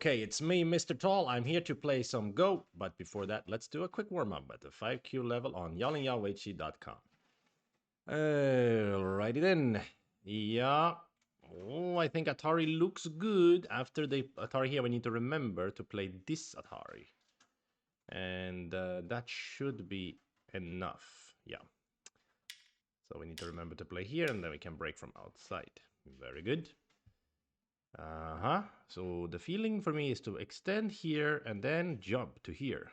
Okay, it's me, Mr. Tall. I'm here to play some Go, but before that, let's do a quick warm-up at the 5Q level on yallingyaweichi.com. Alrighty then. Yeah. Oh, I think Atari looks good. After the Atari here, we need to remember to play this Atari. And that should be enough. Yeah. So we need to remember to play here, and then we can break from outside. Very good. So the feeling for me is to extend here and then jump to here.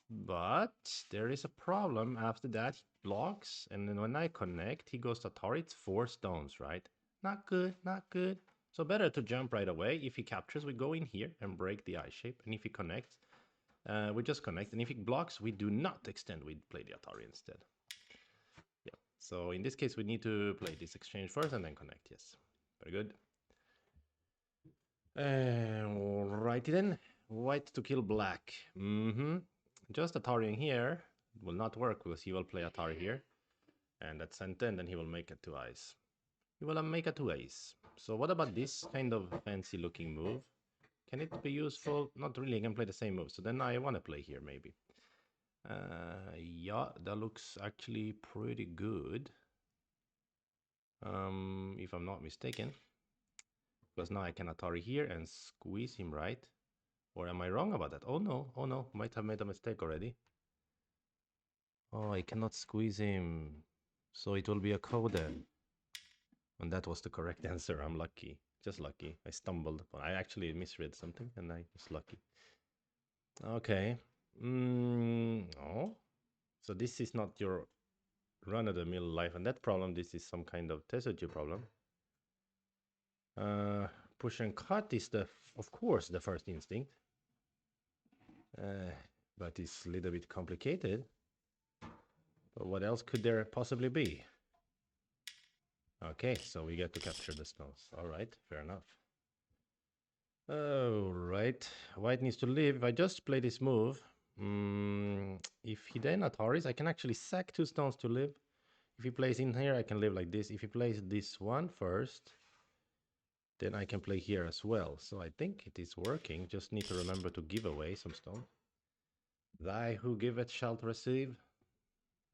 But there is a problem. After that, he blocks, and then when I connect, he goes to Atari. It's 4 stones, right? Not good, not good. So better to jump right away. If he captures, we go in here and break the eye shape. And if he connects, we just connect. And if he blocks, we do not extend. We play the Atari instead. Yeah. So in this case, we need to play this exchange first and then connect. Yes. Very good. Alrighty then. White to kill black. Just Atari in here will not work because he will play Atari here. And at center, and then he will make it 2 eyes. He will make a 2 eyes. So what about this kind of fancy looking move? Can it be useful? Not really, I can play the same move. So then I want to play here maybe. Yeah, that looks actually pretty good. If I'm not mistaken. Because now I can Atari here and squeeze him, right? Or am I wrong about that? Oh no, might have made a mistake already. Oh, I cannot squeeze him. So it will be a coda. And that was the correct answer. I'm lucky. Just lucky. I stumbled. I actually misread something and I was lucky. Okay. Oh. So this is not your run-of-the-mill life and death problem. This is some kind of Tesuji problem. Push and cut is of course, the first instinct. But it's a little bit complicated. But what else could there possibly be? Okay, so we get to capture the stones. All right, fair enough. All right, white needs to leave. If I just play this move, if he then Ataris, I can actually sack 2 stones to live. If he plays in here, I can live like this. If he plays this one first, then I can play here as well. So I think it is working. Just need to remember to give away some stone. Thy who giveth shalt receive,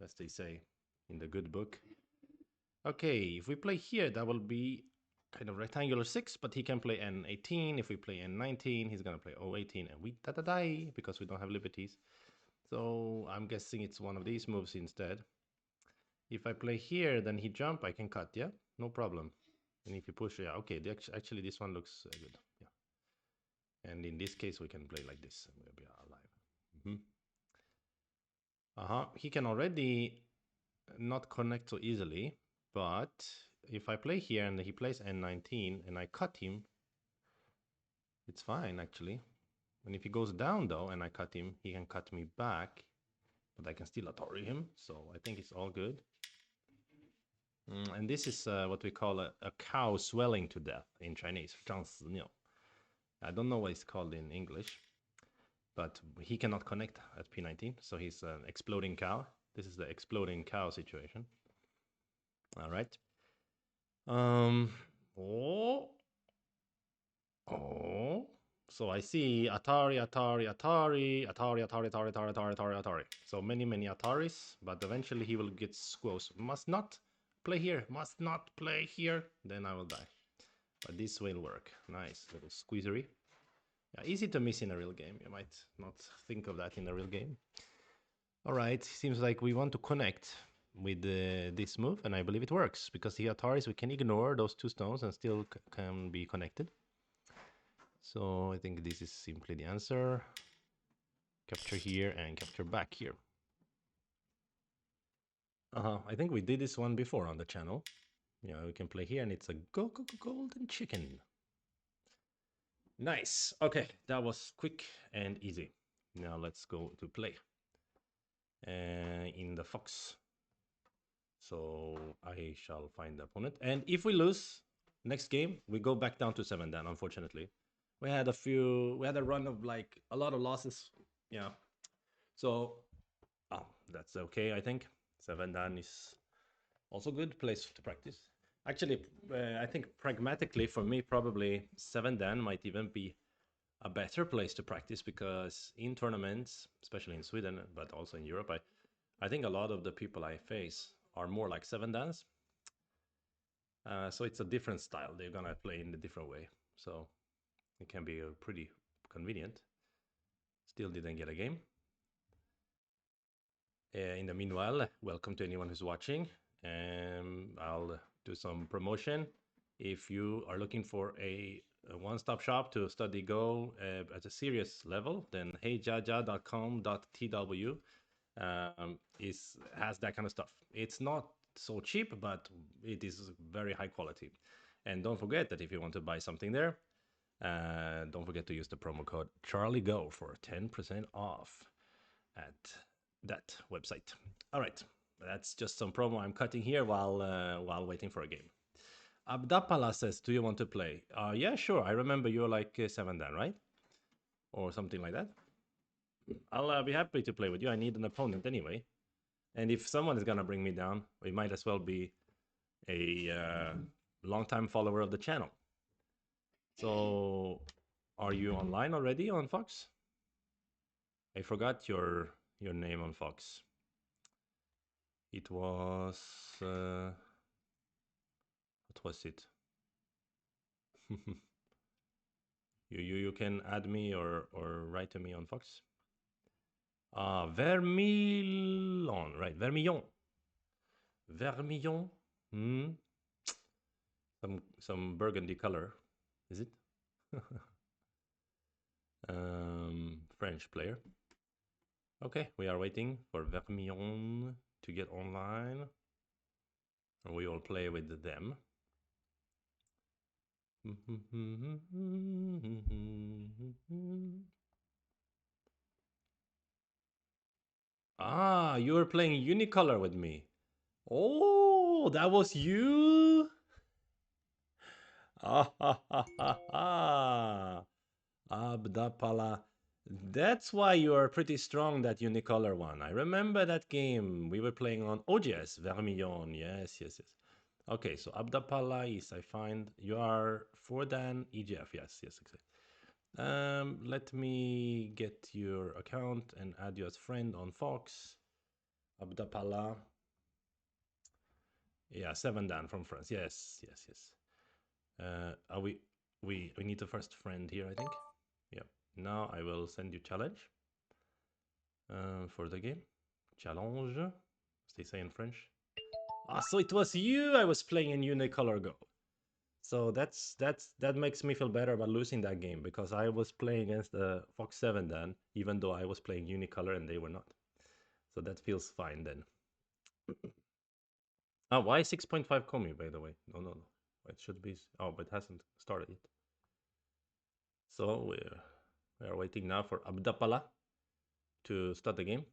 as they say in the good book. Okay, if we play here, that will be kind of rectangular 6, but he can play N18. If we play N19, he's going to play O18, and we die because we don't have liberties. So I'm guessing it's one of these moves instead. If I play here, then he jump, I can cut, yeah? No problem. And if you push, yeah, okay, actually this one looks good, yeah. And in this case, we can play like this, and we'll be alive. He can already not connect so easily, but if I play here and he plays N19 and I cut him, it's fine actually. And if he goes down though and I cut him, he can cut me back, but I can still Atari him, so I think it's all good. And this is what we call a cow swelling to death in Chinese, 胀死牛. I don't know what it's called in English, but he cannot connect at P19, so he's an exploding cow. This is the exploding cow situation. All right. So I see Atari. So many Ataris, but eventually he will get squoze. Must not play here. Must not play here. Then I will die. But this will work. Nice little squeezery. Yeah, easy to miss in a real game. You might not think of that in a real game. All right. Seems like we want to connect with this move, and I believe it works because the Ataris, we can ignore those 2 stones and still can be connected. So I think this is simply the answer. Capture here and capture back here. I think we did this one before on the channel. Yeah, we can play here and it's a golden chicken. Nice. Okay, that was quick and easy. Now let's go to play in the fox. So I shall find the opponent. And if we lose next game, we go back down to 7 dan, unfortunately. We had a run of like a lot of losses. Yeah. So, that's okay, I think. 7 dan is also good place to practice. Actually, I think pragmatically for me, probably 7 dan might even be a better place to practice, because in tournaments, especially in Sweden, but also in Europe, I think a lot of the people I face are more like seven dance. So it's a different style. They're gonna play in a different way. So it can be pretty convenient. Still didn't get a game. In the meanwhile, welcome to anyone who's watching. I'll do some promotion. If you are looking for a one-stop shop to study Go at a serious level, then heyjaja.com.tw has that kind of stuff. It's not so cheap, but it is very high quality. And don't forget that if you want to buy something there, don't forget to use the promo code CharlieGo for 10% off at that website. All right, that's just some promo I'm cutting here while waiting for a game. Abdapala says, "Do you want to play?" Yeah, sure. I remember you're like 7 Dan, right? Or something like that. I'll be happy to play with you. I need an opponent anyway. And if someone is gonna bring me down, we might as well be a long-time follower of the channel. So, are you online already on Fox? I forgot your name on Fox. It was what was it? you can add me or write to me on Fox. Vermillon, right? Vermillon. Vermillon. Hmm. Some burgundy color, is it? French player. Okay, we are waiting for Vermillon to get online, and we will play with them. Ah, you were playing Unicolor with me. Oh, that was you? Ah, ha, ha, ha, ha. Abdapala. That's why you are pretty strong, that Unicolor one. I remember that game. We were playing on OGS, Vermillon. Yes, yes, yes. Okay, so Abdapala is, I find, you are 4 Dan EGF. Yes, yes, exactly. Let me get your account and add you as friend on Fox. Abdapala. Yeah, 7 Dan from France. Yes, yes, yes. Are we need the first friend here, I think. Yeah. Now I will send you challenge for the game. Challenge, as they say in French. Ah, so it was you I was playing in Unicolor Go. So that makes me feel better about losing that game, because I was playing against the Fox 7 then, even though I was playing Unicolor and they were not. So that feels fine then. Ah, why 6.5 Komi, by the way? No, no, no. It should be. Oh, but it hasn't started yet. So we are waiting now for Abdapala to start the game.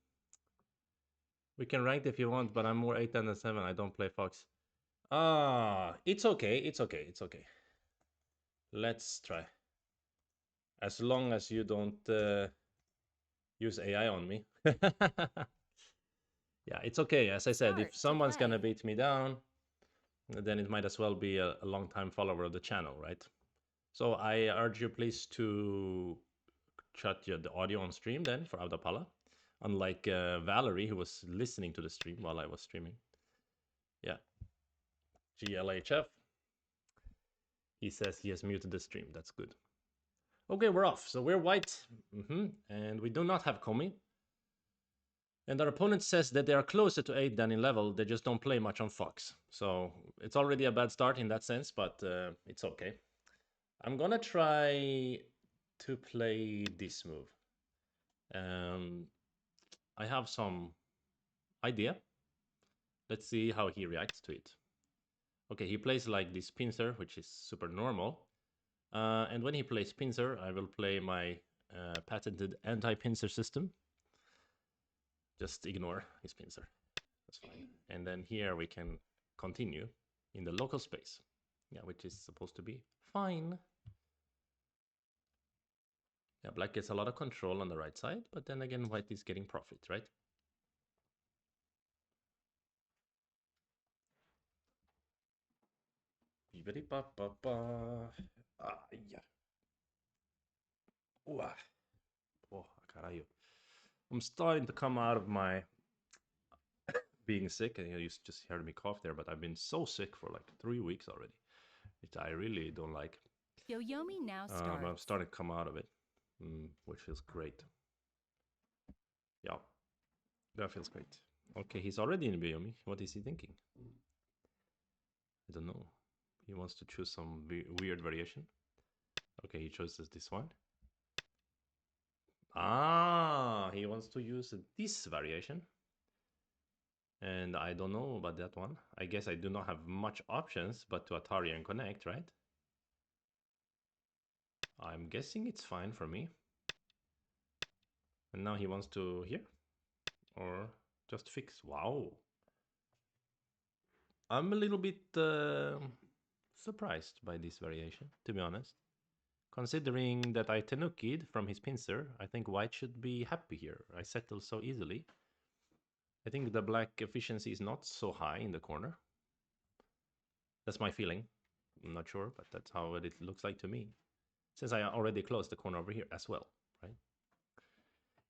We can rank if you want, but I'm more 8 than 7. I don't play Fox. Ah, it's okay. It's okay. It's okay. Let's try. As long as you don't use AI on me. Yeah, it's okay. As I said, if someone's gonna beat me down, then it might as well be a long-time follower of the channel, right? So I urge you please to shut the audio on stream then for Abdapala. Unlike Valerie, who was listening to the stream while I was streaming. Yeah. GLHF. He says he has muted the stream. That's good. Okay, we're off. So we're white. And we do not have Komi. And our opponent says that they are closer to 8 than in level. They just don't play much on Fox. So it's already a bad start in that sense, but it's okay. I'm gonna try to play this move. I have some idea. Let's see how he reacts to it. Okay, he plays like this pincer, which is super normal. And when he plays pincer, I will play my patented anti-pincer system. Just ignore his pincer. That's fine. And then here we can continue in the local space. Yeah, which is supposed to be fine. Yeah, black gets a lot of control on the right side, but then again, white is getting profit, right? Ah, yeah. Uah. Oh, caralho. I'm starting to come out of my being sick, and you just heard me cough there, but I've been so sick for like 3 weeks already, which I really don't like. Yoyomi now I'm starts. starting to come out of it, which feels great. Yeah, that feels great. Okay, he's already in Biomi. What is he thinking? I don't know. He wants to choose some weird variation. Okay, he chooses this one. Ah, he wants to use this variation. And I don't know about that one. I guess I do not have much options but to Atari and Connect, right? I'm guessing it's fine for me. And now he wants to here? Or just fix? Wow. I'm a little bit surprised by this variation, to be honest. Considering that I Tenuki'd from his pincer, I think white should be happy here. I settle so easily. I think the black efficiency is not so high in the corner. That's my feeling. I'm not sure, but that's how it looks like to me. Since I already closed the corner over here as well, right?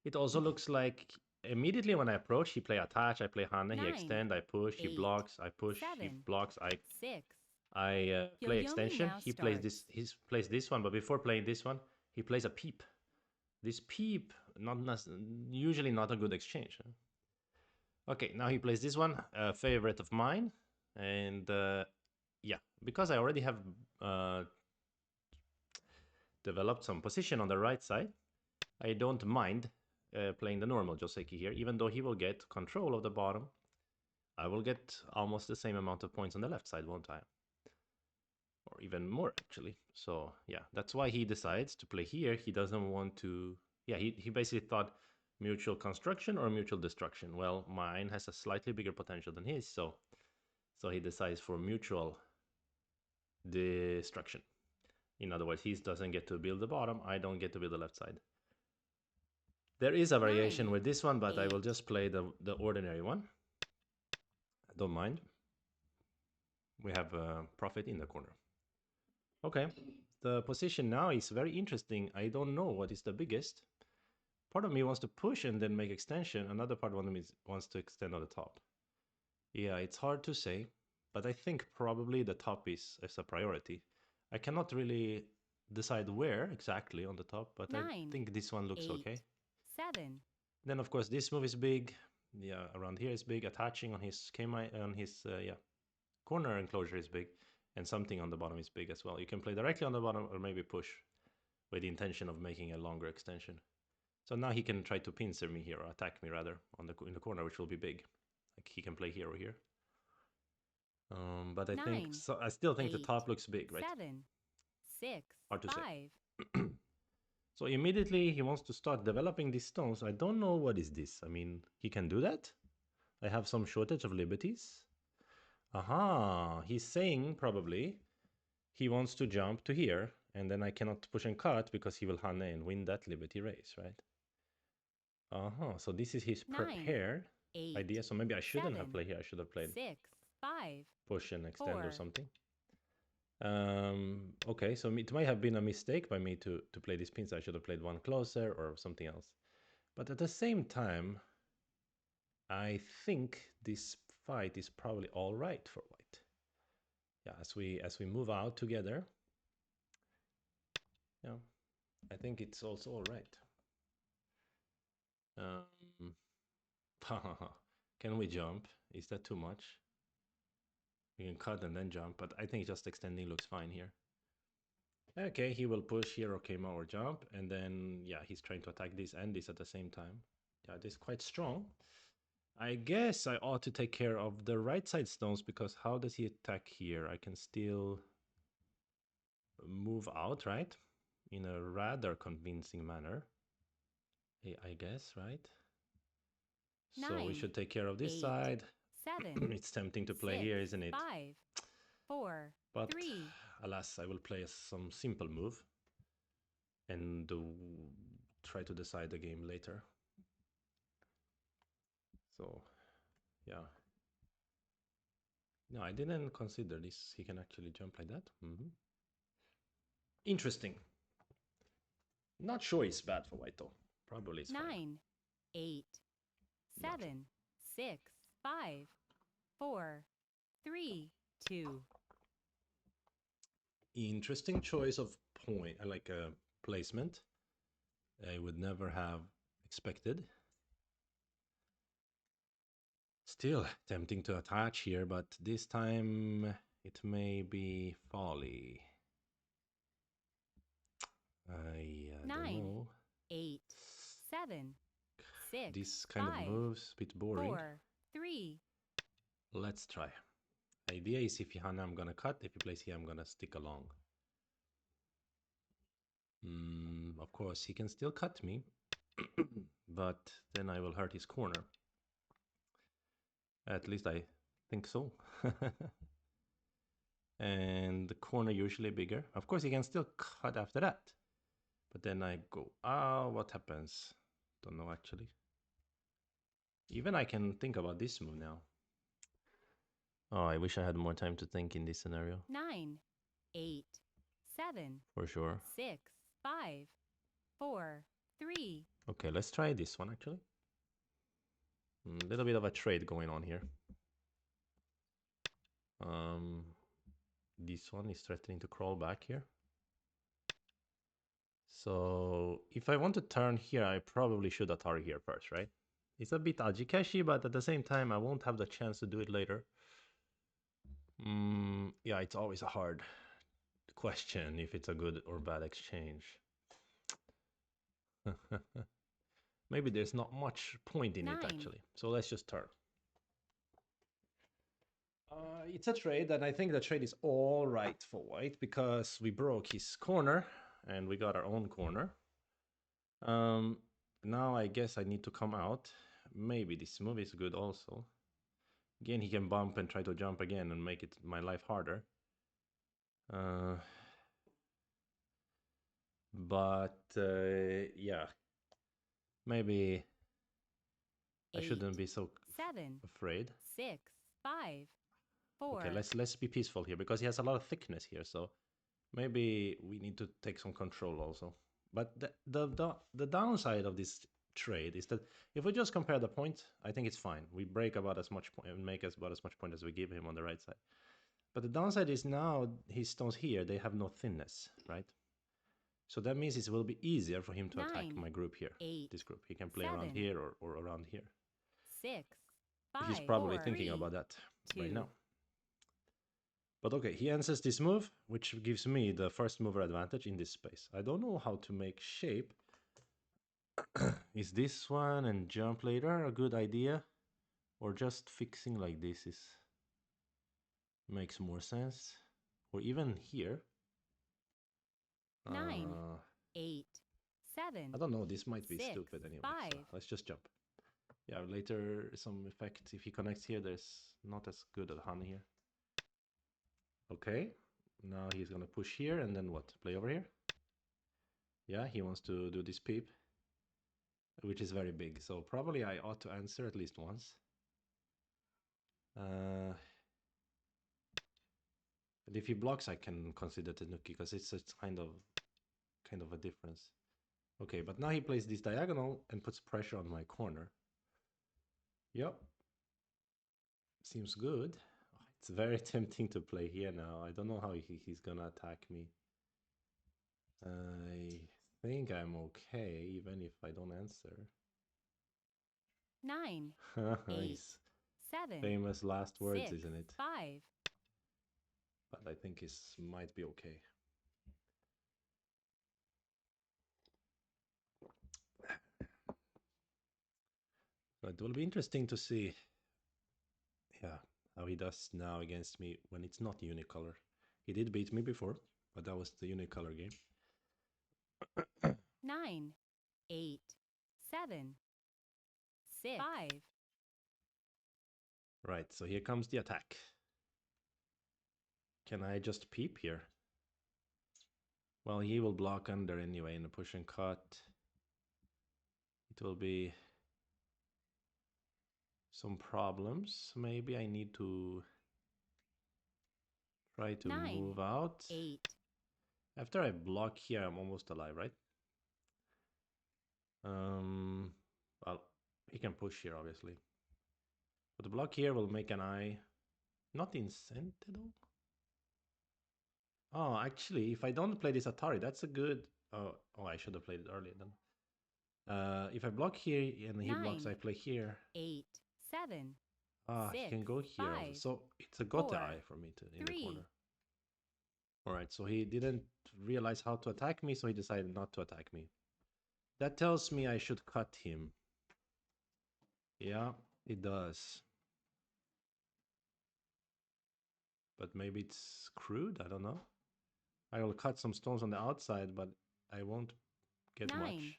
It also looks like immediately when I approach, he play attach, I play Hane, he 9, extend, I push, he 8, blocks, I push, he 7, blocks, I 6. play Yoyomi extension. now He plays this. starts. He plays this one, but before playing this one, he plays a peep. This peep, not usually not a good exchange. Huh? Okay, now he plays this one, a favorite of mine, and yeah, because I already have uh, developed some position on the right side, I don't mind playing the normal Joseki here, even though he will get control of the bottom. I will get almost the same amount of points on the left side, won't I? Or even more actually. So yeah, that's why he decides to play here. He doesn't want to. Yeah, he basically thought mutual construction or mutual destruction. Well, mine has a slightly bigger potential than his, so he decides for mutual destruction. In other words, he doesn't get to build the bottom. I don't get to build the left side. There is a variation 9, with this one, but I 8. will just play the ordinary one. I don't mind. We have a profit in the corner. Okay. The position now is very interesting. I don't know what is the biggest. Part of me wants to push and then make extension. Another part of me wants to extend on the top. Yeah, it's hard to say, but I think probably the top is a priority. I cannot really decide where exactly on the top, but I 9, think this one looks 8, okay. 7. Then of course this move is big. Yeah, around here is big. Attaching on his yeah, corner enclosure is big, and something on the bottom is big as well. You can play directly on the bottom or maybe push with the intention of making a longer extension. So now he can try to pincer me here, or attack me rather, in the corner, which will be big. Like he can play here or here. But I think 9, so. I still think the 8, top looks big, right? 7, 6, Hard to say. 5. So immediately he wants to start developing these stones. I don't know what is this. I mean, he can do that. I have some shortage of liberties. Aha, he's saying probably he wants to jump to here, and then I cannot push and cut because he will Hane and win that liberty race, right? Uh-huh. So this is his 9, prepared 8, idea. So maybe I shouldn't have 7, played here. I should have played 6, 5, push and extend or 4. something. Okay, so it might have been a mistake by me to play these pins. I should have played one closer or something else. But at the same time, I think this fight is probably all right for white. Yeah, as we move out together, yeah, I think it's also all right. Um, can we jump? Is that too much? We can cut and then jump, but I think just extending looks fine here. Okay, he will push here, okay, or jump, and then, yeah, he's trying to attack this and this at the same time. Yeah, this is quite strong. I guess I ought to take care of the right side stones, because how does he attack here? I can still move out, right? In a rather convincing manner, I guess, right? So we 9, should take care of this 8, side. 7, It's tempting to play 6, here, isn't it? 5, 4, But 3. alas, I will play some simple move and try to decide the game later. So, yeah. No, I didn't consider this. He can actually jump like that. Interesting. Not sure it's bad for white though. Probably it's fine. 9, 8, Not sure. 7, 6, 5, 4, 3, 2. Interesting choice of point, like a placement. I would never have expected. Still tempting to attach here, but this time it may be folly. I don't 9, know. 8, 7, 6, This kind of 5, moves a bit boring. 4, 3. Let's try. Idea is if Johanna I'm gonna cut, if he plays here I'm gonna stick along. Of course he can still cut me, but then I will hurt his corner. At least I think so. And the corner usually bigger. Of course he can still cut after that. But then I go, what happens? Don't know actually. Even I can think about this move now. Oh, I wish I had more time to think in this scenario. 9, 8, 7. For sure. 6, 5, 4, 3. Okay, let's try this one actually. A little bit of a trade going on here. This one is threatening to crawl back here. So if I want to turn here, I probably should Atari here first, right? It's a bit Ajikeshi, but at the same time, I won't have the chance to do it later. Yeah, it's always a hard question if it's a good or bad exchange. Maybe there's not much point in 9. it, actually. So let's just turn. It's a trade, and I think the trade is all right for white because we broke his corner and we got our own corner. Now I guess I need to come out. Maybe this move is good also. Again, he can bump and try to jump again and make it my life harder. Yeah, maybe 8, I shouldn't be so 7, afraid. 6, 5, 4. Okay, let's be peaceful here because he has a lot of thickness here, so maybe we need to take some control also. But the downside of this trade is that if we just compare the point, I think it's fine. We break about as much point and make about as much point as we give him on the right side. But the downside is now his stones here, they have no thinness, right? So that means it will be easier for him to 9, attack my group here. 8, this group. He can play 7, around here or around here. 6, 5, He's probably 4, thinking 3, about that 2. right now. But okay, he answers this move, which gives me the first mover advantage in this space. I don't know how to make shape. Is this one and jump later a good idea? Or just fixing like this makes more sense? Or even here. 9, 8, 7. I don't know, this might be 6, stupid anyway. 5. So let's just jump. Yeah, later some effect. If he connects here, there's not as good a honey here. Okay, now he's gonna push here and then what? Play over here? Yeah, he wants to do this peep, which is very big. So probably I ought to answer at least once. But if he blocks, I can consider Tenuki because it's kind of a difference. Okay, but now he plays this diagonal and puts pressure on my corner. Yep. Seems good. It's very tempting to play here now. I don't know how he's gonna attack me. I think I'm okay, even if I don't answer. 9, 8, 7. Famous last words, 6, isn't it? 5. But I think it might be okay. So it will be interesting to see, yeah, how he does now against me when it's not unicolor. He did beat me before, but that was the unicolor game. 9, 8, 7, 6, 5. Right, so here comes the attack. Can I just peep here? Well, he will block under anyway in the push and cut. It will be some problems. Maybe I need to try to 9, move out. 8. After I block here, I'm almost alive, right? Um, well, he can push here, obviously. But the block here will make an eye. Not in center, though. Oh, actually, if I don't play this Atari, that's a good... Oh, I should have played it earlier then. If I block here and he blocks, I 9, play here. 8, 7, He 6, can go here also. 5, So it's a gote 4, eye for me to in the 3, corner. All right, so he didn't realize how to attack me, so he decided not to attack me. That tells me I should cut him. Yeah, it does. But maybe it's crude, I don't know. I will cut some stones on the outside, but I won't get 9, much.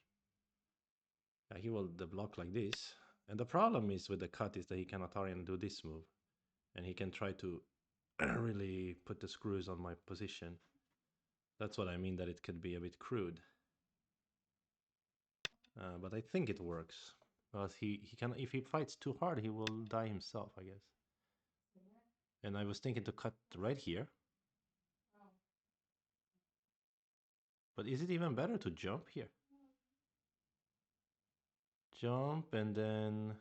Yeah, he will block like this. And the problem is with the cut is that he can Atarian do this move. And he can try to really put the screws on my position. That's what I mean, that it could be a bit crude. But I think it works. Because he can, if he fights too hard, he will die himself, I guess. And I was thinking to cut right here. But is it even better to jump here? Jump and then...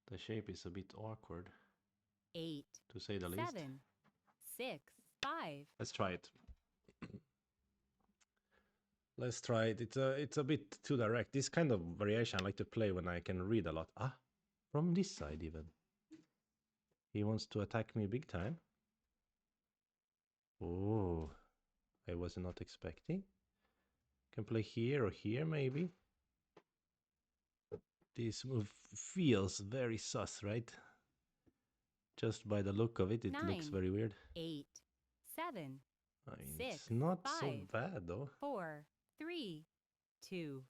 the shape is a bit awkward. 8, to say the least. 7, 6, 5. Let's try it. Let's try it. It's a bit too direct. This kind of variation I like to play when I can read a lot. From this side even. He wants to attack me big time. Oh, I was not expecting. Can play here or here maybe. This move feels very sus, right? Just by the look of it, it 9, looks very weird. 8, 7, I mean, 6, it's not 5, so bad though. 4, 3, 2.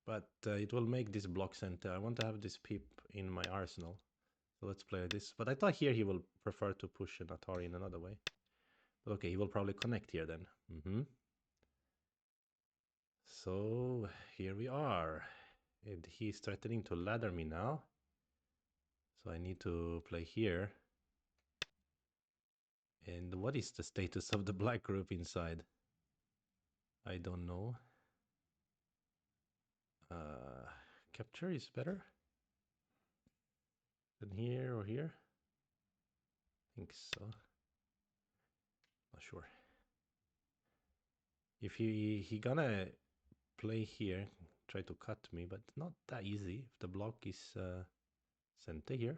But it will make this block center. I want to have this peep in my arsenal. So let's play this. But I thought here he will prefer to push an Atari in another way. But okay, he will probably connect here then. So here we are. And he's threatening to ladder me now. So I need to play here. And what is the status of the black group inside? I don't know. Capture is better than here or here. I think so. Not sure. If he gonna play here, try to cut me, but not that easy. If the block is center here,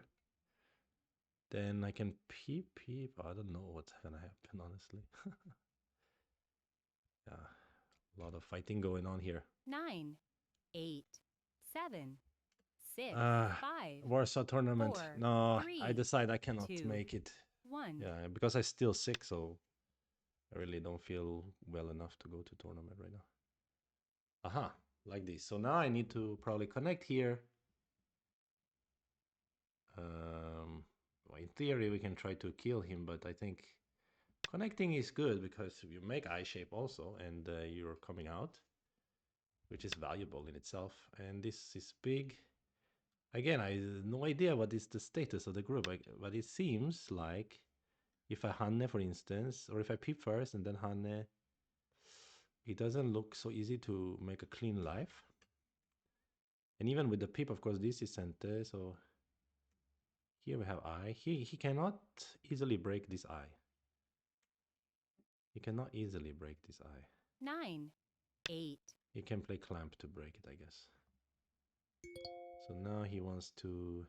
then I can peep. I don't know what's gonna happen, honestly. Yeah, a lot of fighting going on here. 9, 8, 7, 6, 5. Warsaw tournament. 4, No, 3, I decide I cannot 2, make it. 1. Yeah, because I'm still sick, so I really don't feel well enough to go to tournament right now. Aha, like this. So now I need to probably connect here. Well, in theory, we can try to kill him, but I think connecting is good because you make eye shape also, and you're coming out, which is valuable in itself. And this is big. Again, I have no idea what is the status of the group, but it seems like if I Hanne, for instance, or if I peep first and then Hanne, it doesn't look so easy to make a clean life. And even with the peep, of course, this is center, so here we have eye. He cannot easily break this eye. He cannot easily break this eye. 9, 8. He can play clamp to break it, I guess. So now he wants to...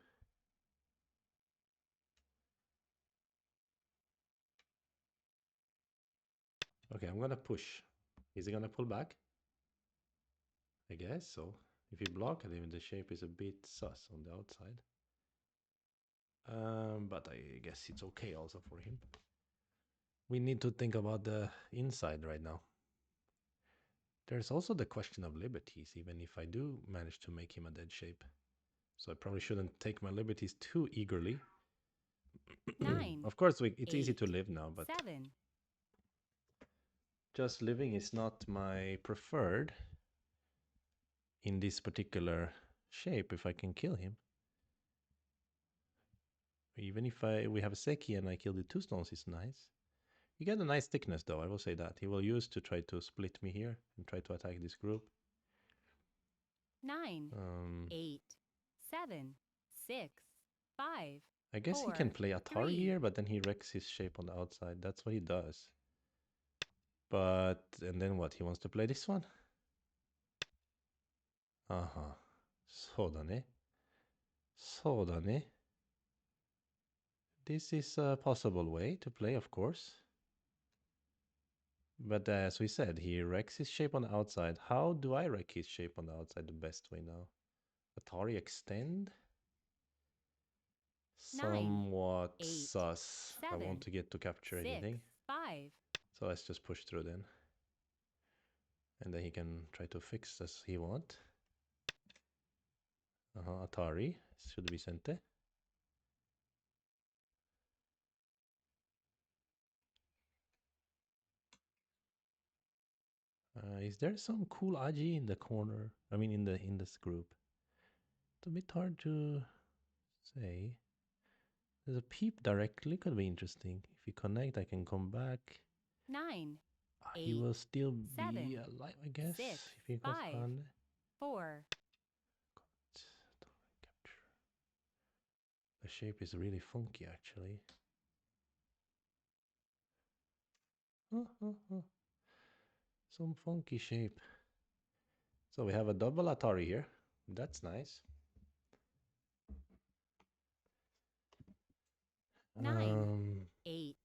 Okay, I'm gonna push. Is he gonna pull back? I guess so. If you block it, even the shape is a bit sus on the outside. But I guess it's okay also for him. We need to think about the inside right now. There's also the question of liberties, even if I do manage to make him a dead shape. So I probably shouldn't take my liberties too eagerly. 9. Of course, it's 8, easy to live now, but 7. just living is not my preferred in this particular shape if I can kill him. Even if we have a Seki and I kill the 2 stones, it's nice. You get a nice thickness though, I will say that. He will use to try to split me here and try to attack this group. 9, Um, 8, 7, 6, 5, I guess he 4, can play Atari 3. here, but then he wrecks his shape on the outside. That's what he does. But, and then what? He wants to play this one? Uh-huh. そうだね。そうだね. This is a possible way to play, of course. But as we said, he wrecks his shape on the outside. How do I wreck his shape on the outside the best way now? Atari extend? Somewhat 8, sus. I 7, want to get to capture 6, anything. 5. So let's just push through then. And then he can try to fix as he want. Atari should be sente. Is there some cool Aji in the corner? I mean, in this group. It's a bit hard to say. There's a peep directly, could be interesting. If we connect, I can come back. 9, He 8, will still 7, be alive, I guess. 6, If he goes 5, on. 4. Capture. The shape is really funky, actually. Some funky shape. So we have a double Atari here. That's nice. 9, 8,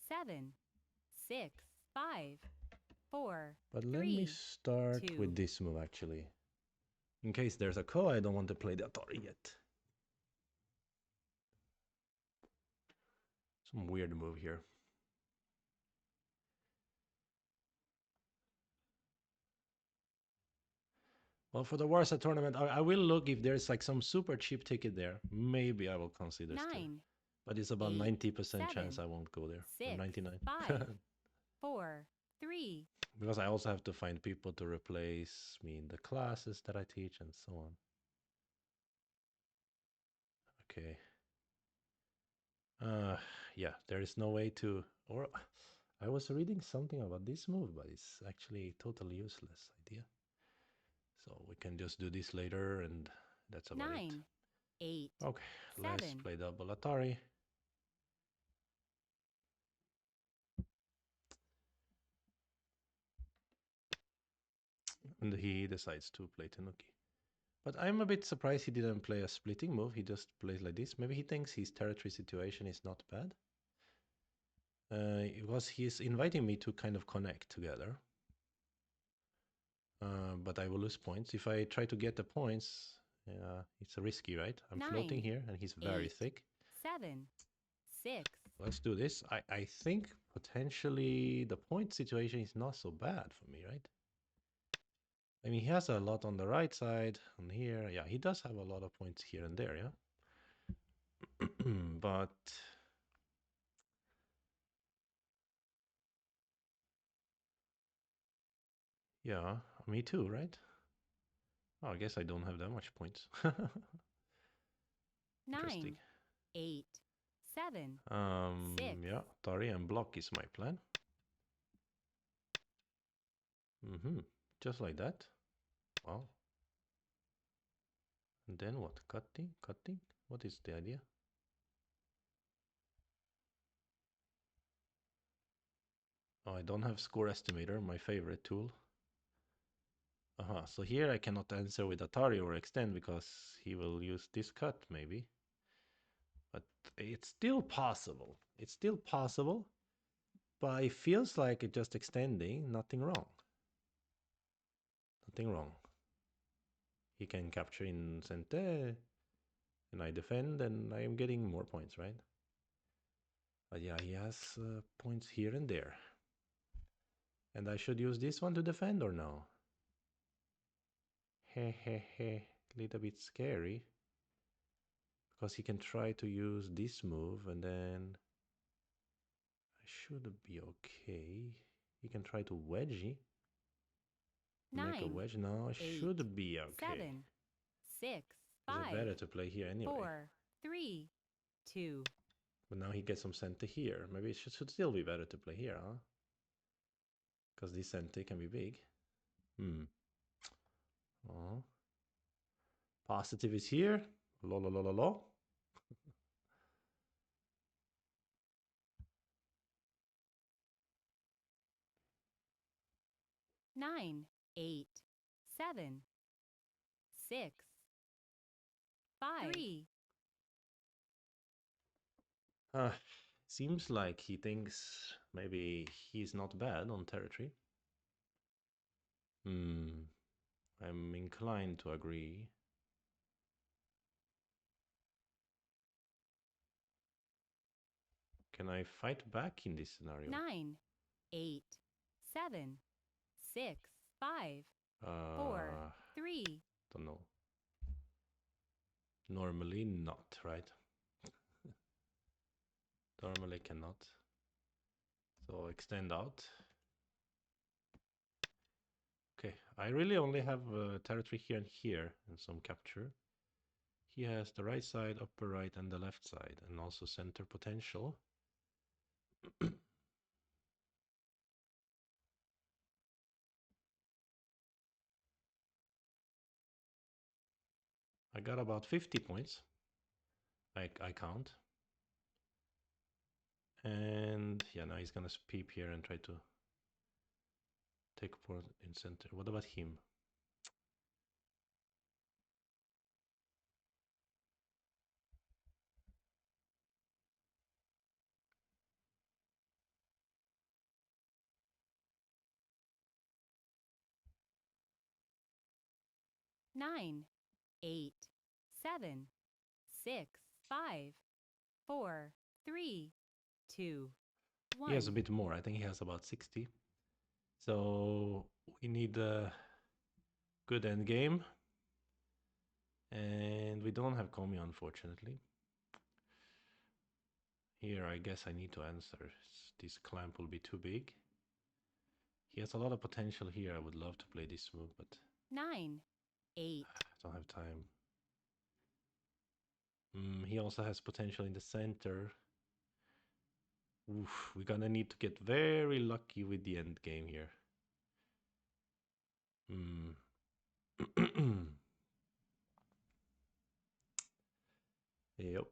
7, 6, 5, 4. But let 3, me start 2. with this move actually. In case there's a ko, I don't want to play the Atari yet. Some weird move here. Well, for the Warsaw tournament, I will look if there's like some super cheap ticket there. Maybe I will consider 9, still. But it's about 8, 90% chance 7, I won't go there. 6, Or 99. 5, 4, 3. Because I also have to find people to replace me in the classes that I teach and so on. Okay. Yeah, there is no way to... Or I was reading something about this move, but it's actually totally useless idea. So we can just do this later and that's about 9, 8, it. Okay, 7. let's play double Atari. And he decides to play Tenuki. But I'm a bit surprised he didn't play a splitting move. He just plays like this. Maybe he thinks his territory situation is not bad. Because he's inviting me to kind of connect together. But I will lose points. If I try to get the points, it's risky, right? I'm 9, floating here and he's very 8, thick. 7, 6. Let's do this. I think potentially the point situation is not so bad for me, right? I mean, he has a lot on the right side, on here. Yeah, he does have a lot of points here and there, yeah? But... Yeah, me too, right? Oh, I guess I don't have that much points. 9, 8, 7, 6. Yeah, Tari and block is my plan. Just like that. Wow. And then what? Cutting? Cutting? What is the idea? Oh, I don't have score estimator, my favorite tool. So here I cannot answer with Atari or extend because he will use this cut maybe. But it's still possible. It's still possible. But it feels like it's just extending, nothing wrong. Nothing wrong. He can capture in Sente, and I defend, and I am getting more points, right? But yeah, he has points here and there. And I should use this one to defend or no? Hehehe, little bit scary. Because he can try to use this move and then I should be okay. He can try to wedgie. Make a 9, wedge. No, I 8, should be okay. 7, 6, Is it 5, better to play here anyway? 4, 3, 2. But now he gets some center here. Maybe it should still be better to play here, huh? Because this center can be big. Oh. Positive is here. Lo. 9, 8, 7, 6, 5, 3. Seems like he thinks maybe he's not bad on territory. I'm inclined to agree. Can I fight back in this scenario? 9, 8, 7, 6, 5, 4, 3. Don't know. Normally not, right? Normally cannot. So extend out. Okay, I really only have territory here and here and some capture. He has the right side, upper right, and the left side, and also center potential. I got about 50 points. I count. And yeah, now he's gonna peep here and try to take port in center. What about him? Nine, 8, 7, 6, 5, 4, 3, 2, 1. He has a bit more. I think he has about 60. So we need a good end game. And we don't have Komi, unfortunately. Here, I guess I need to answer. This clamp will be too big. He has a lot of potential here. I would love to play this move, but 9, 8. I don't have time. He also has potential in the center. Oof, we're gonna need to get very lucky with the end game here. Yep.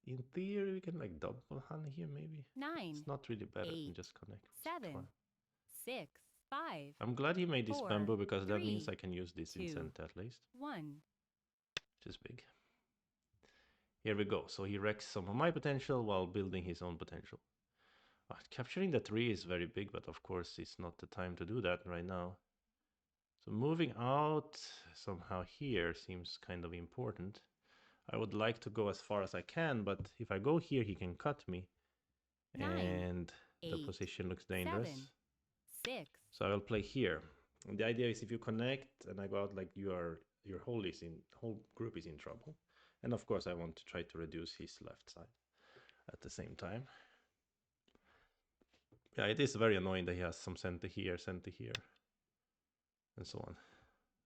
In theory, we can like double honey here, maybe. 9. It's not really better 8, than just connect. 7, 6, 5. I'm glad he made this 4, bamboo because 3, that means I can use this 2, in center at least. 1. Which is big. Here we go. So he wrecks some of my potential while building his own potential. Capturing the tree is very big, but of course it's not the time to do that right now. So moving out somehow here seems kind of important. I would like to go as far as I can, but if I go here, he can cut me. 9, and 8, the position looks dangerous. 7, 6. So I will play here. And the idea is if you connect and I go out like your whole group is in trouble. And of course I want to try to reduce his left side at the same time. Yeah, it is very annoying that he has some center here, and so on.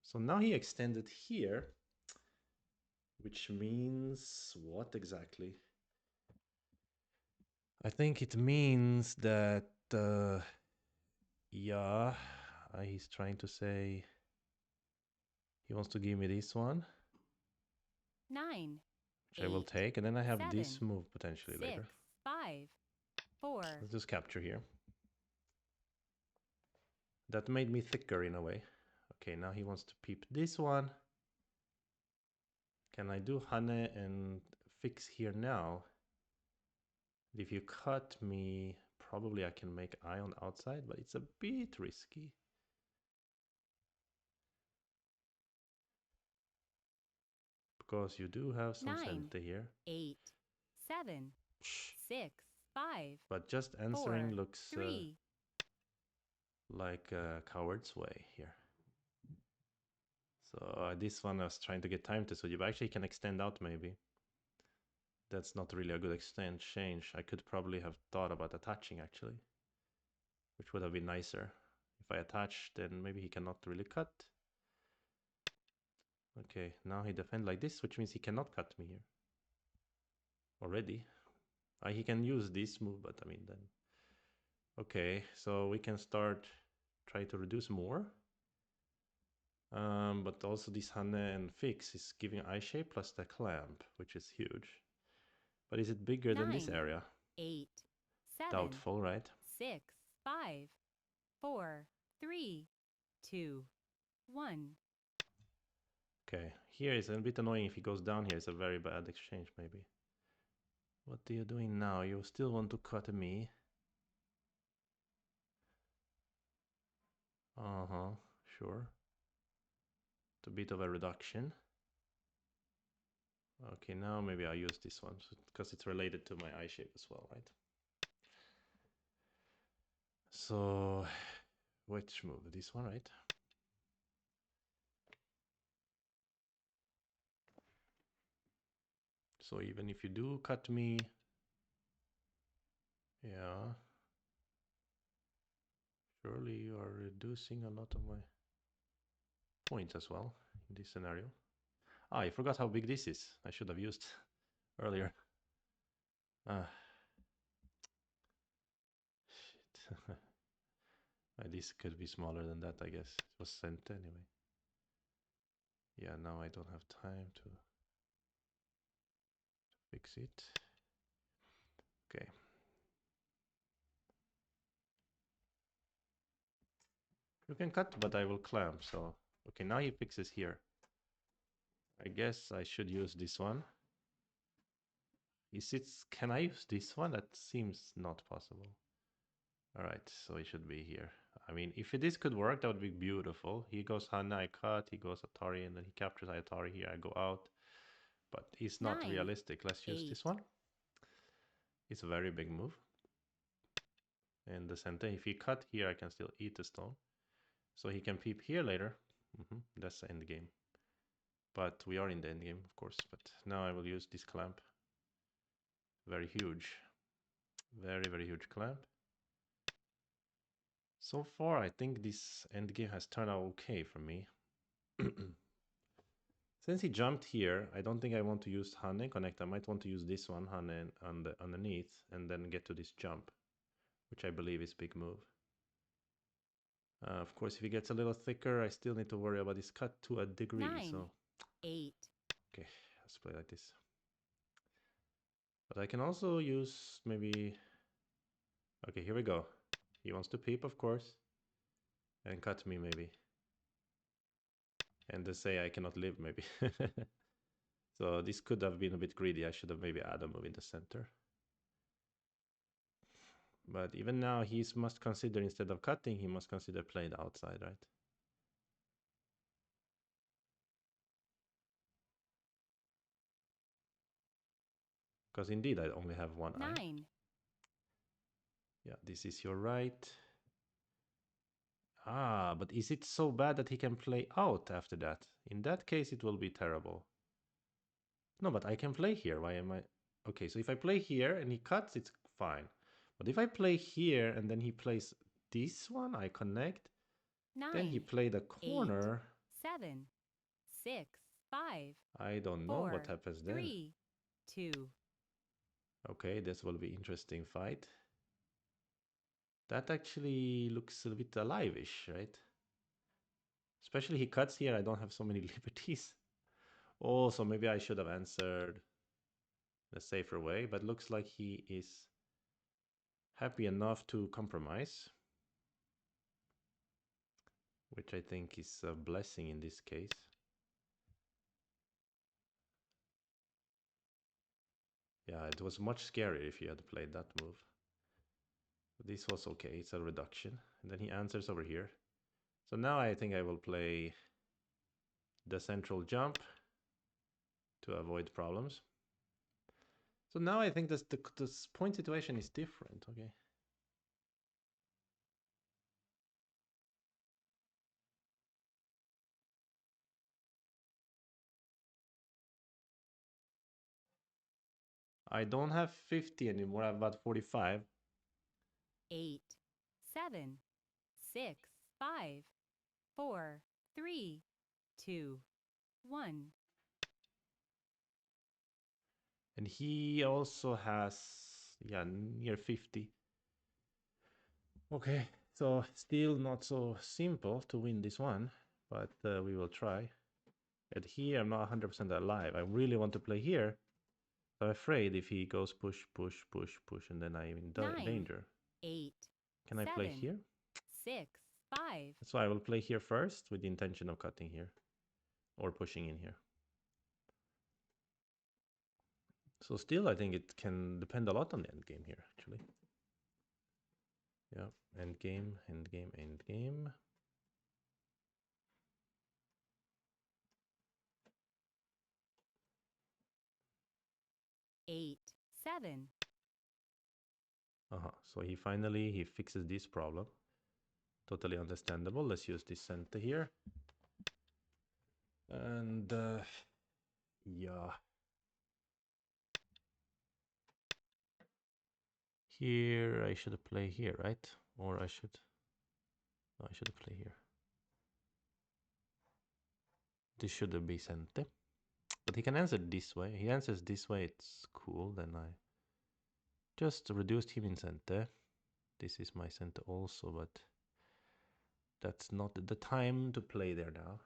So now he extended here, which means what exactly? I think it means that, yeah, he's trying to say he wants to give me this one. 9, which 8, I will take, and then I have 7, this move potentially 6, later. 5, 4. Let's just capture here. That made me thicker in a way. Okay, now he wants to peep this one. Can I do Hane and fix here now? If you cut me, probably I can make eye on outside, but it's a bit risky. Because you do have some 9, center here. 8, 7, 6, 5. But just answering 4, looks 3. like a coward's way here. So this one I was trying to get time to, so you actually can extend out maybe. That's not really a good exchange. I could probably have thought about attaching actually, which would have been nicer. If I attach, then maybe he cannot really cut. Okay, now he defends like this, which means he cannot cut me here. Already. He can use this move, but I mean then. Okay, so we can start try to reduce more. But also this Hane and Fix is giving eye shape plus the clamp, which is huge. But is it bigger than this 9, area? 8, 7, Doubtful, right? 6, 5, 4, 3, 2, 1. Okay, here is a bit annoying if he goes down here. It's a very bad exchange, maybe. What are you doing now? You still want to cut me? Uh-huh, sure. It's a bit of a reduction. Okay, now maybe I'll use this one because it's related to my eye shape as well, right? So, which move? This one, right? So even if you do cut me, yeah, surely you are reducing a lot of my points as well in this scenario. Ah, I forgot how big this is. I should have used earlier. Ah, shit. This could be smaller than that, I guess. It was sent anyway. Yeah, now I don't have time to fix it. Okay. You can cut, but I will clamp, so... Okay, now he fixes here. I guess I should use this one. Is it... Can I use this one? That seems not possible. Alright, so it should be here. I mean, if this could work, that would be beautiful. He goes Hana, I cut, he goes Atari, and then he captures Atari here, I go out. But it's not 9, realistic. Let's use 8, this one. It's a very big move. And the center, if he cut here, I can still eat the stone. So he can peep here later. That's the end game. But we are in the end game, of course. But now I will use this clamp. Very huge. Very, very huge clamp. So far, I think this end game has turned out okay for me. Since he jumped here, I don't think I want to use Hane connect. I might want to use this one, Hane, underneath, and then get to this jump, which I believe is big move. Of course, if he gets a little thicker, I still need to worry about his cut to a degree. 9, so 8. Okay, let's play like this. But I can also use maybe... Okay, here we go. He wants to peep, of course. And cut me, maybe. And then say I cannot live, maybe. So this could have been a bit greedy. I should have maybe added a move in the center. But even now, he must consider, instead of cutting, he must consider playing the outside, right? Because indeed, I only have one eye. 9, Yeah, this is your right. Ah, but is it so bad that he can play out after that? In that case, it will be terrible. No, but I can play here. Why am I... Okay, so if I play here and he cuts, it's fine. But if I play here and then he plays this one, I connect. 9, Then he played a corner. 7, 6, 5, I don't know 4, what happens then. 3, 2. Okay, this will be interesting fight. That actually looks a bit alive-ish, right? Especially he cuts here, I don't have so many liberties. Oh, so maybe I should have answered the safer way, but looks like he is happy enough to compromise. Which I think is a blessing in this case. Yeah, it was much scarier if he had played that move. This was okay, it's a reduction. And then he answers over here. So now I think I will play the central jump to avoid problems. So now I think this point situation is different, okay? I don't have 50 anymore, I have about 45. 8, 7, 6, 5, 4, 3, 2, 1. And he also has... yeah, near 50. Okay, so still not so simple to win this one, but we will try. And here I'm not 100% alive. I really want to play here. I'm afraid if he goes push, push, push, push, and then I'm in 9, danger. 8, Can I play 7, here? 6, 5. That's why I will play here first with the intention of cutting here or pushing in here. So still, I think it can depend a lot on the end game here, actually. Yeah, end game, end game, end game. 8, 7. So he fixes this problem. Totally understandable. Let's use this center here. And yeah. Here I should play here, right? Or I should play here. This should be center. But he can answer this way. He answers this way, it's cool. Then I just reduced him in center. This is my center also, but that's not the time to play there now.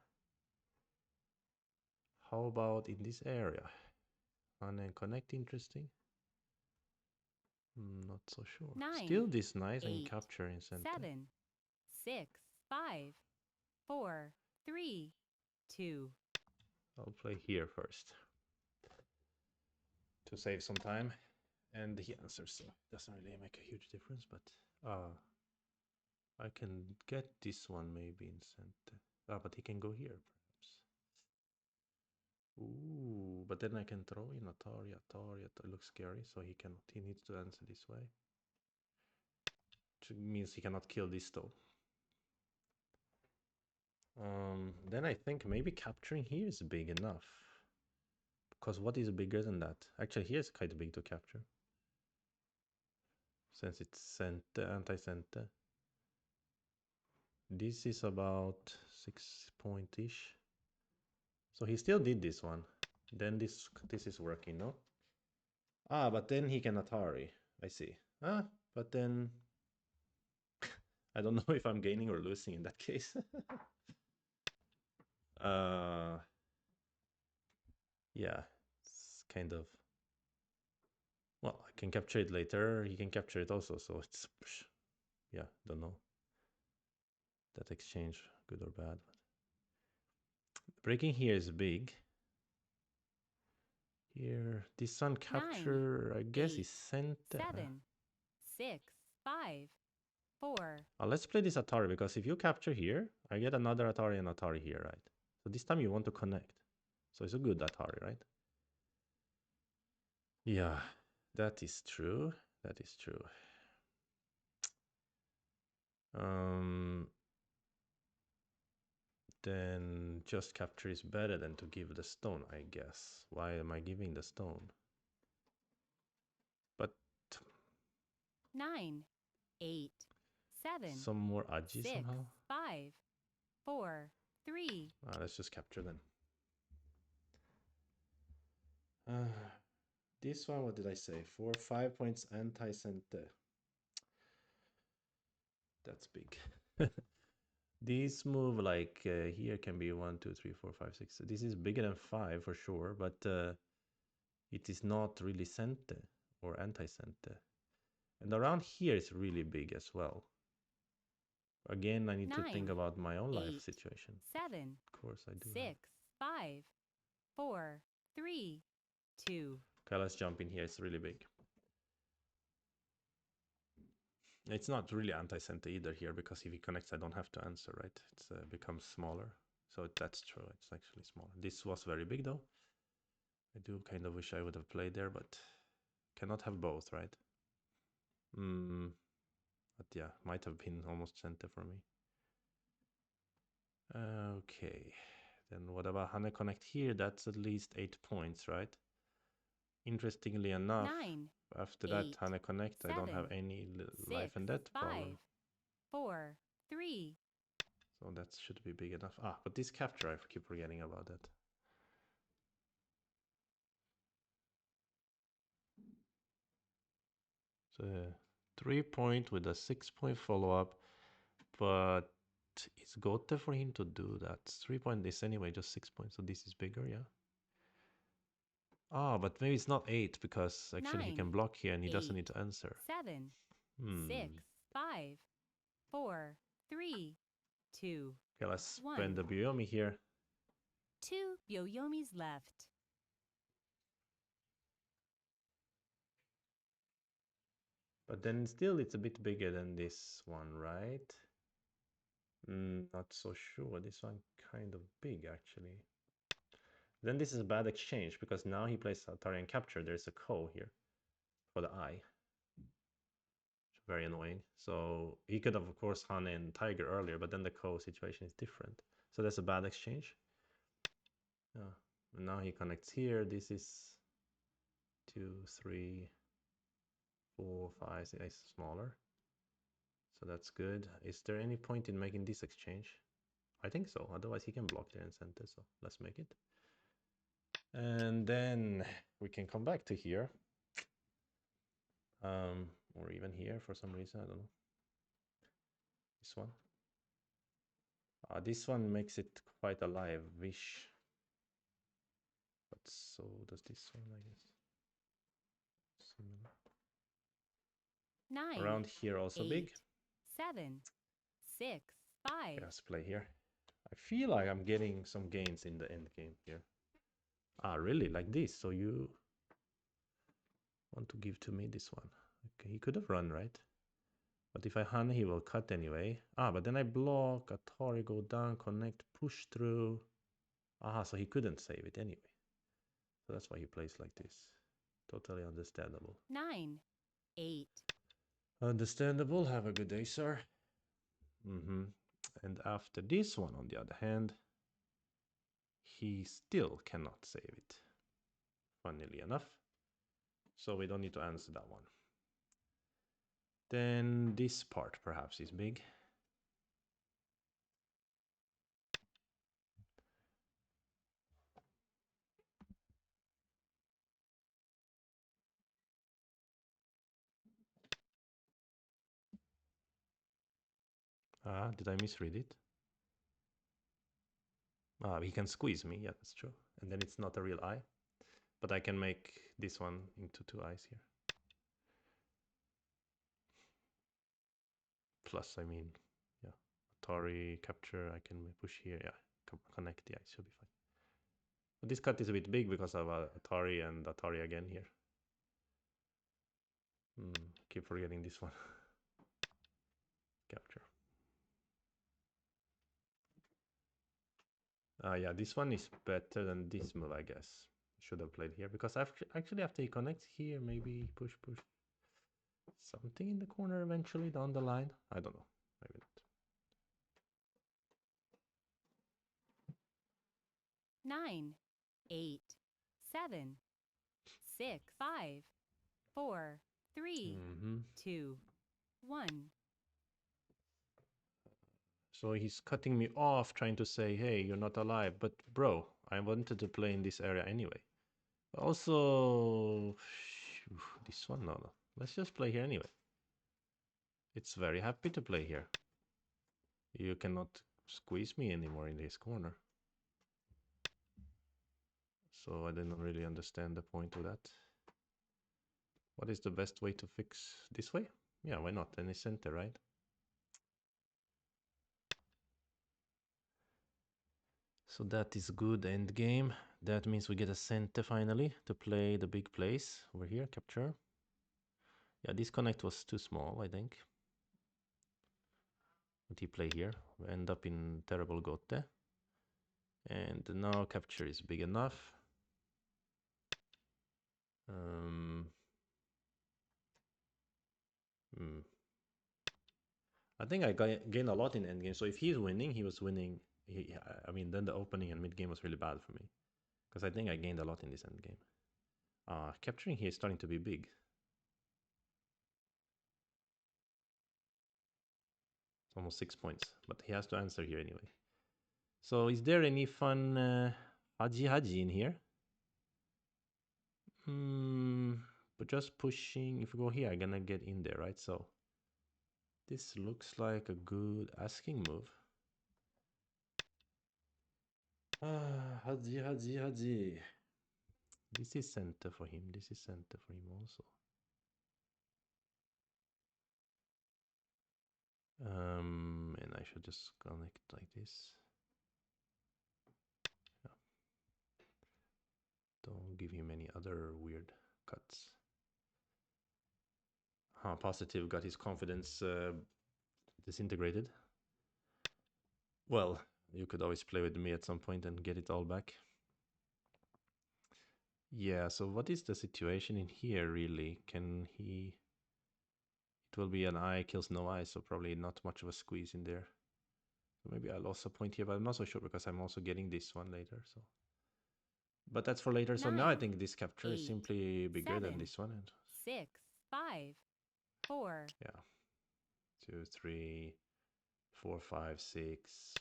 How about in this area? And connect, interesting. Not so sure. 9, Still this nice 8, and capture in center. 7, 6, 5, 4, 3, 2. I'll play here first to save some time. And he answers, so it doesn't really make a huge difference, but I can get this one maybe in center. But he can go here, perhaps. Ooh, but then I can throw in Atari. It looks scary, so he cannot. He needs to answer this way. Which means he cannot kill this though. Then I think maybe capturing here is big enough. Because what is bigger than that? Actually, here's quite big to capture. Since it's center, anti-center. This is about 6 point-ish. So he still did this one. Then this is working, no? But then he can Atari. I see. But then I don't know if I'm gaining or losing in that case. Yeah, it's kind of. Well, I can capture it later. He can capture it also, so it's. Yeah, don't know. That exchange, good or bad. Breaking here is big. Here, this sun capture, 9, I guess, 8, is center. 7, 6, 5, 4. Let's play this Atari, because if you capture here, I get another Atari and Atari here, right? So this time you want to connect. So it's a good Atari, right? Yeah, that is true. That is true. Then just capture is better than to give the stone, I guess. Why am I giving the stone? But 9, 8, 7, some more aji 6, somehow. 5, 4, 3. Let's just capture then. This one, what did I say? 4, 5 points anti-center. That's big. This move, like here, can be 1, 2, 3, 4, 5, 6. This is bigger than 5 for sure, but it is not really center or anti-center. And around here is really big as well. Again, I need 9, to think about my own 8, life situation. 7. Of course, I do. 6, 5, 4, 3, 2. Okay, let's jump in here. It's really big. It's not really anti-center either here, because if he connects, I don't have to answer, right? It becomes smaller. So that's true. It's actually smaller. This was very big, though. I do kind of wish I would have played there, but cannot have both, right? But yeah, might have been almost center for me. Okay. Then what about Hane Connect here? That's at least 8 points, right? Interestingly enough, 9, after 8, that Hane Connect, 7, I don't have any 6, life and death 5, problem. 4, 3. So that should be big enough. But this capture, I keep forgetting about that. a 3 point with a 6 point follow up, but it's Gote for him to do that. 3 point is anyway just 6 points, so this is bigger, yeah. Ah, but maybe it's not 8 because actually he can 9, block here and he doesn't 8, need to answer. 7, Hmm. 6, 5, 4, 3, 2, Okay, let's 1. spend the Byomi here. 2 Byoyomis left. But then still it's a bit bigger than this one, right? Not so sure. This one kind of big actually. Then this is a bad exchange because now he plays Atarian Capture. There's a Ko here for the eye. Very annoying. So he could have, of course, Han and Tiger earlier, but then the Ko situation is different. So that's a bad exchange. Yeah. And now he connects here. This is 2, 3, 4, 5, 6 smaller. So that's good. Is there any point in making this exchange? I think so. Otherwise he can block there and center. So let's make it. And then we can come back to here. Or even here for some reason. I don't know. This one. This one makes it quite alive-ish. But so does this one, I guess. Similar. 9, Around here also 8, big. 7, 6, 5. Okay, let's play here. I feel like I'm getting some gains in the end game here. Really? Like this? So you want to give to me this one? Okay, he could have run, right? But if I hunt, he will cut anyway. But then I block, Atari go down, connect, push through. So he couldn't save it anyway. So that's why he plays like this. Totally understandable. 9, 8. Understandable. Have a good day, sir. And after this one, on the other hand, he still cannot save it. Funnily enough. So we don't need to answer that one. Then this part perhaps is big. Did I misread it? He can squeeze me, yeah, that's true. And then it's not a real eye. But I can make this one into 2 eyes here. Plus, I mean, yeah, Atari capture, I can push here, yeah, connect the eyes, should be fine. But this cut is a bit big because of Atari and Atari again here. Keep forgetting this one. Capture. Yeah, this one is better than this move, I guess. Should have played here because actually after he connects here, maybe push something in the corner eventually down the line. I don't know. Maybe not. 9, 8, 7, 6, 5, 4, 3, 2, 1. So he's cutting me off, trying to say, hey, you're not alive. But bro, I wanted to play in this area anyway. Also, this one, no. Let's just play here anyway. It's very happy to play here. You cannot squeeze me anymore in this corner. So I didn't really understand the point of that. What is the best way to fix this way? Yeah, why not? Any center, right? So that is good end game. That means we get a center finally to play the big plays over here, capture. Yeah, this connect was too small, I think. What he play here? We end up in terrible Gote. And now capture is big enough. I think I gained a lot in endgame. So if he's winning, he was winning. I mean, then the opening and mid game was really bad for me. Because I think I gained a lot in this endgame. Capturing here is starting to be big. It's almost 6 points. But he has to answer here anyway. So is there any fun Haji Haji in here? But just pushing, if we go here, I'm gonna get in there, right? So this looks like a good asking move. Hadzi, Hadzi, Hadzi. This is center for him. This is center for him also. And I should just connect like this. Yeah. Don't give him any other weird cuts. Positive got his confidence disintegrated. Well, you could always play with me at some point and get it all back. Yeah, so what is the situation in here really? Can he... It will be an eye kills no eye, so probably not much of a squeeze in there. So maybe I'll also point here, but I'm not so sure because I'm also getting this one later. So, but that's for later. So now I think this capture is simply bigger than this one. And 6, 5, 4. Yeah, 2, 3, 4, 5, 6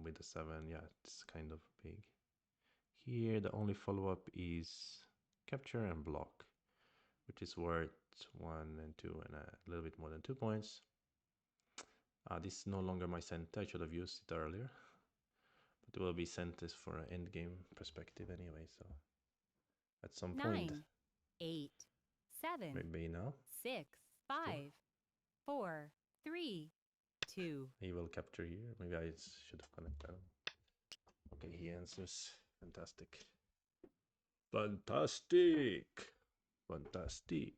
with the 7. Yeah, it's kind of big. Here the only follow-up is capture and block, which is worth 1 and 2 and a little bit more than 2 points. This is no longer my center. I should have used it earlier. But it will be centers for an end game perspective anyway, so at some point. 9, 8, 7. Maybe now. 6, 5, 4, 3, 2. He will capture here. Maybe I should have connected. Okay, he answers. Fantastic. Fantastic. Fantastic.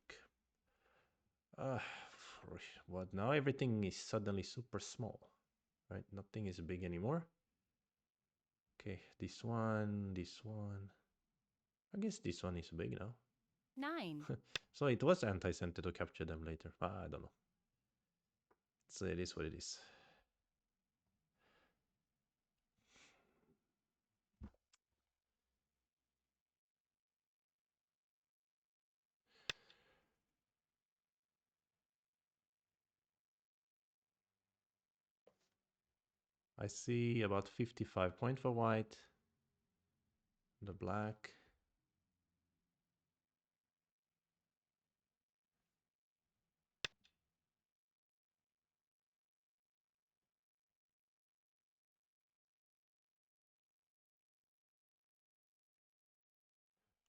What now? Everything is suddenly super small, right? Nothing is big anymore. Okay, this one. I guess this one is big now. 9. So it was anti-center to capture them later. I don't know. So it is what it is. I see about 55 points for white. The black.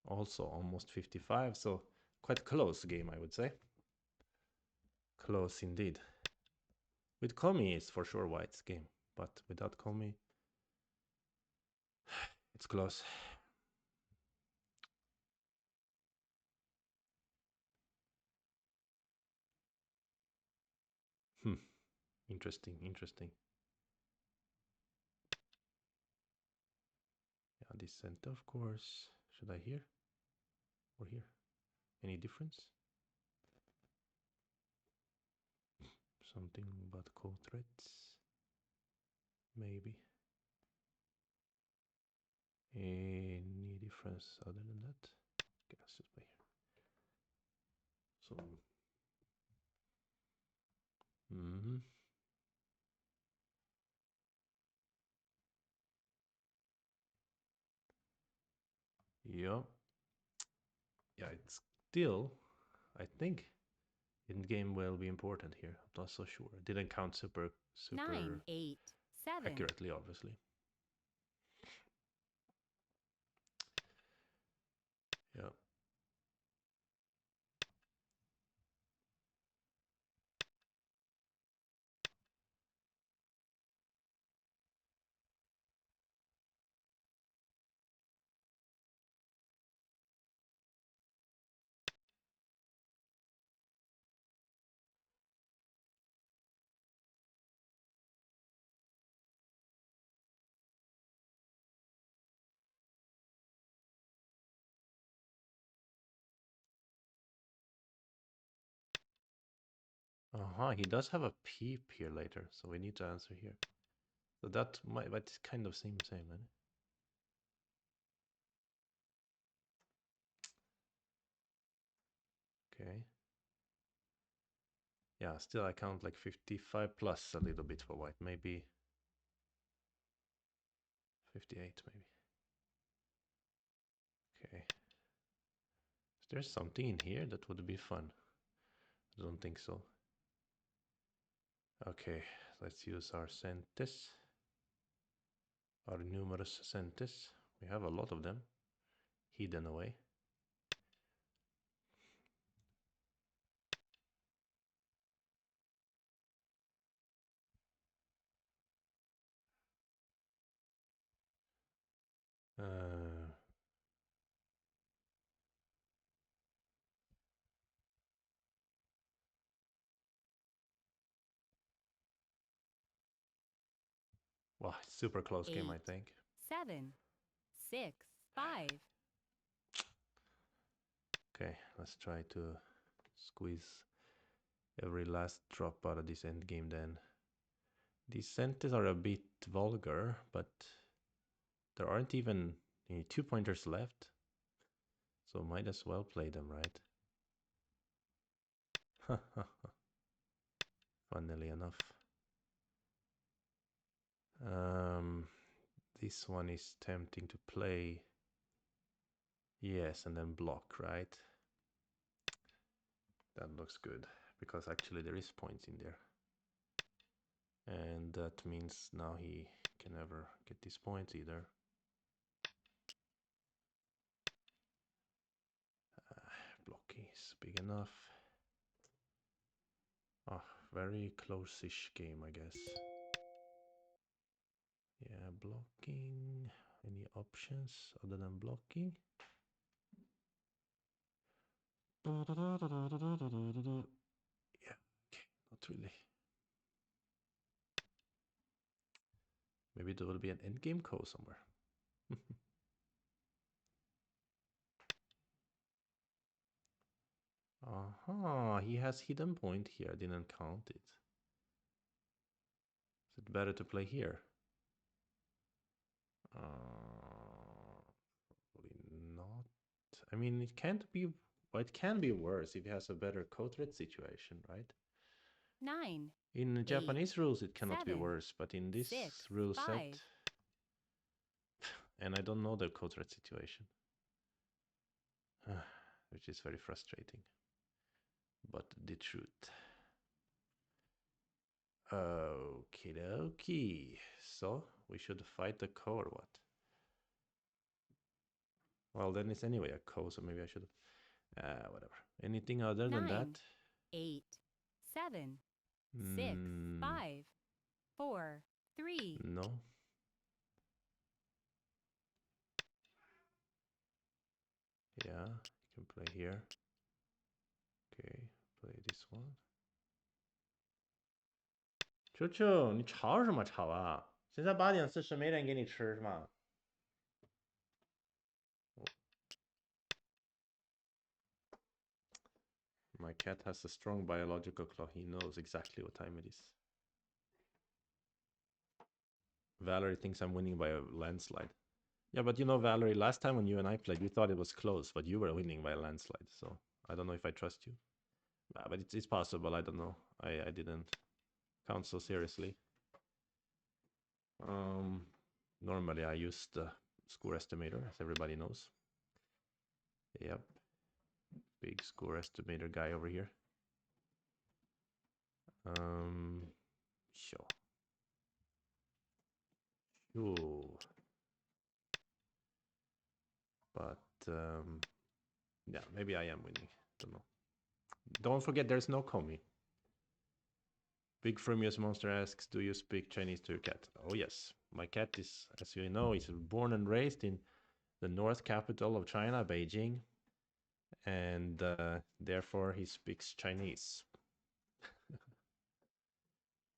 Also almost 55, so quite close game, I would say. Close indeed. With Komi, it's for sure white's game, but without Komi, it's close. Interesting. Yeah, this center, of course. Should I here or here? Any difference? Something about co-threats? Maybe. Any difference other than that? Okay, let's just play here. So, yeah. Yeah, it's still, I think, in game will be important here. I'm not so sure. Didn't count super 9, 8, 7. accurately, obviously. Yeah. He does have a peep here later, so we need to answer here. So that might, but it kind of seems same, man. Okay. Yeah, still I count like 55 plus a little bit for white, maybe 58 maybe. Okay. there's something in here that would be fun. I don't think so. Okay, let's use our centes. Our numerous centes. We have a lot of them hidden away. Wow, it's super close game, I 8, think. 7, 6, 5. Okay, let's try to squeeze every last drop out of this end game then. These centers are a bit vulgar, but there aren't even any 2-pointers left. So might as well play them, right? Funnily enough. This one is tempting to play. Yes, and then block, right? That looks good, because actually there is points in there. And that means now he can never get these points either. Blocking is big enough. Oh, very close-ish game, I guess. Yeah, blocking. Any options other than blocking? Yeah, okay, not really. Maybe there will be an endgame co somewhere. He has hidden point here. I didn't count it. Is it better to play here? Probably not. I mean, it can't be. Well, it can be worse if he has a better coat threat situation, right? 9, In 8, Japanese rules, it cannot be 7, worse, but in this 6, rule 5. set, and I don't know the coat threat situation, which is very frustrating. But the truth. Okie dokie. So we should fight the co or what? Well, then it's anyway a co, so maybe I should. Whatever. Anything other than 9, that? 8, 7, 6, Mm, 5, 4, 3. no. Yeah, you can play here. Okay, play this one. 球球，你吵什么吵啊？现在8:40，没人给你吃是吗？ My cat has a strong biological clock. He knows exactly what time it is. Valerie thinks I'm winning by a landslide. Yeah, but you know, Valerie, last time when you and I played, you thought it was close, but you were winning by a landslide. So I don't know if I trust you. But it's possible. I don't know. I didn't count so seriously. Normally I use the score estimator, as everybody knows. Yep. Big score estimator guy over here. Sure. Sure. But yeah, maybe I am winning. Don't know. Don't forget, there's no Komi. Big Frumious Monster asks, do you speak Chinese to your cat? Oh yes, my cat is, as you know, is born and raised in the north capital of China, Beijing, and therefore he speaks Chinese.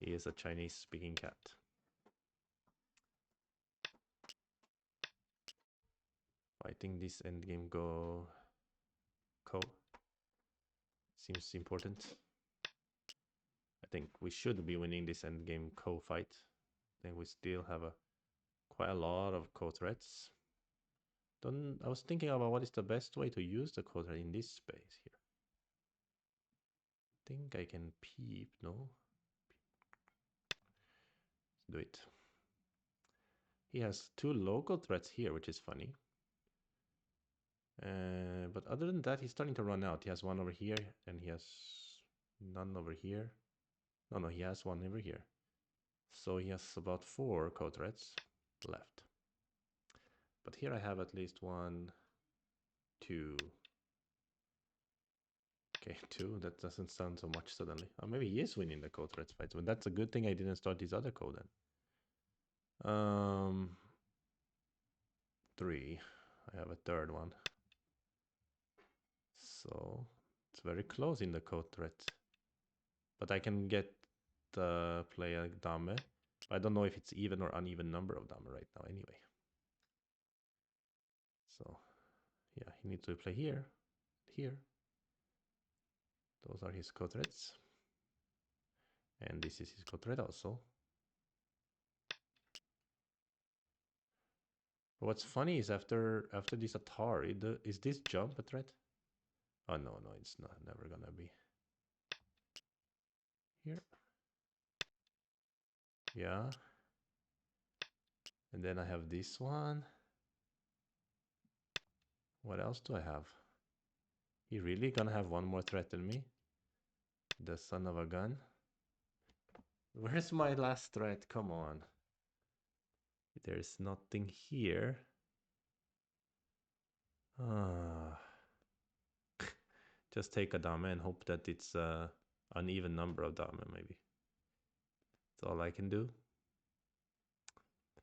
He is a Chinese-speaking cat. Fighting this endgame go co seems important. I think we should be winning this endgame co fight. I think we still have quite a lot of co threats. I was thinking about what is the best way to use the co threat in this space here. I think I can peep, no? Let's do it. He has 2 local threats here, which is funny. But other than that, he's starting to run out. He has one over here, and he has none over here. No, he has one over here. So he has about 4 code threads left. But here I have at least 1, 2. Okay, 2. That doesn't sound so much suddenly. Or maybe he is winning the code threads fight. But that's a good thing I didn't start his other code then. 3. I have a third one. So it's very close in the code thread. But I can get play a dame. I don't know if it's even or uneven number of dame right now anyway. So yeah, he needs to play here, here. Those are his code threads. And this is his code thread also. But what's funny is after this Atari, is this jump a threat? Oh no, it's not, never gonna be. Here. Yeah. And then I have this one. What else do I have? He really gonna have one more threat than me? The son of a gun? Where's my last threat? Come on. There's nothing here. Ah. Just take a dame and hope that it's an even number of dame, maybe. That's all I can do.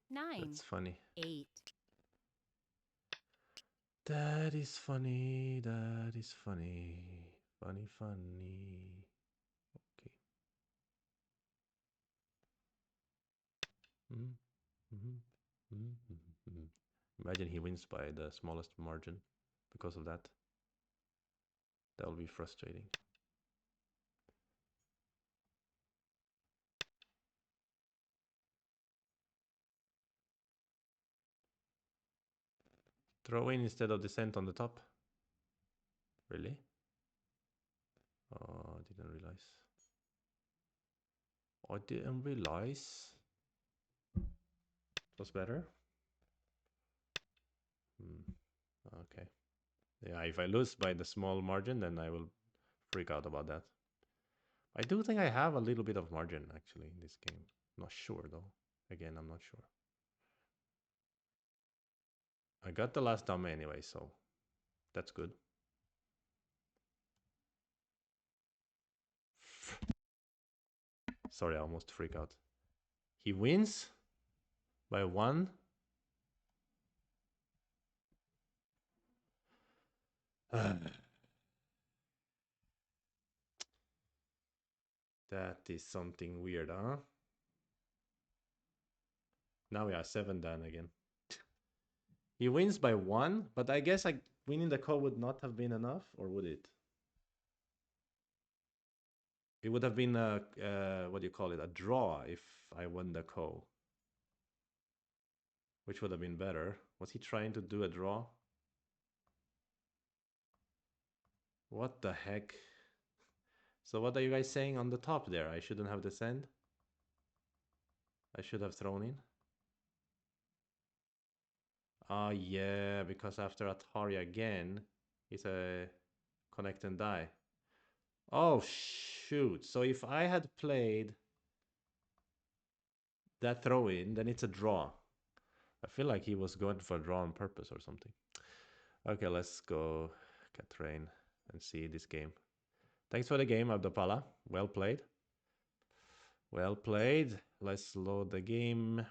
9. That's funny. 8. That is funny. That is funny. Funny, funny. Okay. Imagine he wins by the smallest margin because of that. That'll be frustrating. Throw in instead of descent on the top. Really? Oh, I didn't realize. I didn't realize. It was better. Okay. Yeah, if I lose by the small margin, then I will freak out about that. I do think I have a little bit of margin, actually, in this game. Not sure, though. Again, I'm not sure. I got the last dame anyway, so that's good. Sorry, I almost freak out. He wins by 1. That is something weird, huh? Now we are 7 down again. He wins by 1, but I guess winning the call would not have been enough, or would it? It would have been a, what do you call it, a draw if I won the call. Which would have been better. Was he trying to do a draw? What the heck? So what are you guys saying on the top there? I shouldn't have descend? I should have thrown in? Oh yeah, because after Atari again, it's a connect and die. Oh shoot. So if I had played that throw in, then it's a draw. I feel like he was going for a draw on purpose or something. Okay, let's go Katrain and see this game. Thanks for the game, Abdopala. Well played. Well played. Let's load the game.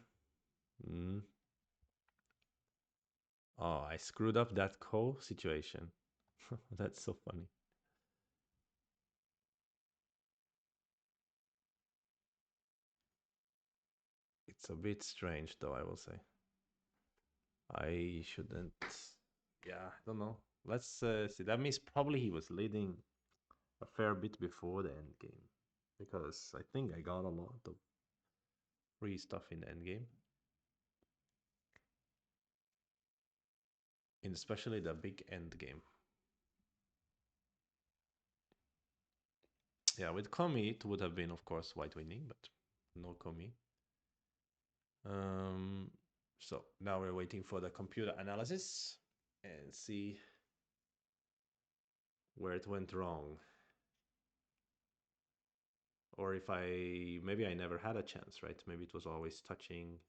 Oh, I screwed up that situation. That's so funny. It's a bit strange, though, I will say. I shouldn't. Yeah, I don't know. Let's see. That means probably he was leading a fair bit before the end game. Because I think I got a lot of free stuff in the end game. And especially the big end game. Yeah, with Komi, it would have been, of course, white winning, but no Komi. So now we're waiting for the computer analysis and see where it went wrong. Or if maybe I never had a chance, right? Maybe it was always touching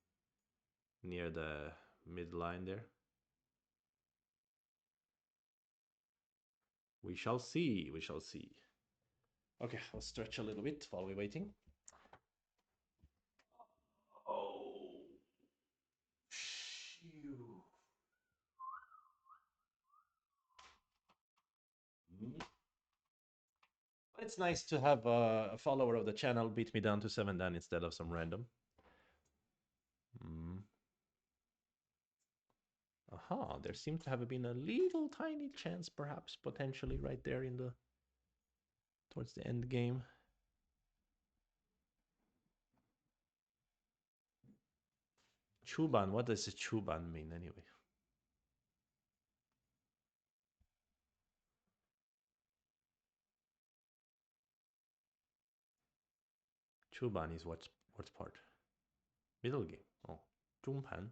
near the midline there. We shall see. We shall see. Okay, I'll stretch a little bit while we're waiting. Oh, phew. It's nice to have a follower of the channel beat me down to 7 dan instead of some random. Aha, there seems to have been a little tiny chance, perhaps, potentially, right there in the towards the end game. Chuban, what does a chuban mean anyway? Chuban is what part? Middle game. Oh, 中盘.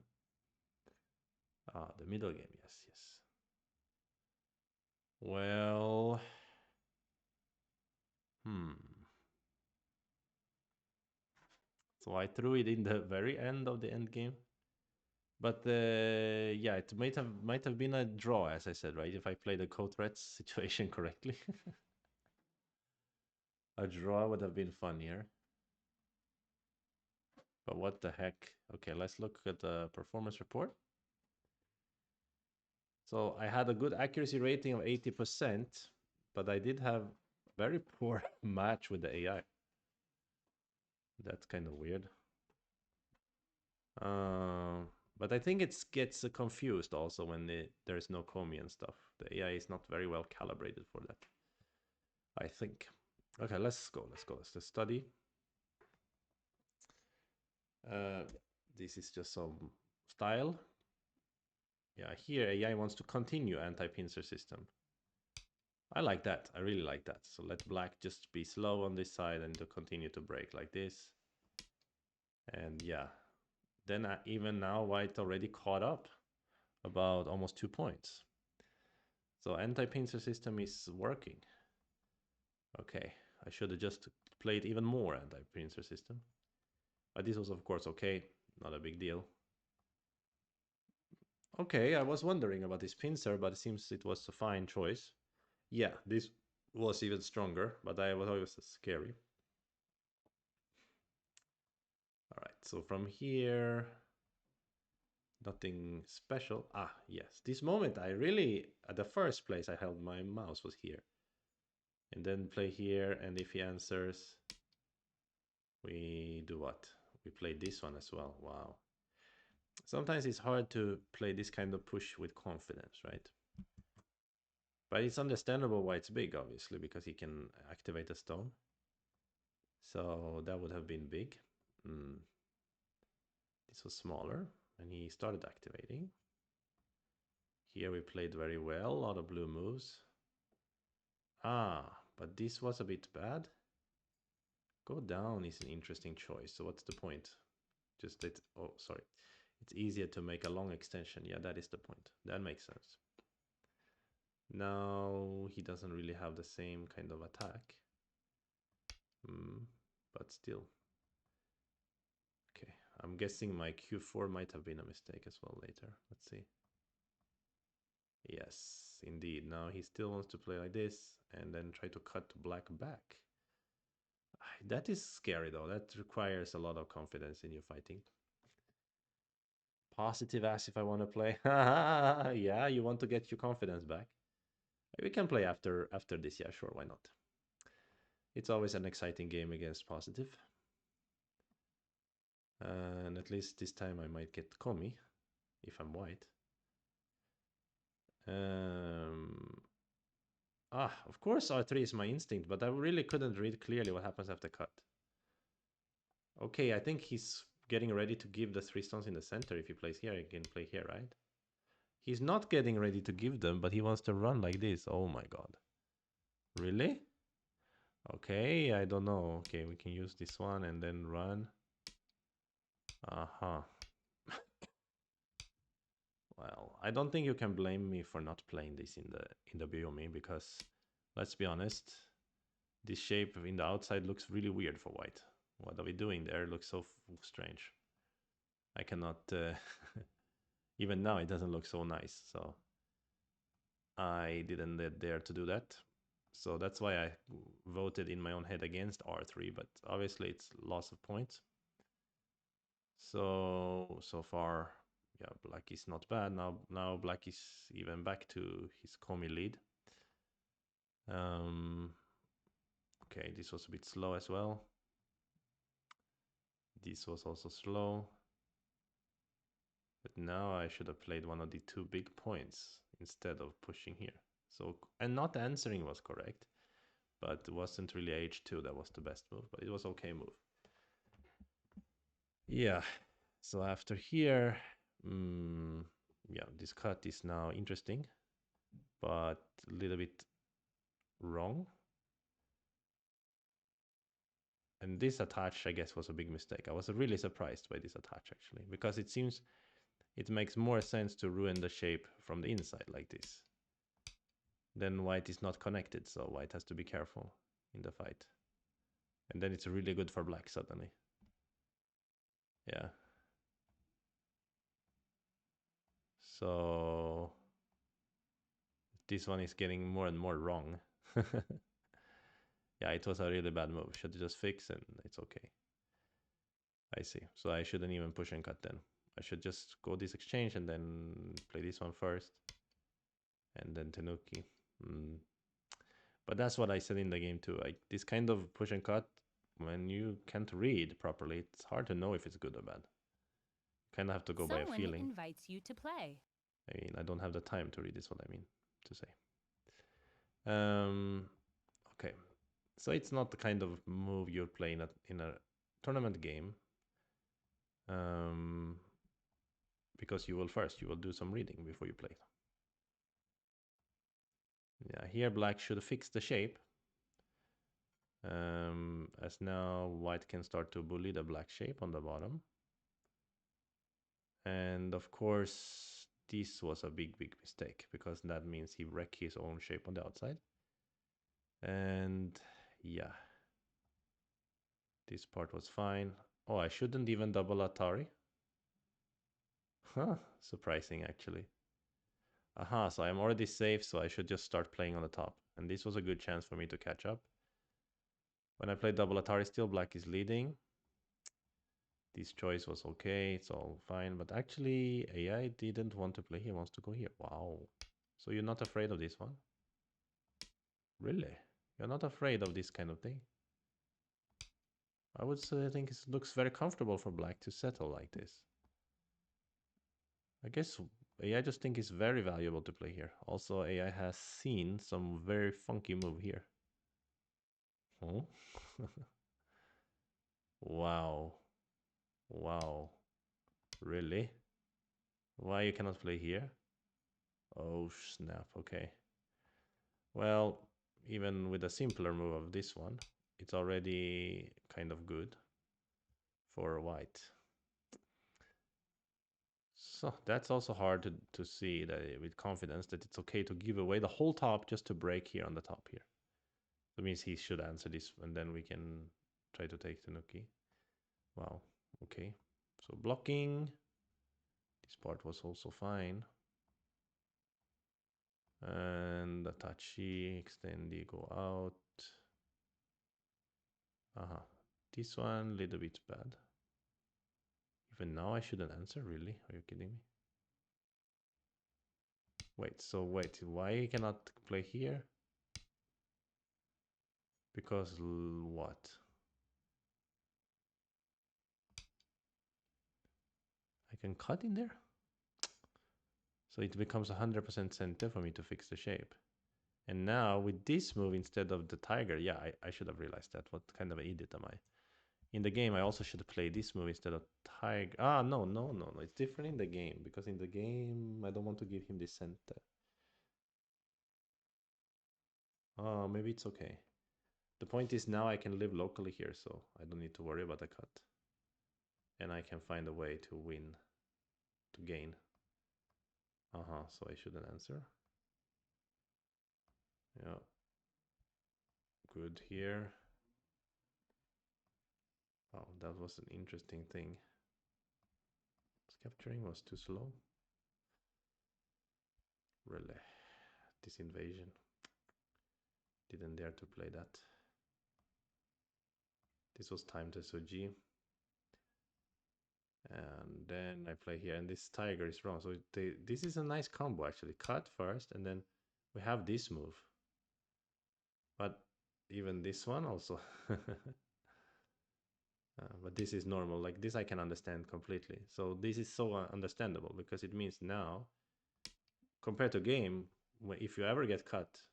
Ah, the middle game. Yes, yes. Well, So I threw it in the very end of the end game. But yeah, it might have been a draw, as I said, right? If I played the co-threats situation correctly. A draw would have been funnier. But what the heck? Okay, let's look at the performance report. So I had a good accuracy rating of 80%, but I did have very poor match with the AI. That's kind of weird. But I think it gets confused also when there is no Komi and stuff. The AI is not very well calibrated for that, I think. Okay, let's go. Let's study. This is just some style. Yeah, here AI wants to continue anti-pincer system. I like that. I really like that. So let black just be slow on this side and to continue to break like this. And yeah, then even now white already caught up about almost 2 points. So anti-pincer system is working. Okay, I should have just played even more anti-pincer system. But this was of course okay, not a big deal. Okay, I was wondering about this pincer, but it seems it was a fine choice. Yeah, this was even stronger, but I was always scary. All right, so from here, nothing special. Ah, yes, this moment I really, at the first place I held my mouse was here. And then play here, and if he answers, we do what? We play this one as well. Wow. Sometimes it's hard to play this kind of push with confidence, right? But it's understandable why it's big, obviously, because he can activate a stone. So that would have been big. This was smaller, and he started activating. Here we played very well, a lot of blue moves. Ah, but this was a bit bad. Go down is an interesting choice. So what's the point? Just that, oh, sorry. It's easier to make a long extension. Yeah, that is the point. That makes sense. Now he doesn't really have the same kind of attack. But still. Okay, I'm guessing my Q4 might have been a mistake as well later. Let's see. Yes, indeed. Now he still wants to play like this and then try to cut black back. That is scary though. That requires a lot of confidence in your fighting. Positive as if I want to play. Yeah, you want to get your confidence back. We can play after this. Yeah, sure, why not? It's always an exciting game against positive. And at least this time I might get Komi if I'm white. Of course R3 is my instinct, but I really couldn't read clearly what happens after cut. Okay, I think he's getting ready to give the 3 stones in the center. If he plays here, he can play here, right? He's not getting ready to give them, but he wants to run like this. Oh my god. Really? Okay, I don't know. Okay, we can use this one and then run. Uh-huh. Well, I don't think you can blame me for not playing this in the BOME because Let's be honest. This shape in the outside looks really weird for white. What are we doing there? It looks so strange. I cannot... even now it doesn't look so nice, so... I didn't dare to do that. So that's why I voted in my own head against R3, but obviously it's loss of points. So far, yeah, black is not bad. Now black is even back to his Komi lead. Okay, this was a bit slow as well. This was also slow. But now I should have played one of the two big points instead of pushing here. So, and not answering was correct, but it wasn't really H2 that was the best move, but it was okay move. Yeah, so after here, yeah, this cut is now interesting, but a little bit wrong. And this attach, I guess, was a big mistake. I was really surprised by this attach, actually, because it seems it makes more sense to ruin the shape from the inside like this. Then white is not connected, so white has to be careful in the fight. And then it's really good for black suddenly. Yeah. So this one is getting more and more wrong. Yeah, it was a really bad move. Should just fix and it's okay. I see. So I shouldn't even push and cut then. I should just go this exchange and then play this one first. And then Tanuki. But that's what I said in the game too. Like this kind of push and cut, when you can't read properly, it's hard to know if it's good or bad. Kind of have to go by a Someone feeling. invites you to play. I mean, I don't have the time to read. Is what I mean to say. Okay, so it's not the kind of move you're playing in a tournament game. Because you will do some reading before you play. Yeah, here black should fix the shape. As now white can start to bully the black shape on the bottom. And of course, this was a big mistake because that means he wrecked his own shape on the outside. And yeah, this part was fine. Oh, I shouldn't even double Atari. Huh, surprising actually. Aha, so I'm already safe, so I should just start playing on the top. And this was a good chance for me to catch up. When I play double Atari, still black is leading. This choice was okay, it's all fine. But actually, AI didn't want to play here, wants to go here. Wow. So you're not afraid of this one? Really? You're not afraid of this kind of thing? I would say I think it looks very comfortable for black to settle like this. I guess AI just think it's very valuable to play here. Also, AI has seen some very funky move here. Oh? Wow. Wow. Really? Why you cannot play here? Oh, snap. Okay. Well, even with a simpler move of this one, it's already kind of good for white. So that's also hard to see that with confidence that it's okay to give away the whole top just to break here on the top here. That means he should answer this and then we can try to take Tanuki. Wow, okay. So blocking. This part was also fine. And Atachi, extendi, go out. Aha. This one, little bit bad. Even now I shouldn't answer, really? Are you kidding me? Wait, why you cannot play here? Because what? I can cut in there? So it becomes 100% center for me to fix the shape. And now with this move instead of the tiger, yeah, I should have realized that. What kind of an idiot am I? In the game, I also should play this move instead of tiger. Ah, no. It's different in the game because in the game, I don't want to give him the center. Oh, maybe it's okay. The point is now I can live locally here, so I don't need to worry about the cut. And I can find a way to win, to gain. So I shouldn't answer. Yeah. good here. Oh, that was an interesting thing. Capturing was too slow. Really, this invasion. Didn't dare to play that. This was time to SOG. And then I play here, and this tiger is wrong. So this is a nice combo, actually. Cut first, and then we have this move. But even this one also. But this is normal. Like this I can understand completely. So this is so understandable because it means now, compared to game, if you ever get cut,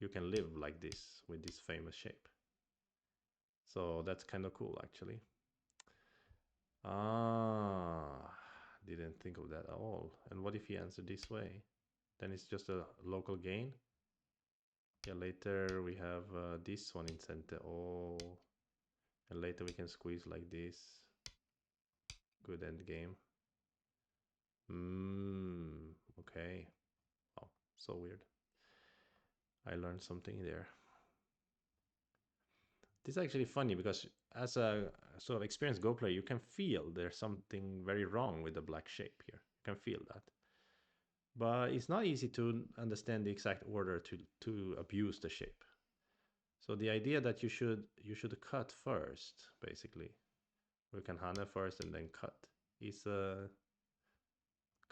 you can live like this with this famous shape. So that's kind of cool, actually. Ah, didn't think of that at all. And what if he answered this way? Then it's just a local gain. Yeah, later we have this one in center. Oh, and later we can squeeze like this. Good end game. Okay. Oh, so weird. I learned something there. This is actually funny because as a sort of experienced Go player, you can feel there's something very wrong with the black shape here. You can feel that. But it's not easy to understand the exact order to abuse the shape. So the idea that you should cut first, basically. We can Hana first and then cut is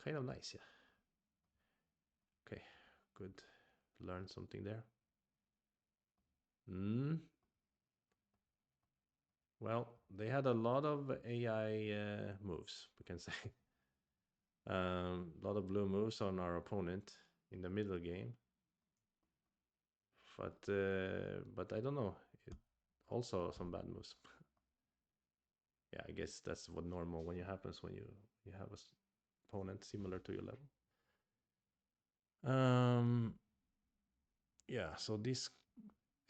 kind of nice, yeah. Okay, good. Learn something there. Well, they had a lot of AI moves, we can say. A lot of blue moves on our opponent in the middle game. But I don't know. Also some bad moves. Yeah, I guess that's what normal when it happens when you have a opponent similar to your level. Yeah, so this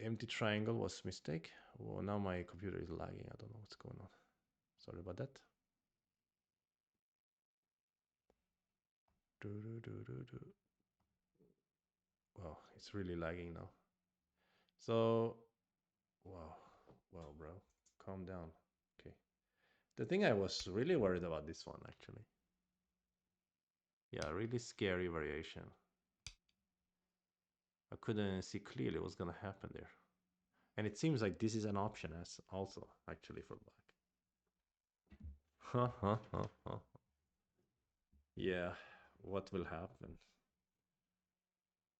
empty triangle was mistake. Well, now my computer is lagging. I don't know what's going on. Sorry about that. Wow, it's really lagging now. So, wow, bro, calm down. Okay. The thing I was really worried about this one, actually. Yeah, really scary variation. I couldn't see clearly what's gonna happen there. And it seems like this is an option as also, actually, for black. Yeah, what will happen?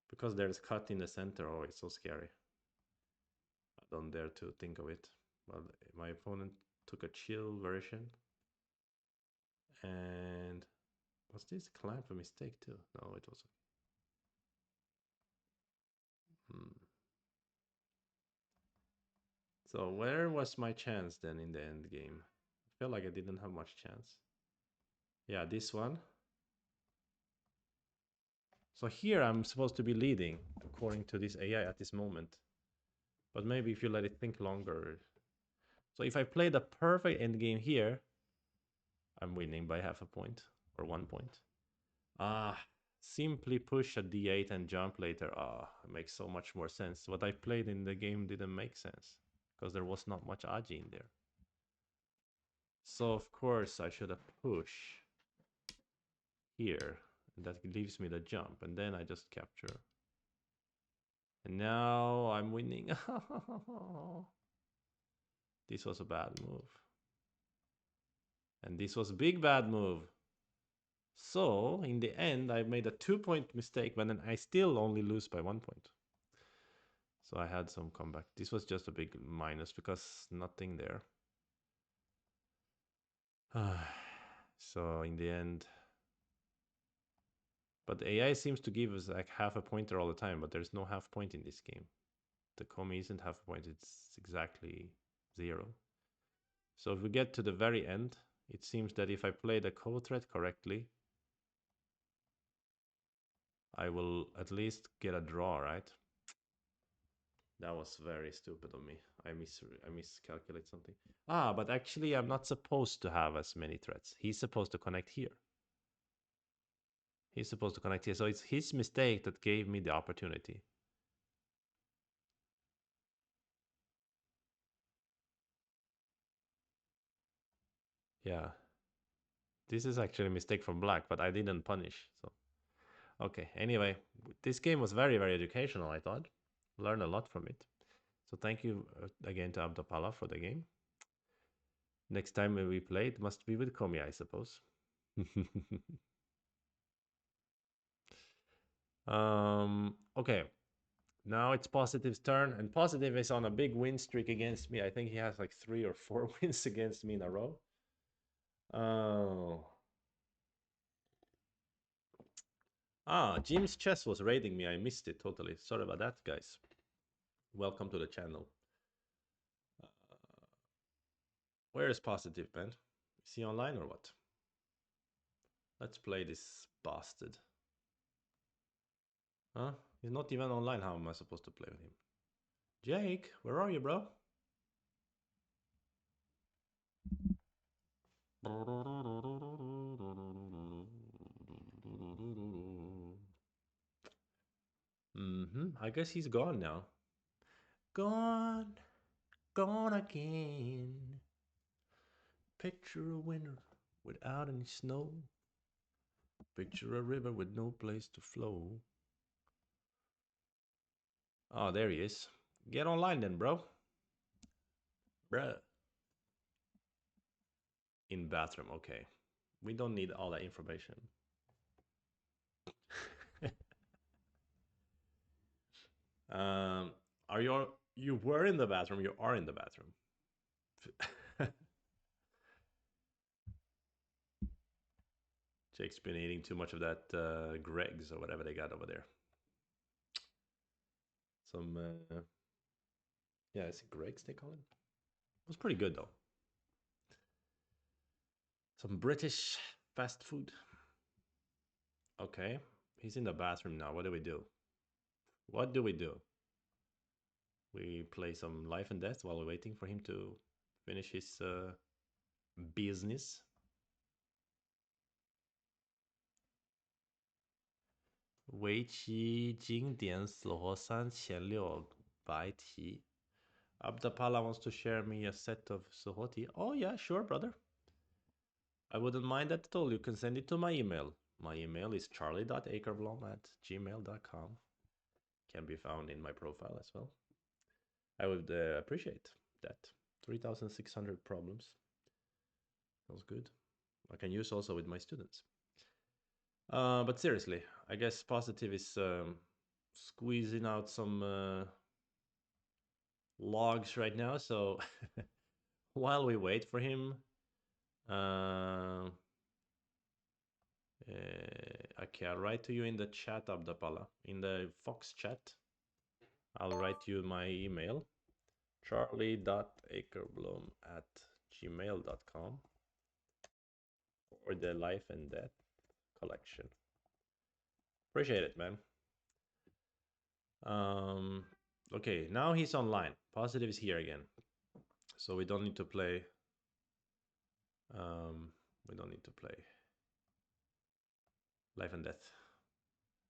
Because there's cut in the center, oh, it's so scary. I don't dare to think of it. But my opponent took a chill version. And was this clamp a mistake too? No, it wasn't. So where was my chance then in the end game? I felt like I didn't have much chance. Yeah, this one. So here I'm supposed to be leading according to this AI at this moment. But maybe if you let it think longer. So if I play the perfect end game here, I'm winning by half a point or 1 point. Simply push a d8 and jump later. It makes so much more sense. What I played in the game didn't make sense because there was not much Aji in there. So of course I should have pushed here. And that leaves me the jump, and then I just capture. And now I'm winning. This was a bad move. And this was a big bad move. So in the end, I made a 2-point mistake, but then I still only lose by 1 point. So I had some comeback. This was just a big minus because nothing there. So in the end, but AI seems to give us like half a pointer all the time, but there's no half point in this game. The Komi isn't half a point, it's exactly 0. So if we get to the very end, it seems that if I play the co-threat correctly, I will at least get a draw, right? That was very stupid of me. I miscalculate something. But actually I'm not supposed to have as many threats. He's supposed to connect here. He's supposed to connect here. So it's his mistake that gave me the opportunity. Yeah. This is actually a mistake from black, but I didn't punish. So okay. Anyway, this game was very, very educational, I thought. Learned a lot from it. So thank you again to Abdapala for the game. Next time we play, it must be with Komi, I suppose. Okay. Now it's Positive's turn, and Positive is on a big win streak against me. I think he has like 3 or 4 wins against me in a row. Oh. Jim's chess was raiding me. I missed it totally. Sorry about that, guys. Welcome to the channel. Uh, where is Positive, man? Is he online or what? Let's play this bastard. Huh? He's not even online. How am I supposed to play with him? Jake, where are you, bro? I guess he's gone now. Gone, gone again. Picture a winter without any snow. Picture a river with no place to flow. Oh, there he is. Get online then, bro. Bruh. In bathroom, okay. We don't need all that information. Are you were in the bathroom? You are in the bathroom. Jake's been eating too much of that Greg's or whatever they got over there. Some yeah, it's Greg's they call it. It was pretty good though. Some British fast food. Okay, he's in the bathroom now. What do we do? What do we do? We play some life and death while we're waiting for him to finish his business. 围棋经典死活3600题. Abdapala wants to share me a set of Suhoti. Oh yeah, sure, brother. I wouldn't mind that at all. You can send it to my email. My email is charlie.akerblom@gmail.com. Can be found in my profile as well. I would appreciate that. 3,600 problems. Sounds good. I can use also with my students. But seriously, I guess Positive is squeezing out some logs right now. So while we wait for him, okay, I'll write to you in the chat, Abdapala, in the Fox chat. I'll write you my email, charlie.akerblom@gmail.com, or the Life and Death collection. Appreciate it, man. Okay, now he's online. Positive is here again, so we don't need to play. We don't need to play Life and Death.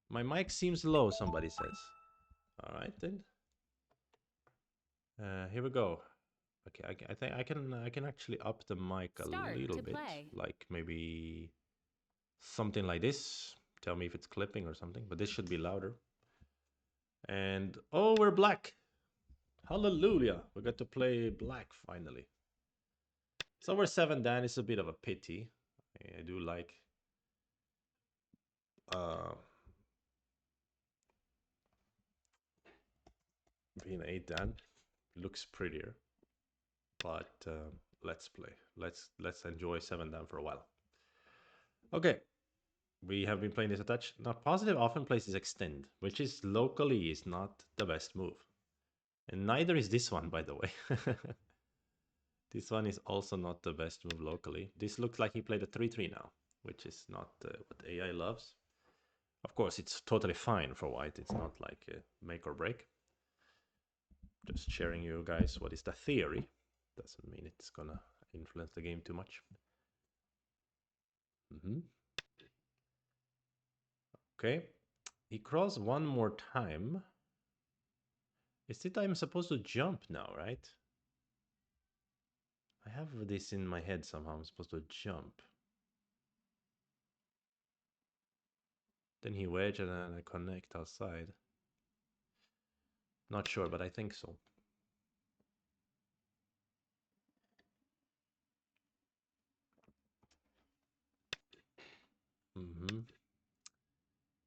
My mic seems low, somebody says. All right then. Here we go. Okay, I think I can actually up the mic a little bit, like maybe something like this. Tell me if it's clipping or something, but this should be louder. And oh, we're black. Hallelujah. We got to play black finally. So we're 7 down. It's a bit of a pity. I do like being 8 down. Looks prettier. But let's play. Let's enjoy 7 down for a while. Okay. We have been playing this attach. Now, Positive often plays this extend, which is locally is not the best move. And neither is this one, by the way. This one is also not the best move locally. This looks like he played a 3-3 now, which is not what AI loves. Of course, it's totally fine for white. It's not like a make or break. Just sharing you guys what is the theory. Doesn't mean it's gonna influence the game too much. Okay, he crawls one more time. Is it I'm supposed to jump now, right? I have this in my head somehow. I'm supposed to jump. Then he wedge and then I connect outside. Not sure, but I think so.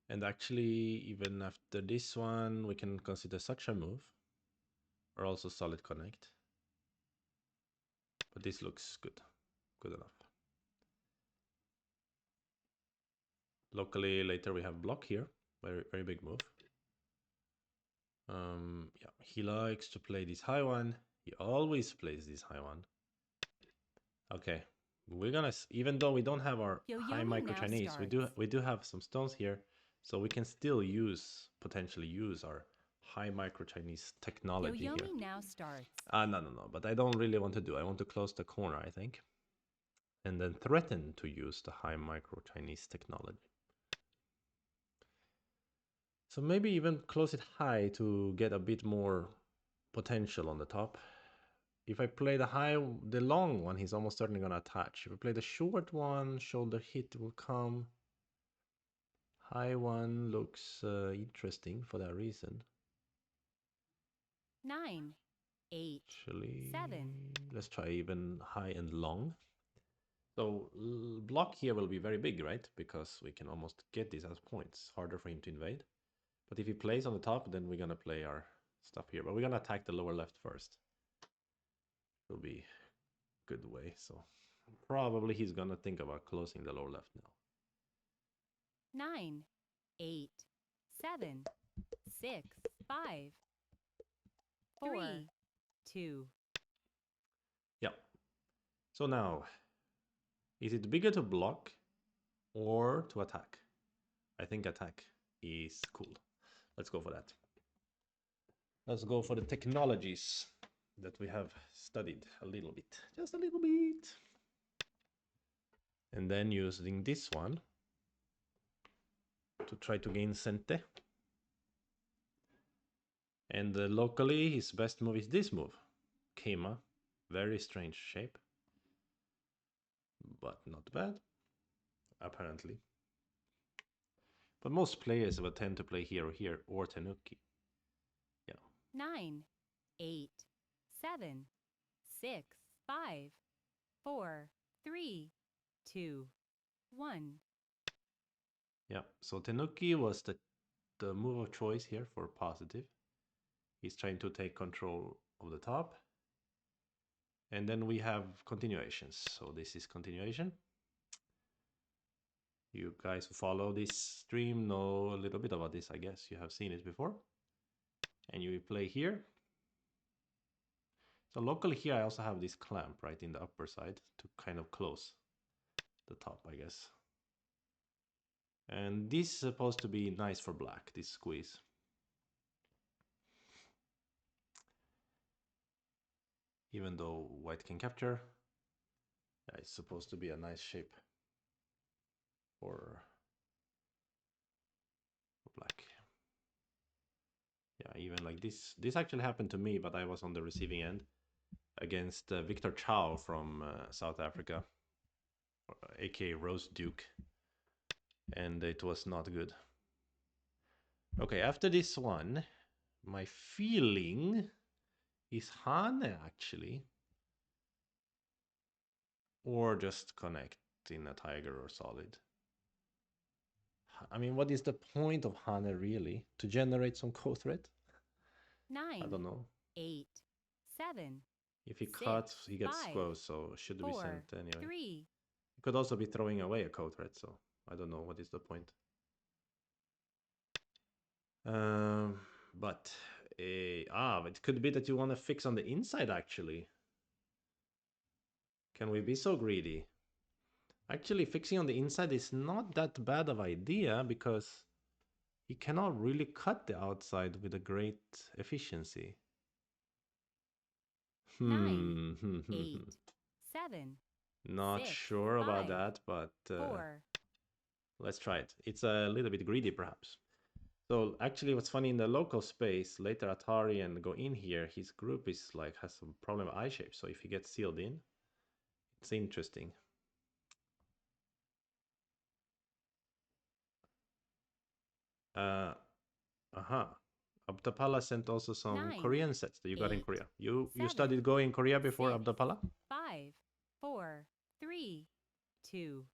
And actually, even after this one, we can consider such a move. Or also solid connect. But this looks good. Good enough. Locally, later we have block here. Very, very big move. Yeah, he likes to play this high one. He always plays this high one. Okay, we're gonna, even though we don't have our high micro Chinese, we do have some stones here, so we can still potentially use our high micro Chinese technology here. Now starts. No, but I don't really want to do. I want to close the corner, I think, and then threaten to use the high micro Chinese technology. So maybe even close it high to get a bit more potential on the top. If I play the long one, he's almost certainly gonna attach. If I play the short one, shoulder hit will come. High one looks interesting for that reason. 9, 8, Actually, 7. Let's try even high and long. So block here will be very big, right? Because we can almost get these as points. Harder for him to invade. But if he plays on the top, then we're gonna play our stuff here. But we're gonna attack the lower left first. Will be a good way. So probably he's gonna think about closing the lower left now. 9, 8, 7, 6, 5, 4, 2. Yeah. So now, is it bigger to block or to attack? I think attack is cool. Let's go for that. Let's go for the technologies that we have studied a little bit. Just a little bit. And then using this one to try to gain Sente. And locally, his best move is this move. Keima. Very strange shape. But not bad. Apparently. But most players will tend to play here or here or Tenuki. Yeah. 9, 8, 7, 6, 5, 4, 3, 2, 1. Yeah, so Tenuki was the move of choice here for positive. He's trying to take control of the top. And then we have continuations. So this is continuation. You guys who follow this stream know a little bit about this, I guess. You have seen it before. And you play here. So locally here, I also have this clamp right in the upper side to kind of close the top, I guess. And this is supposed to be nice for black, this squeeze. Even though white can capture, yeah, it's supposed to be a nice shape for black. Yeah, even like this. This actually happened to me, but I was on the receiving end against Victor Chow from South Africa, aka Rose Duke. And it was not good. Okay, after this one, my feeling is Hane actually. Or just connect in a tiger or solid. I mean, what is the point of Hane really? To generate some co-threat? 9, I don't know. 8, 7. If he 6, cuts, he gets 5, squoze, so should be 4, sent anyway. 3. He could also be throwing away a co-threat, so I don't know what is the point. But it could be that you want to fix on the inside actually. Can we be so greedy? Actually, fixing on the inside is not that bad of idea because he cannot really cut the outside with a great efficiency. 9, 8, 7. Not 6, sure about 5, that, but 4. Let's try it. It's a little bit greedy, perhaps. So actually, what's funny in the local space, later Atari and go in here, his group is like has some problem eye shape. So if he gets sealed in, It's interesting. Aha. Abdapala sent also some 9, Korean sets that you got in 8, Korea. You 7, studied Go in Korea before 6, Abdapala? 5, 4, 3, 2,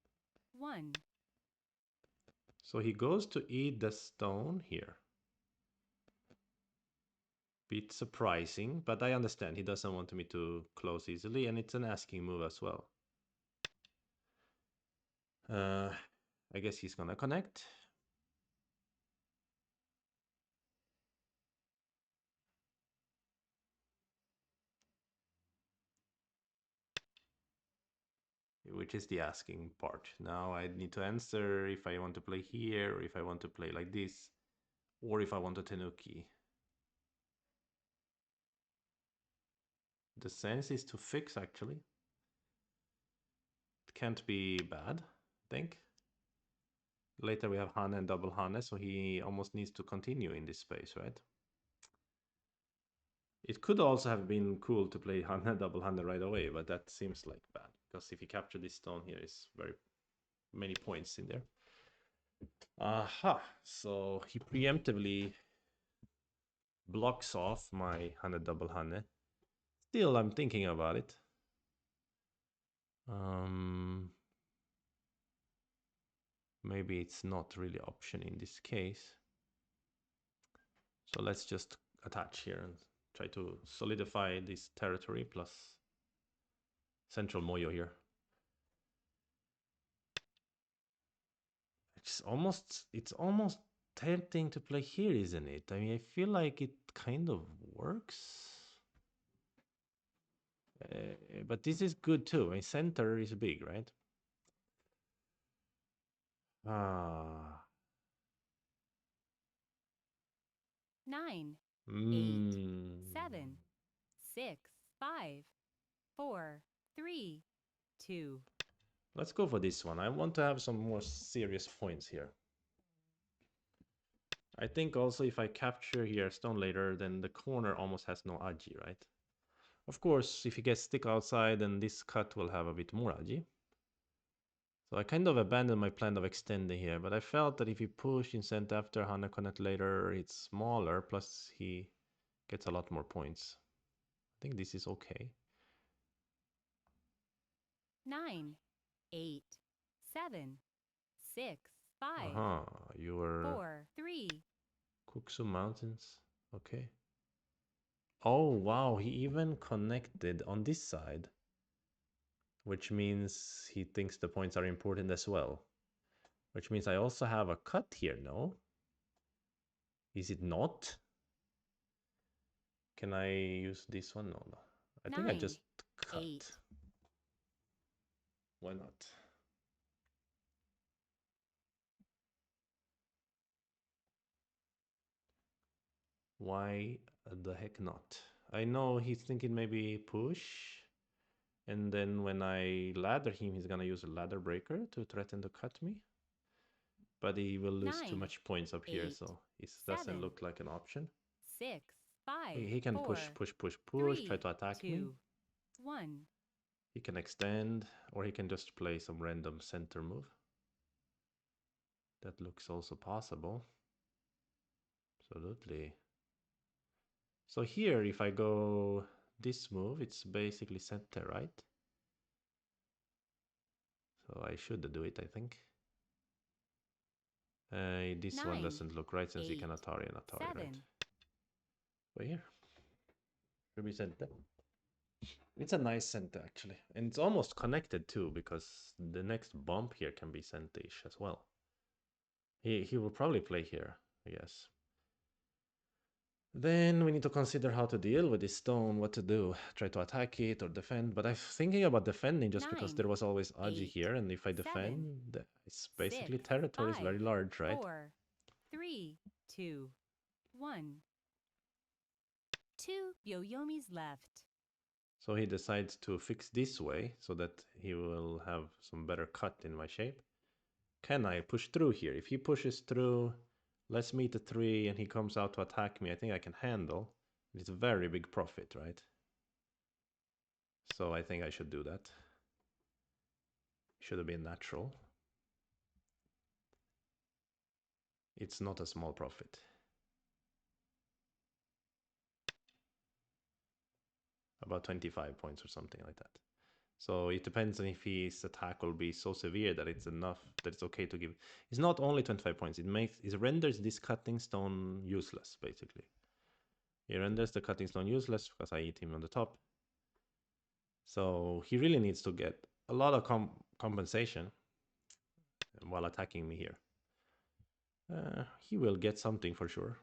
1. So he goes to eat the stone here. Bit surprising, but I understand. He doesn't want me to close easily, and it's an asking move as well. I guess he's gonna connect. Which is the asking part. Now I need to answer if I want to play here, or if I want to play like this, or if I want to tenuki. The sense is to fix, actually. It can't be bad, I think. Later we have Hane and double Hane, so he almost needs to continue in this space, right? It could also have been cool to play Hane double Hane right away, but that seems like bad, because if you capture this stone here, is very many points in there. Aha, so he preemptively blocks off my Hane double Hane. Still, I'm thinking about it. Maybe it's not really option in this case. So let's just attach here and try to solidify this territory plus central Moyo here. It's almost tempting to play here, isn't it? I mean, I feel like it kind of works. But this is good too. I mean, center is big, right? Ah. 9, 8, 7, 6, 5, 4, 3, 2. Let's go for this one. I want to have some more serious points here. I think also if I capture here stone later, then the corner almost has no aji, right? Of course, if he gets stick outside, then this cut will have a bit more aji. So I kind of abandoned my plan of extending here, but I felt that if he push incent after Hana connect later, it's smaller, plus he gets a lot more points. I think this is okay. 9, 8, 7, 6, 5, You were 4, 3. Kuksu Mountains. Okay. Oh, wow, he even connected on this side, which means he thinks the points are important as well. Which means I also have a cut here, no? Is it not? Can I use this one? No, no. I think I 9, just cut. 8. Why not? Why the heck not? I know he's thinking maybe push. And then when I ladder him, he's gonna use a ladder breaker to threaten to cut me. But he will lose 9, too much points up here, 8, so it doesn't 7, look like an option. 6, 5, He can 4, push, 3, try to attack 2, me. 1. He can extend, or he can just play some random center move. That looks also possible. Absolutely. So here, if I go this move, it's basically center, right? So I should do it, I think. This 9, one doesn't look right since 8, he can Atari and Atari, 7. right? But here, should be center. It's a nice center, actually. And it's almost connected too, because the next bump here can be center-ish as well. He will probably play here, I guess. Then we need to consider how to deal with this stone, what to do. Try to attack it or defend. But I'm thinking about defending just because 9, there was always Aji 8, here. And if I 7, defend, it's basically 6, territory is 5, very large, right? 4, 3, 2, 1. 2 Yoyomis left. So he decides to fix this way so that he will have some better cut in my shape. Can I push through here? If he pushes through, let's meet the 3 and he comes out to attack me, I think I can handle. It's a very big profit, right? So I think I should do that. Should have been natural. It's not a small profit. About 25 points or something like that. So it depends on if his attack will be so severe that it's enough, that it's okay to give. It's not only 25 points. It renders this cutting stone useless, basically. He renders the cutting stone useless because I eat him on the top. So he really needs to get a lot of compensation while attacking me here. He will get something for sure.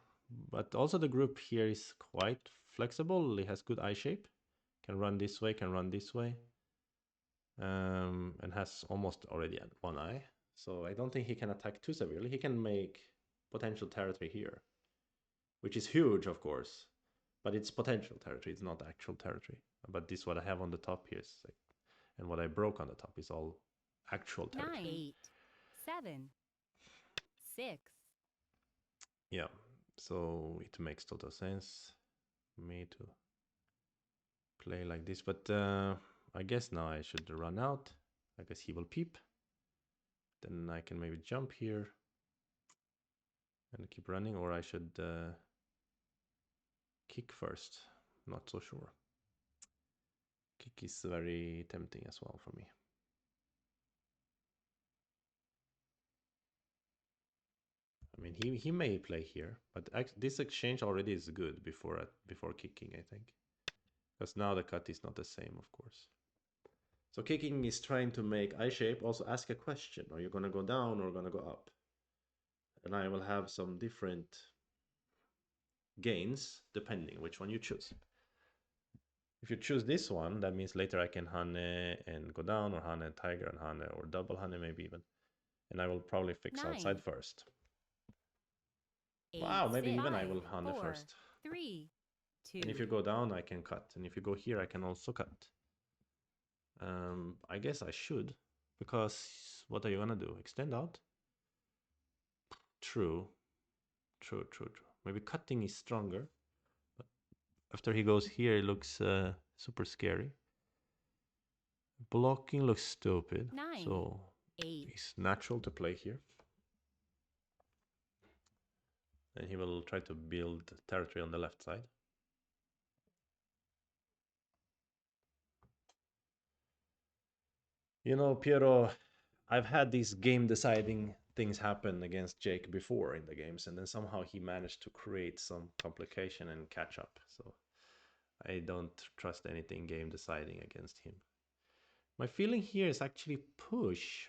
But also the group here is quite flexible. He has good eye shape. Can run this way, can run this way. And has almost already one eye. So I don't think he can attack too severely. He can make potential territory here, which is huge, of course. But it's potential territory. It's not actual territory. But this what I have on the top here is like, and what I broke on the top is all actual territory. 9, 8, 7, 6. Yeah, so it makes total sense for me to play like this. But I guess now I should run out. I guess he will peep. Then I can maybe jump here and keep running, or I should kick first. Not so sure. Kick is very tempting as well for me. I mean, he may play here, but this exchange already is good before kicking, I think. Because now the cut is not the same, of course. So kicking is trying to make eye shape. Also ask a question. Are you going to go down or going to go up? And I will have some different gains depending which one you choose. If you choose this one, that means later I can Hane and go down, or Hane and Tiger and Hane, or double Hane maybe even. And I will probably fix 9, outside first. 8, Wow, maybe 6, even I 5, will Hane 4, first. 3, 2. And if you go down, I can cut. And if you go here, I can also cut. I guess I should, because what are you gonna do? Extend out? True. True. Maybe cutting is stronger. But after he goes here, it looks super scary. Blocking looks stupid. 9, so 8. It's natural to play here. And he will try to build territory on the left side. You know, Piero, I've had these game deciding things happen against Jake before in the games, and then somehow he managed to create some complication and catch up. So I don't trust anything game deciding against him. My feeling here is actually push.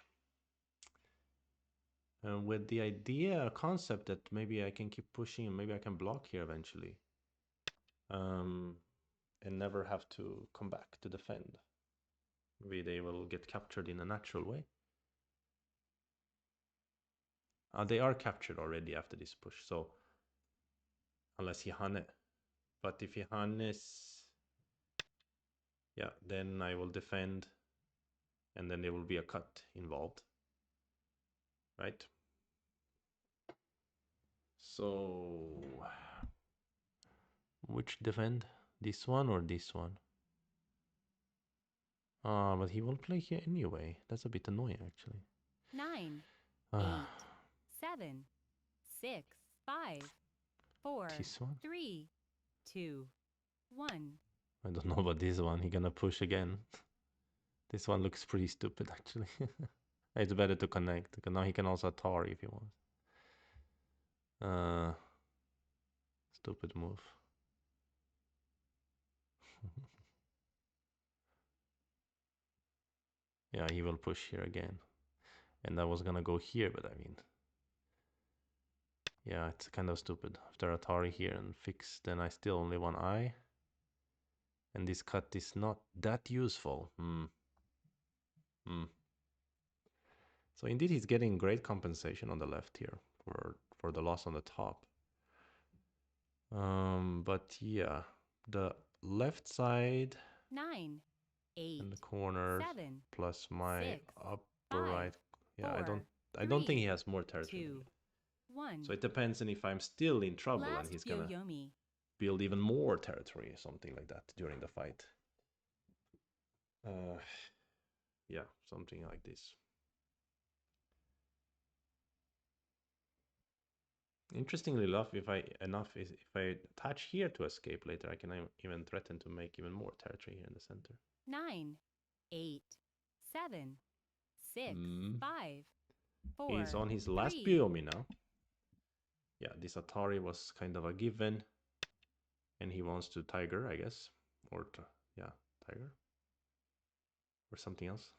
With the idea, concept that maybe I can keep pushing and maybe I can block here eventually. And never have to come back to defend. Maybe they will get captured in a natural way. They are captured already after this push, so unless he Hane. But if he Hanes, yeah, then I will defend, and then there will be a cut involved, right? So, which defend? This one or this one? But he will play here anyway. That's a bit annoying, actually. 9, 8, 7, 6, 5, 4, This one? 3, 2, 1. I don't know about this one. He gonna push again. This one looks pretty stupid, actually. It's better to connect, because now he can also tar if he wants. Stupid move. Yeah, he will push here again. And I was gonna go here, but I mean... Yeah, it's kind of stupid. After Atari here and fix, then I still only one eye. And this cut is not that useful. So indeed he's getting great compensation on the left here for the loss on the top. But yeah, the left side 9, 8, and the corners 7, plus my 6, upper 5, right. Yeah, 4, I don't think 3, he has more territory. 2, 1. So it depends on if I'm still in trouble and Last he's gonna Yoyomi. build even more territory or something like that during the fight. Yeah, something like this. Interestingly enough, is if I attach here to escape later, I can even threaten to make even more territory here in the center. 9, 8, 7, 6, Mm. 5, 4. He's on his last 3. Buomi now. Yeah, this Atari was kind of a given. And he wants to Tiger, I guess. Or, yeah, Tiger. Or something else.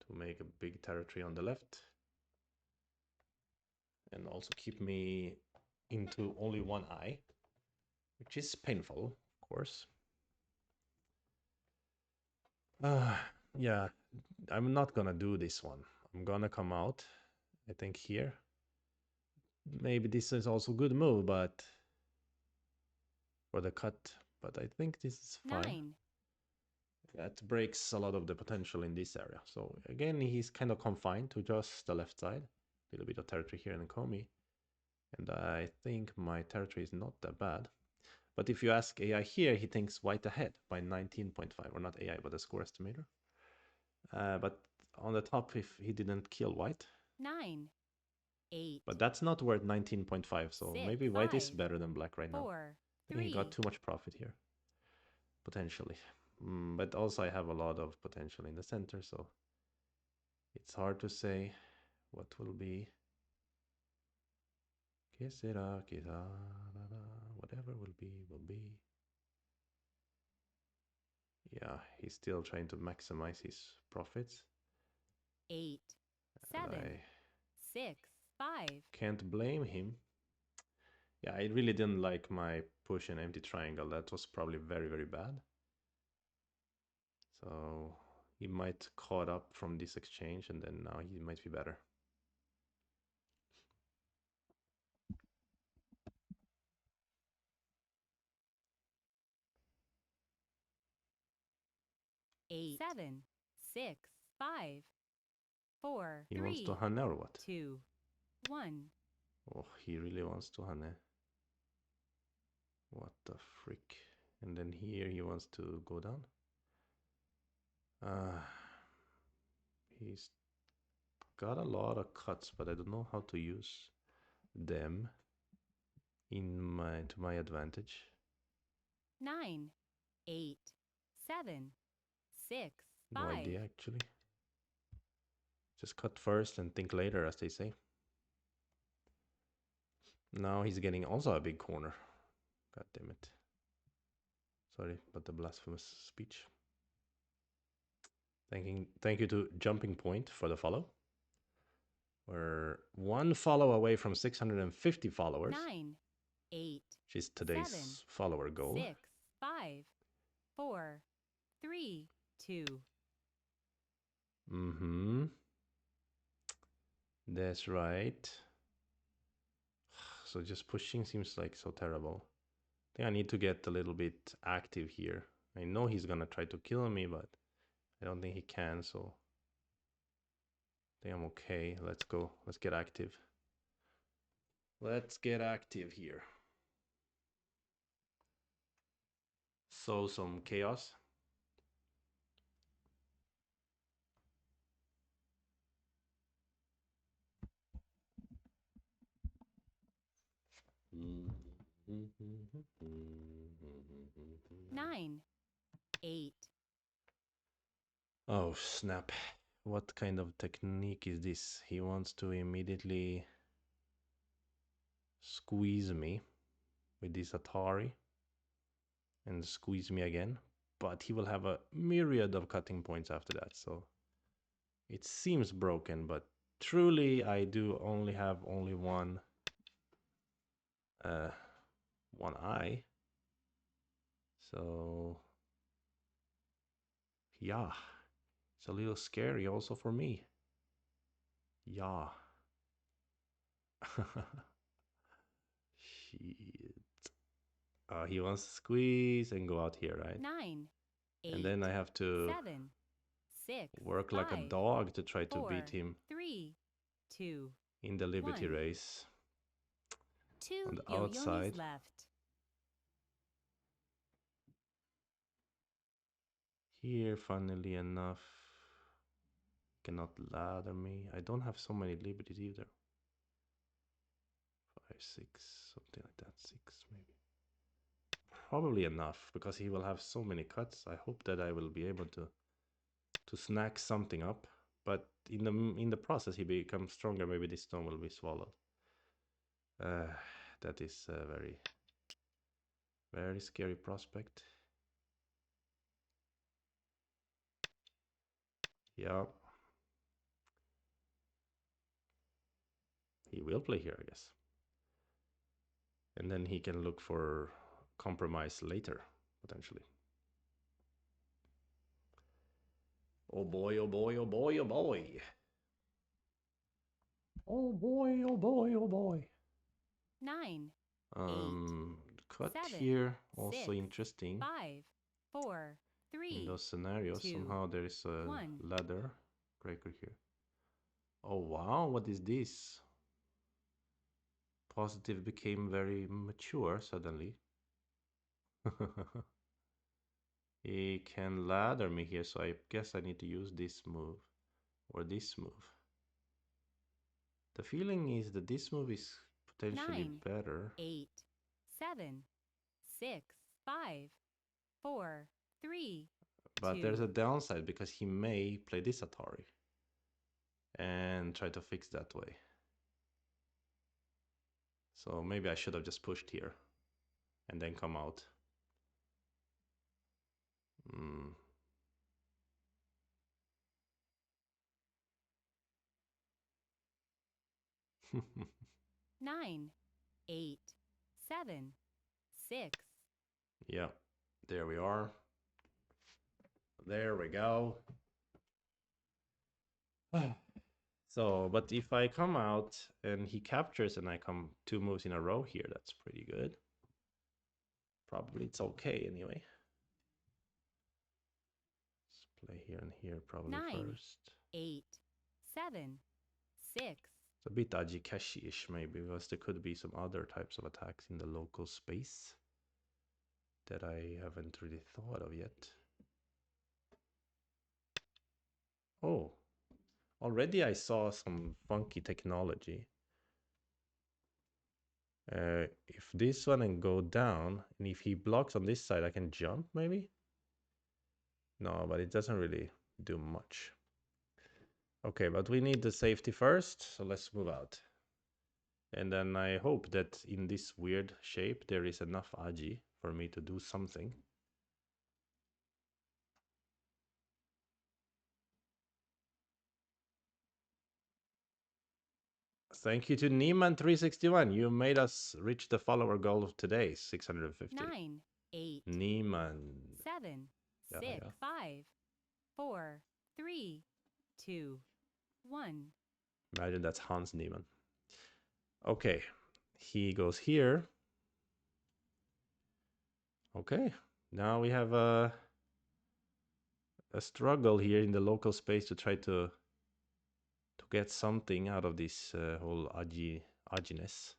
To make a big territory on the left. And also keep me into only one eye. Which is painful, of course. Yeah, I'm not gonna do this one. I'm gonna come out, I think, here. Maybe this is also a good move, but for the cut. But I think this is fine. 9. That breaks a lot of the potential in this area. So again, he's kind of confined to just the left side. A little bit of territory here in Komi. And I think my territory is not that bad. But if you ask AI here, he thinks white ahead by 19.5. Or not AI, but the score estimator. But on the top, if he didn't kill white. 9, 8. But that's not worth 19.5. So 6, maybe white 5, is better than black right 4, now. 3. He got too much profit here. Potentially. But also I have a lot of potential in the center, so it's hard to say what will be. Que será, whatever will be, will be. Yeah, he's still trying to maximize his profits. 8, 7, 6, 5. Can't blame him. Yeah, I really didn't like my push and empty triangle. That was probably very, very bad. So he might caught up from this exchange, and then now he might be better. Eight, 7, 6, 5, 4, He 3, wants to Hane or what? 2, 1. Oh, he really wants to Hane. What the frick? And then here he wants to go down. He's got a lot of cuts, but I don't know how to use them to my advantage. 9, 8, 7, 6, 5. No idea actually. Just cut first and think later, as they say. Now he's getting also a big corner. God damn it. Sorry about the blasphemous speech. Thank you to Jumping Point for the follow. We're one follow away from 650 followers. 9, 8. Which is today's 7, follower goal. 6, 5, 4, 3, 2. That's right. So just pushing seems like so terrible. I think I need to get a little bit active here. I know he's gonna try to kill me, but I don't think he can, so I think I'm okay. Let's go. Let's get active. Let's get active here. Sow some chaos. Nine, 8. Oh, snap. What kind of technique is this? He wants to immediately squeeze me with this Atari and squeeze me again. But he will have a myriad of cutting points after that. So it seems broken, but truly I do only have one eye. So yeah, it's a little scary also for me. Yeah. Shit. He wants to squeeze and go out here, right? 9, 8. And then I have to 7, 6. work 5, like a dog to try to 4, beat him 3, 2. in the Liberty 1. race. 2 On the yo-yos outside. left. Here, funnily enough, cannot ladder me. I don't have so many liberties either. 5, 6, something like that. 6 maybe. Probably enough because he will have so many cuts. I hope that I will be able to snack something up. But in the process, he becomes stronger. Maybe this stone will be swallowed. Uh, that is a very, very scary prospect. Yeah. He will play here, I guess. And then he can look for compromise later, potentially. Oh boy, oh boy, oh boy, oh boy. Oh boy, oh boy, oh boy. 9, Cut 7, here, also 6, interesting. 5, 4, In 3, those scenarios, 2, somehow there is a 1. ladder breaker here. Oh wow, what is this? Positive became very mature suddenly. He can ladder me here, so I guess I need to use this move or this move. The feeling is that this move is potentially 9, better. 8, 7, 6, 5, 4, 3, But there's 2. a downside because he may play this Atari and try to fix that way. So maybe I should have just pushed here and then come out. 9, 8, 7, 6. Yeah, there we are. There we go. So, but if I come out and he captures and I come 2 moves in a row here, that's pretty good. Probably it's okay anyway. Let's play here and here probably 9, first. 8, 7, 6. It's a bit Ajikashi-ish maybe, because there could be some other types of attacks in the local space that I haven't really thought of yet. Oh, already I saw some funky technology. If this one and go down, and if he blocks on this side, I can jump maybe? No, but it doesn't really do much. Okay, but we need the safety first, so let's move out. And then I hope that in this weird shape there is enough Aji for me to do something. Thank you to Nieman361. You made us reach the follower goal of today, 650. 9, 8, Nieman. 7, Yeah, 6, yeah. 5, 4, 3, 2, 1. Imagine that's Hans Niemann. Okay, he goes here. Okay, now we have a struggle here in the local space to try to get something out of this whole Ajiness.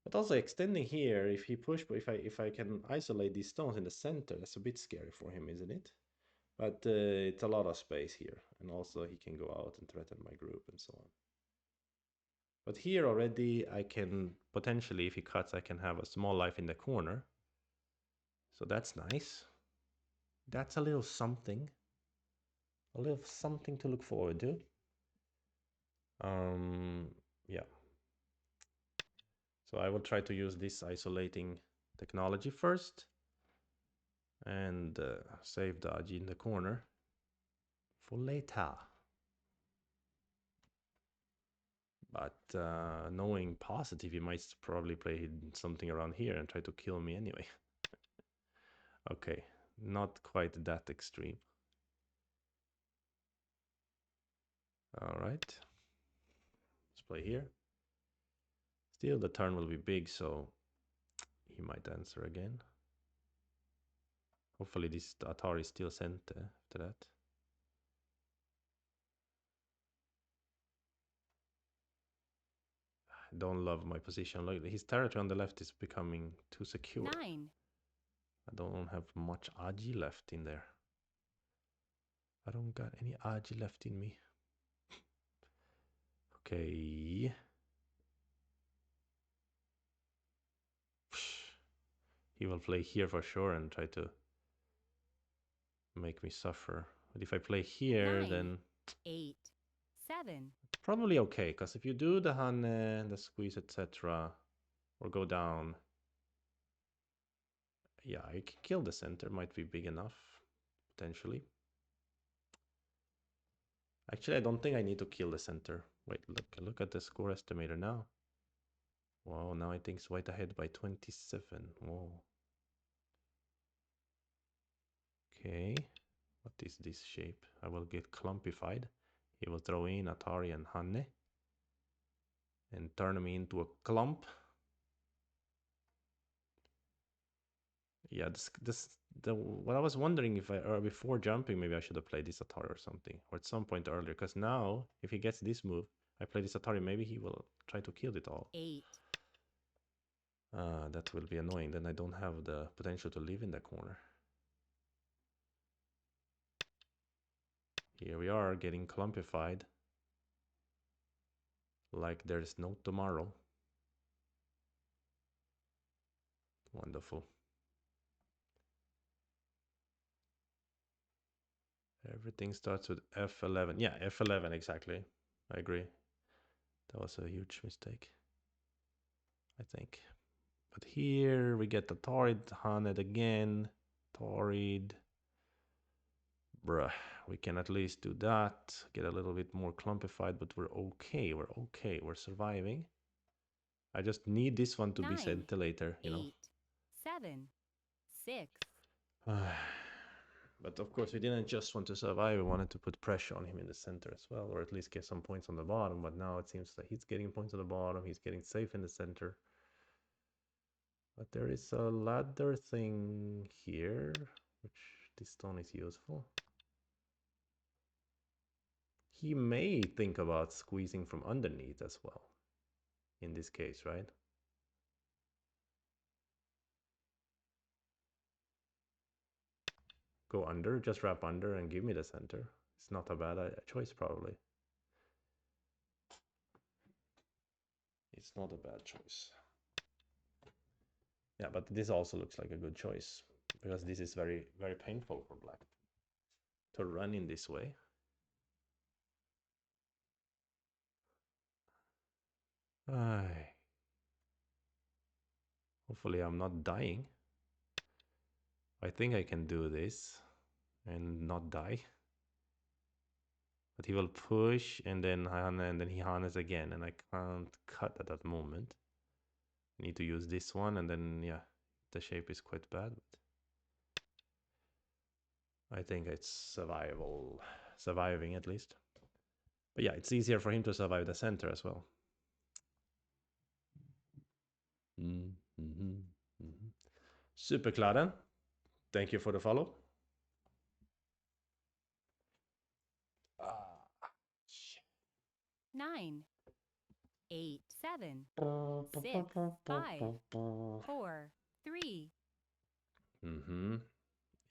But also extending here, if he push, if I can isolate these stones in the center, that's a bit scary for him, isn't it? But it's a lot of space here, and also he can go out and threaten my group and so on. But here already, I can potentially, if he cuts, I can have a small life in the corner. So that's nice. That's a little something. A little something to look forward to. Yeah. So I will try to use this isolating technology first and save the Aji in the corner for later. But knowing positive, he might probably play something around here and try to kill me anyway. Okay, not quite that extreme. All right, let's play here. Still, the turn will be big, so he might answer again. Hopefully this Atari is still sent after that. I don't love my position. Look, his territory on the left is becoming too secure. 9, I don't have much Aji left in there. don't got any Aji left in me. Okay. He will play here for sure and try to make me suffer. But if I play here, 9, then 8, 7, probably okay. Because if you do the Hane, the squeeze, etc., or go down, yeah, I can kill the center. Might be big enough, potentially. Actually, I don't think I need to kill the center. Wait, look at the score estimator now. Wow, now I think it's white ahead by 27. Whoa. Okay, what is this shape? I will get clumpified. He will throw in Atari and Hane and turn me into a clump. Yeah, what I was wondering if before jumping, maybe I should have played this Atari or something, or at some point earlier. Because now, if he gets this move, I play this Atari, maybe he will try to kill it all. 8. That will be annoying. Then I don't have the potential to live in that corner. Here we are, getting clumpified. Like there's no tomorrow. Wonderful. Everything starts with F11. Yeah, F11, exactly. I agree. That was a huge mistake, I think. But here we get the Torrid, Haned again. Torrid. Bruh, we can at least do that. Get a little bit more clumpified, but we're okay. We're okay. We're surviving. I just need this one to 9, be scintillator, you know. 8, 7, 6. But of course, we didn't just want to survive. We wanted to put pressure on him in the center as well, or at least get some points on the bottom. But now it seems like he's getting points on the bottom. He's getting safe in the center. But there is a ladder thing here, which this stone is useful. He may think about squeezing from underneath as well, in this case, right? Go under, just wrap under and give me the center. It's not a bad choice, probably. It's not a bad choice. Yeah, but this also looks like a good choice, because this is very, very painful for black to run in this way. Hopefully I'm not dying. I think I can do this and not die. But he will push and then he harness again, and I can't cut at that moment. I need to use this one, and then yeah, the shape is quite bad. But I think it's surviving at least. But yeah, it's easier for him to survive the center as well. Super Kladen, thank you for the follow. 9, 8, 7, 6, 5, 4, 3.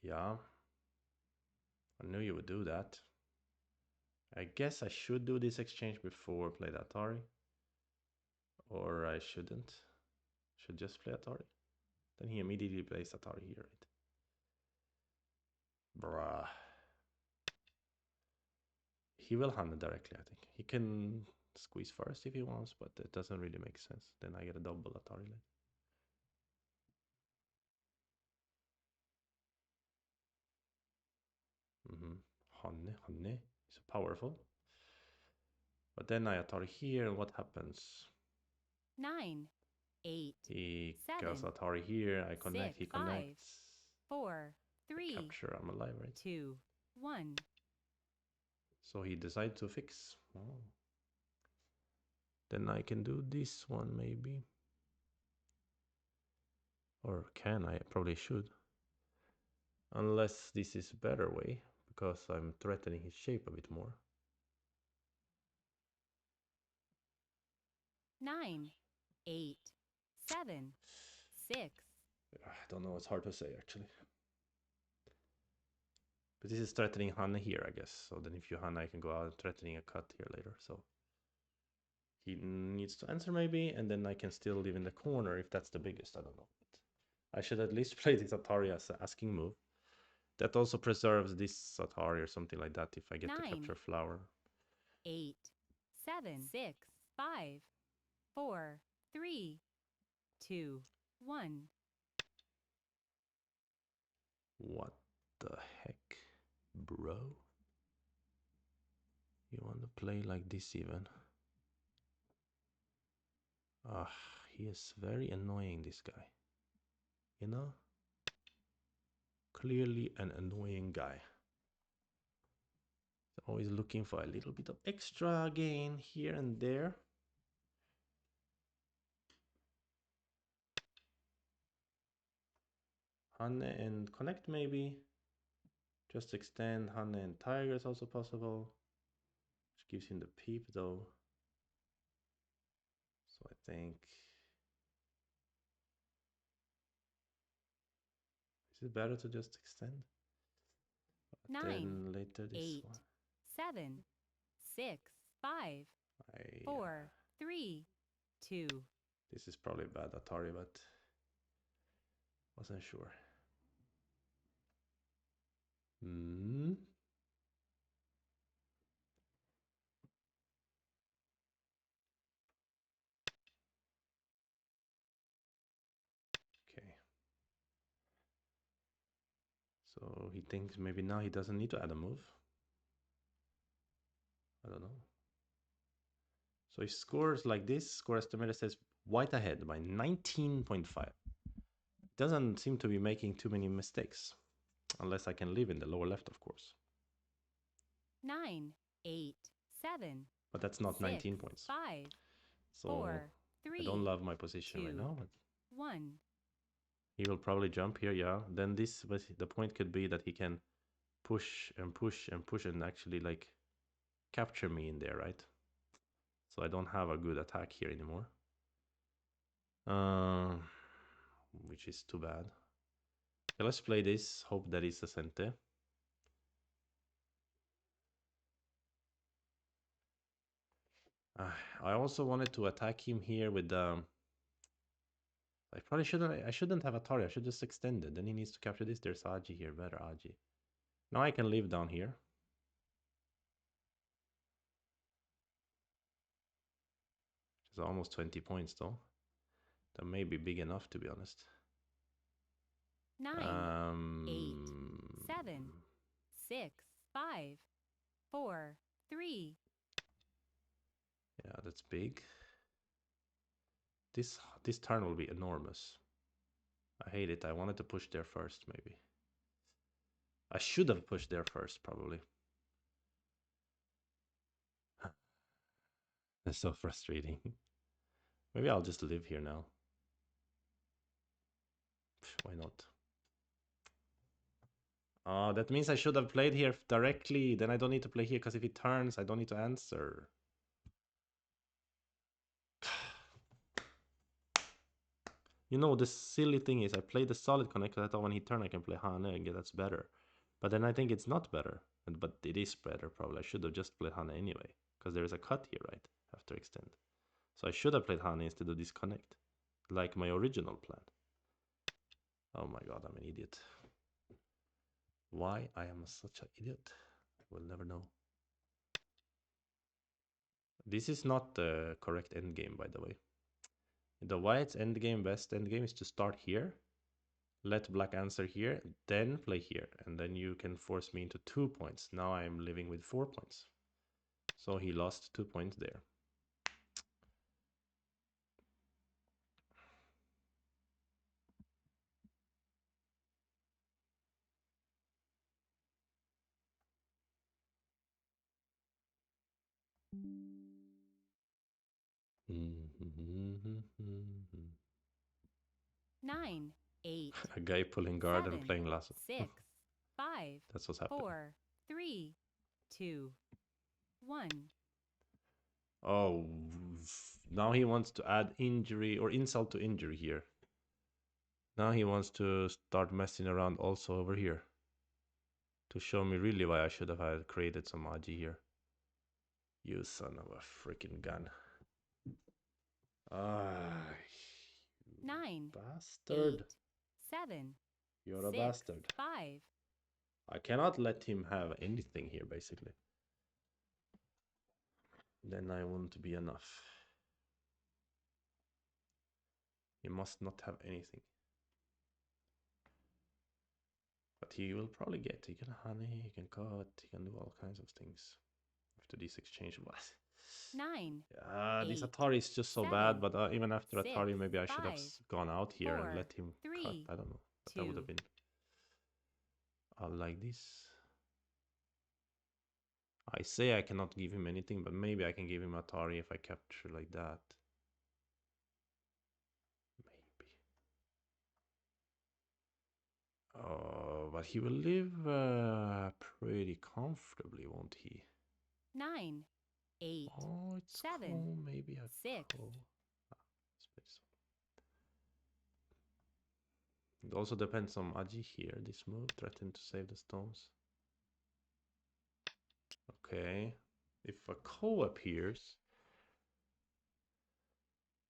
Yeah. I knew you would do that. I guess I should do this exchange before play the Atari. Or I shouldn't. Should just play Atari. Then he immediately plays Atari here, right? Bruh. He will hand it directly, I think. He can squeeze first if he wants, but it doesn't really make sense. Then I get a double Atari later. Honey is powerful. But then I Atari here, and what happens? 9, 8, he 7, goes Atari here, I connect, 6, he 5, connects. 4, 3, capture, I'm alive, right? 2, 1. So he decides to fix. Oh. Then I can do this one maybe. Or can I? Probably should. Unless this is a better way, because I'm threatening his shape a bit more. 9, 8, 7, 6. I don't know, it's hard to say actually. Because this is threatening Hanne here, I guess. So then if you Hanne, I can go out threatening a cut here later. So he needs to answer maybe, and then I can still live in the corner if that's the biggest. I don't know. But I should at least play this Atari as an asking move. That also preserves this Atari or something like that if I get to 9, capture flower. 8, 7, 6, 5, 4, 3, 2, 1. What the heck, bro? You want to play like this even? Ah, he is very annoying, this guy. You know? Clearly an annoying guy. Always looking for a little bit of extra gain here and there. Hanne and connect maybe. Just extend Hanne and Tiger is also possible. Which gives him the peep though. So I think... Is it better to just extend? 9, then later this 8, one. 7, 6, 5, 4, 3, 2. This is probably bad Atari, but wasn't sure. Hmm. Okay. So he thinks maybe now he doesn't need to add a move. I don't know. So he scores like this. Score estimator says white ahead by 19.5. Doesn't seem to be making too many mistakes. Unless I can live in the lower left, of course. 9, 8, 7. But that's not 6, 19 points. 5, so 4, 3, I don't love my position 2, right now. 1. He will probably jump here, yeah. Then this, the point could be that he can push and push and push and actually like capture me in there, right? So I don't have a good attack here anymore. Which is too bad. Okay, let's play this. Hope that is a Sente. I also wanted to attack him here with I probably shouldn't. I shouldn't have Atari. I should just extend it. Then he needs to capture this. There's Aji here. Better Aji. Now I can live down here. It's almost 20 points though. That may be big enough to be honest. 9, 8, 7, 6, 5, 4, 3. Yeah, that's big. This turn will be enormous. I hate it. I wanted to push there first, maybe. I should have pushed there first, probably. That's so frustrating. Maybe I'll just live here now. Why not? Oh, that means I should have played here directly. Then I don't need to play here, because if he turns, I don't need to answer. You know, the silly thing is I played the solid connect because I thought when he turned I can play Hane and that's better. But then I think it's not better. But it is better, probably. I should have just played Hane anyway. Because there is a cut here, right? After extend. So I should have played Hane instead of disconnect. Like my original plan. Oh my god, I'm an idiot. Why I am such an idiot? We'll never know. This is not the correct endgame, by the way. The white's endgame, best endgame is to start here. Let black answer here, then play here. And then you can force me into 2 points. Now I'm living with 4 points. So he lost 2 points there. Nine, 8, A guy pulling guard and 7, playing lasso. 6, 5, That's what's happening. 4, 3, 2, 1. Oh, now he wants to add injury or insult to injury here. Now he wants to start messing around also over here. to show me really why I should have had created some Aji here. You son of a freaking gun. Ah, 9, bastard. 8, 7, You're a 6, bastard. 5. I cannot let him have anything here, basically. Then I won't be enough. He must not have anything. But he will probably get. He can honey, he can cut, he can do all kinds of things. After this exchange was. 9. This 8, Atari is just so 7, bad, but even after 6, Atari, maybe I should have 5, gone out here 4, and let him 3, cut. I don't know. But that would 2. have been like this. I say I cannot give him anything, but maybe I can give him Atari if I capture like that. Maybe. Oh, but he will live pretty comfortably, won't he? 9, 8, Oh, it's 7, cool. Maybe a 6. cool. Space. It also depends on Aji here. This move threatened to save the stones. Okay. If a ko appears,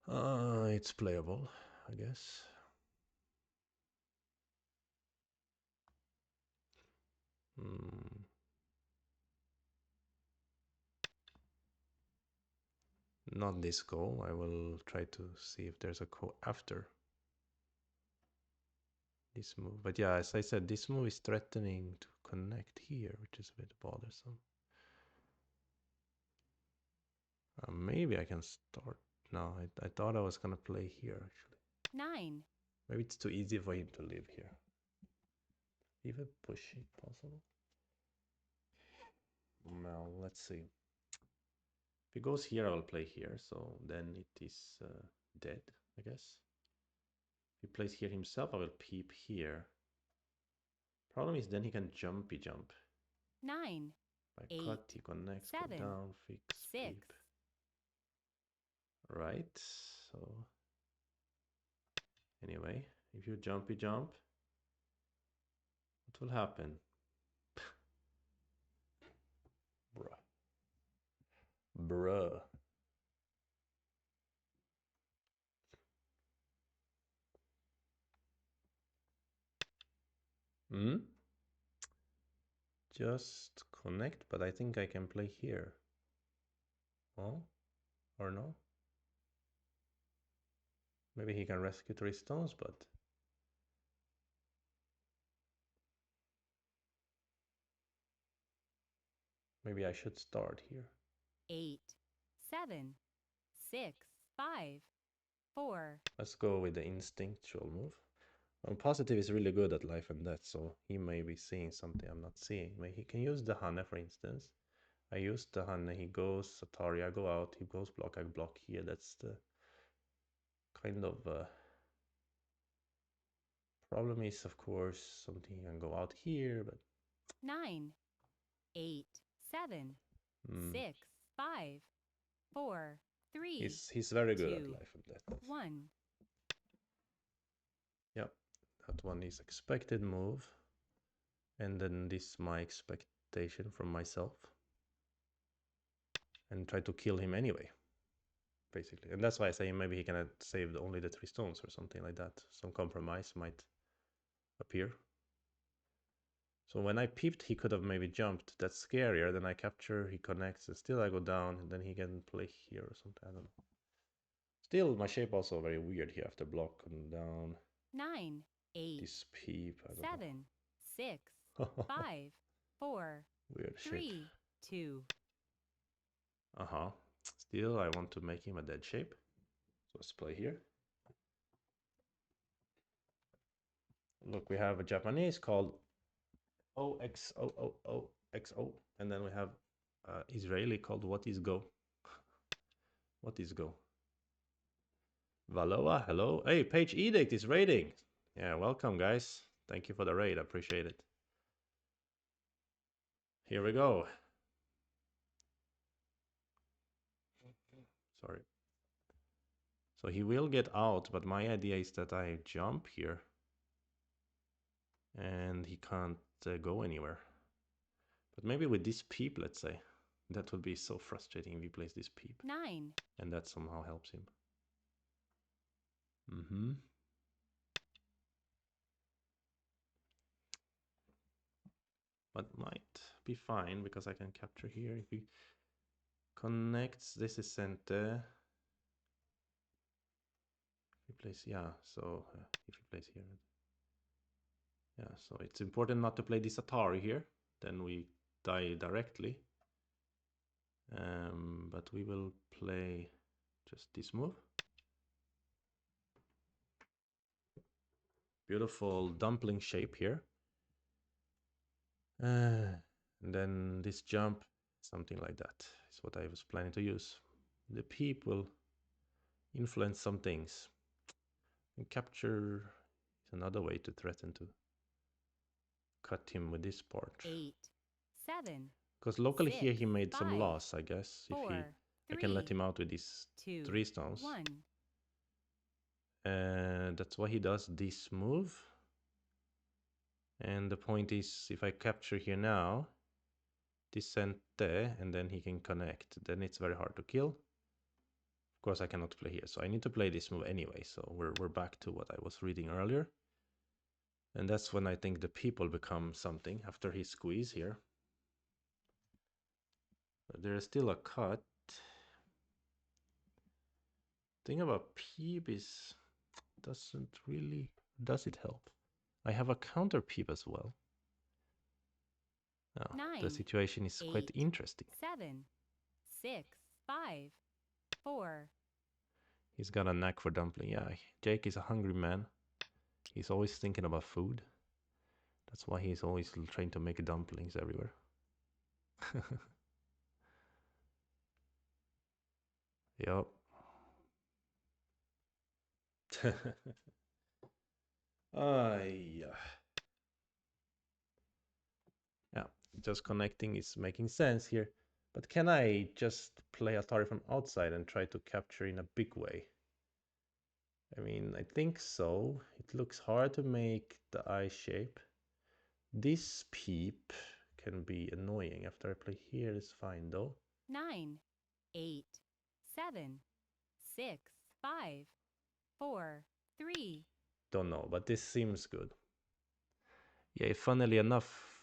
it's playable, I guess. Not this ko. I will try to see if there's a ko after this move. But yeah, as I said, this move is threatening to connect here, which is a bit bothersome. Maybe I can start now. I thought I was gonna play here actually. 9. Maybe it's too easy for him to live here. Even pushy possible. Now let's see. If he goes here, I will play here. So then it is dead, I guess. If he plays here himself, I will peep here. Problem is then he can jumpy jump. 9. By 8, cut, he connects, 7, go down, fix, 6. peep. Right, so anyway, if you jumpy jump, what will happen? Bruh. Bruh. Hmm? Just connect, but I think I can play here. Oh? Or no? Maybe he can rescue 3 stones, but... maybe I should start here. 8, 7, 6, 5, 4. Let's go with the instinctual move. Positive is really good at life and death, so he may be seeing something I'm not seeing. Maybe he can use the Hane, for instance. I use the Hane, he goes Atari, I go out, he goes block, I block here. That's the kind of problem is, of course, something can go out here, but 9, 8, 7, 6, 5, 4, 3. He's very good 2, at life and death. 1. Yep, that one is expected move, and then this my expectation from myself, and try to kill him anyway, basically. And that's why I say maybe he can save only the 3 stones or something like that. Some compromise might appear. So when I peeped, he could have maybe jumped. That's scarier. Then I capture, he connects, and still I go down, and then he can play here or something. I don't know. Still, my shape also very weird here after block and down. 9, 8, this peep, I don't 7, 6, know. 5, 4, Weird 3, shape. 2. Still, I want to make him a dead shape. So let's play here. Look, we have a Japanese called OXOOOXO, and then we have Israeli called What is Go? What is Go? Valoa, hello. Hey, Page Edict is raiding. Yeah, welcome, guys. Thank you for the raid. I appreciate it. Here we go. Sorry. So he will get out, but my idea is that I jump here. And he can't go anywhere. But maybe with this peep, let's say. That would be so frustrating if he plays this peep. 9. And that somehow helps him. Mm-hmm. But might be fine because I can capture here. If he connects, this is center. If he plays, yeah, so if he plays here. Yeah, so it's important not to play this Atari here. Then we die directly. But we will play just this move. Beautiful dumpling shape here. And then this jump, something like that is what I was planning to use. The peep will influence some things. And capture is another way to threaten to cut him with this part. 8. 7. Because locally 6, here he made 5, some loss, I guess. 4, If he, 3, I can let him out with these 2, 3 stones. 1. And that's why he does this move. And the point is, if I capture here now, this sent there, and then he can connect, then it's very hard to kill. Of course, I cannot play here, so I need to play this move anyway. So we're back to what I was reading earlier. And that's when I think the people become something after he squeeze here. But there is still a cut. Thing about peep is doesn't really, does it help? I have a counter peep as well. Now, 9, the situation is 8, quite interesting. 7, 6, 5, 4. He's got a knack for dumpling. Yeah, Jake is a hungry man. He's always thinking about food. That's why he's always trying to make dumplings everywhere. Yep. Yeah, just connecting is making sense here. But can I just play Atari from outside and try to capture in a big way? I mean, I think so. It looks hard to make the eye shape. This peep can be annoying. After I play here, it's fine though. 9, 8, 7, 6, 5, 4, 3. Don't know, but this seems good. Yeah, funnily enough,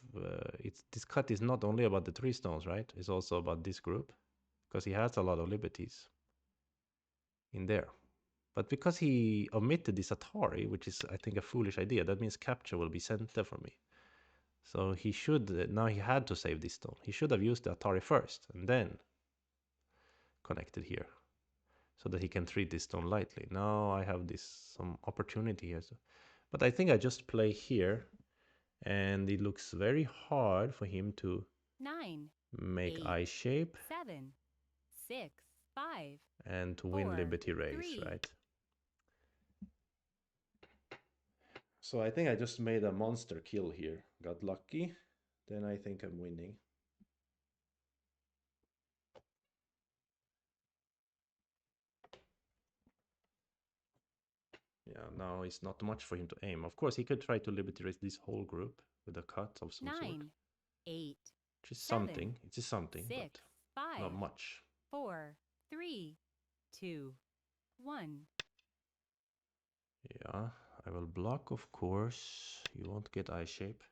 this cut is not only about the 3 stones, right? It's also about this group, because he has a lot of liberties in there. But because he omitted this Atari, which is, I think, a foolish idea, that means capture will be center for me. So he should, now he had to save this stone. He should have used the Atari first, and then connected here, so that he can treat this stone lightly. Now I have some opportunity here. But I think I just play here, and it looks very hard for him to 9, make 8, eye shape 7, 6, 5, and to win 4, Liberty Race, 3. right? So I think I just made a monster kill here. Got lucky. Then I think I'm winning. Yeah, now it's not much for him to aim. Of course, he could try to Liberty Race this whole group with a cut of some 9, sort. 8, Which is 7, something. It is something, 6, but 5, not much. 4, 3, 2, 1. Yeah, I will block, of course. You won't get eye shape.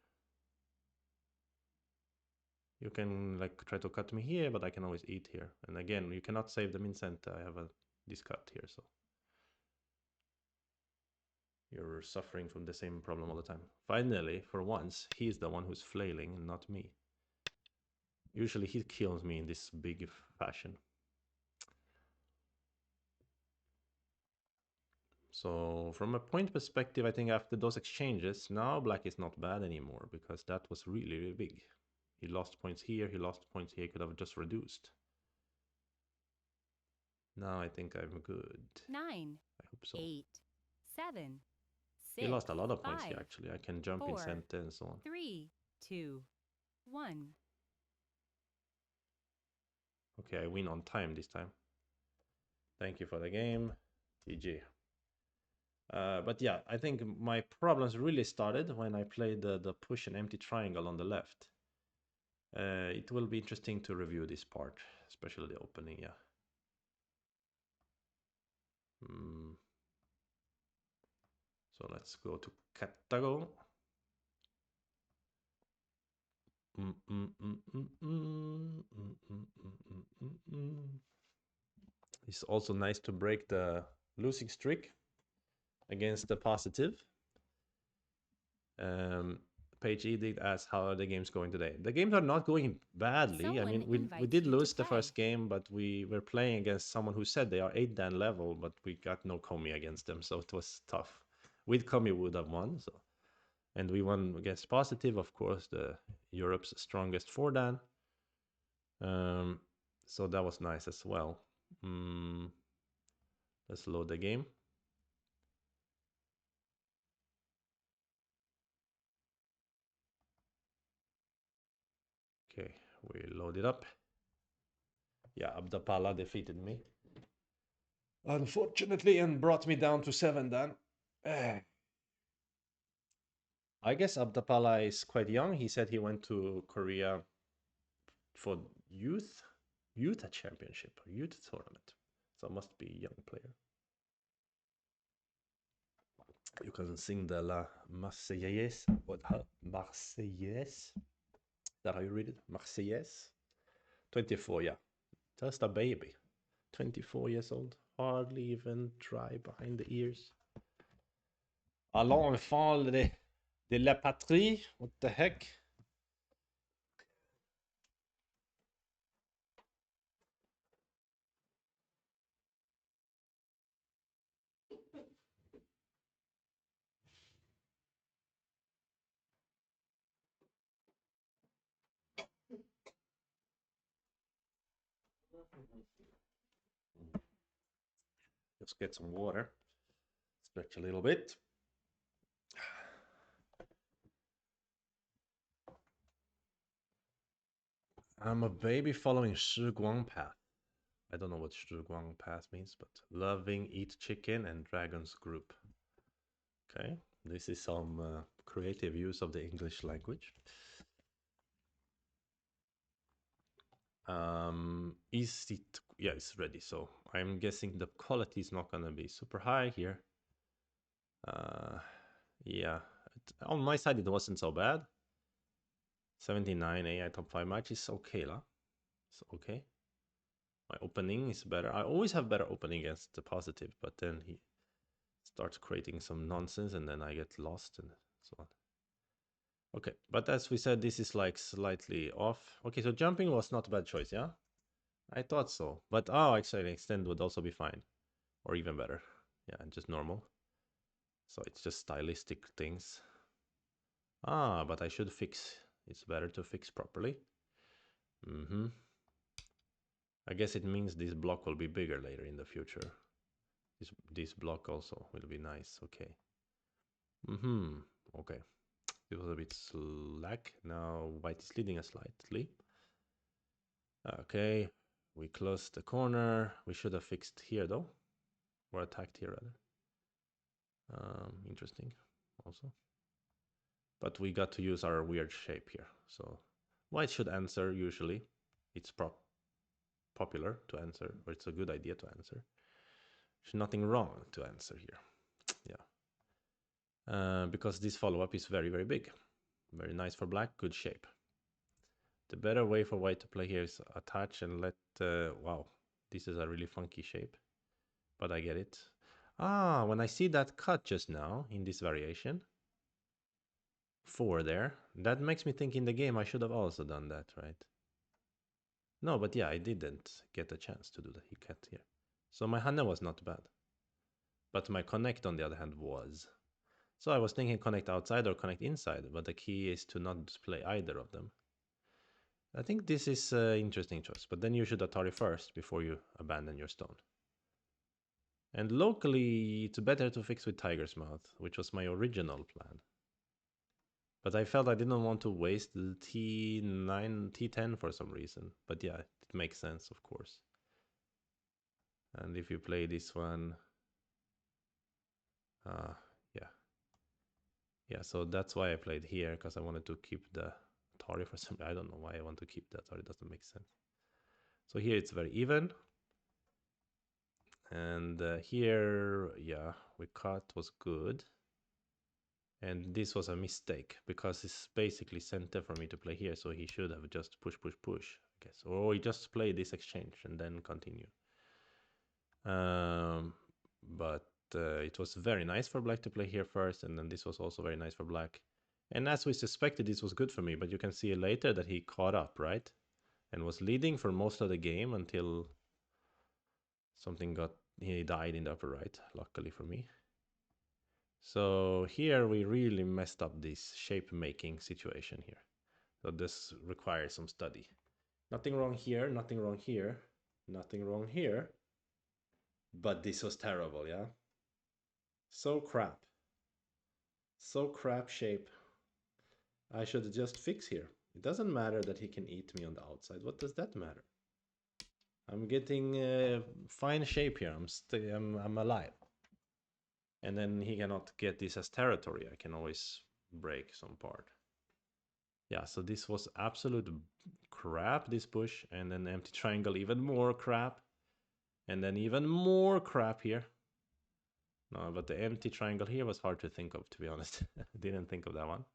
You can like try to cut me here, but I can always eat here. And again, you cannot save them in center. I have this cut here, so you're suffering from the same problem all the time. Finally, for once, he's the one who's flailing and not me. Usually he kills me in this big fashion. So from a point perspective, I think after those exchanges, now black is not bad anymore, because that was really, really big. He lost points here, he lost points here, he could have just reduced. Now I think I'm good. 9, I hope so. 8, 7, 6, He lost a lot of points 5, here, actually. I can jump 4, in center and so on. 3, 2, 1. Okay, I win on time this time. Thank you for the game. GG. But yeah, I think my problems really started when I played the push and empty triangle on the left. It will be interesting to review this part, especially the opening. Yeah. Mm. So let's go to Katago. It's also nice to break the losing streak against the positive. Um, Page Edict asks how are the games going today. The games are not going badly. I mean, we did lose the first game, but we were playing against someone who said they are 8 Dan level, but we got no Komi against them, so it was tough. With Komi, we would have won. So, and we won against Positive, of course, the Europe's strongest 4 Dan. So that was nice as well. Let's load the game. Okay, we load it up. Yeah, Abdapala defeated me. Unfortunately, and brought me down to 7 Dan. I guess Abdapala is quite young. He said he went to Korea for youth championship or youth tournament. So must be a young player. You can sing the La Marseillaise. What? Marseillaise? Is that how you read it? Marseillaise? 24, yeah. Just a baby. 24 years old. Hardly even dry behind the ears. Alors, enfant de la patrie. What the heck? Just get some water. Stretch a little bit. I'm a baby following Shi Guang path. I don't know what Shi Guang path means, but loving, eat chicken, and dragons group. Okay, this is some creative use of the English language. Is it? Yeah, it's ready. So I'm guessing the quality is not gonna be super high here. Yeah, on my side it wasn't so bad. 79 AI top 5 match is okay lah. It's okay. My opening is better. I always have better opening against the positive, but then he starts creating some nonsense and then I get lost and so on. Okay, but as we said, this is like slightly off. Okay, so jumping was not a bad choice, yeah? I thought so. But actually extend would also be fine. Or even better. Yeah, just normal. So it's just stylistic things. But I should fix. It's better to fix properly. I guess it means this block will be bigger later in the future. This block also will be nice. Okay. Okay. It was a bit slack. Now white is leading us slightly. Okay. We closed the corner. We should have fixed here though. Or attacked here rather. Interesting also. But we got to use our weird shape here. So white should answer usually. It's popular to answer, or it's a good idea to answer. There's nothing wrong to answer here. Yeah. Because this follow-up is very, very big. Very nice for black, good shape. The better way for white to play here is attach and let... wow, this is a really funky shape. But I get it. When I see that cut just now in this variation, 4 there, that makes me think in the game I should have also done that, right? No, but yeah, I didn't get a chance to do the cut here. So my Hanne was not bad. But my connect on the other hand was. So I was thinking connect outside or connect inside, but the key is to not display either of them. I think this is an interesting choice, but then you should Atari first before you abandon your stone. And locally, it's better to fix with Tiger's Mouth, which was my original plan. But I felt I didn't want to waste the T9, T10 for some reason. But yeah, it makes sense, of course. And if you play this one, yeah. Yeah, so that's why I played here, because I wanted to keep the Atari for some. I don't know why I want to keep the Atari. It doesn't make sense. So here it's very even. And here, yeah, we cut was good. And this was a mistake because it's basically center for me to play here. So he should have just push, push, push, I guess. Or he just play this exchange and then continue. But it was very nice for black to play here first. And then this was also very nice for black. And as we suspected, this was good for me. But you can see later that he caught up, right? And was leading for most of the game until something got... He died in the upper right, luckily for me. So here we really messed up this shape making situation here. So this requires some study. Nothing wrong here, nothing wrong here, nothing wrong here. But this was terrible, yeah? So crap. So crap shape. I should just fix here. It doesn't matter that he can eat me on the outside. What does that matter? I'm getting fine shape here. I'm alive. And then he cannot get this as territory. I can always break some part. Yeah, so this was absolute crap, this push. And then empty triangle, even more crap. And then even more crap here. No, but the empty triangle here was hard to think of, to be honest. Didn't think of that one.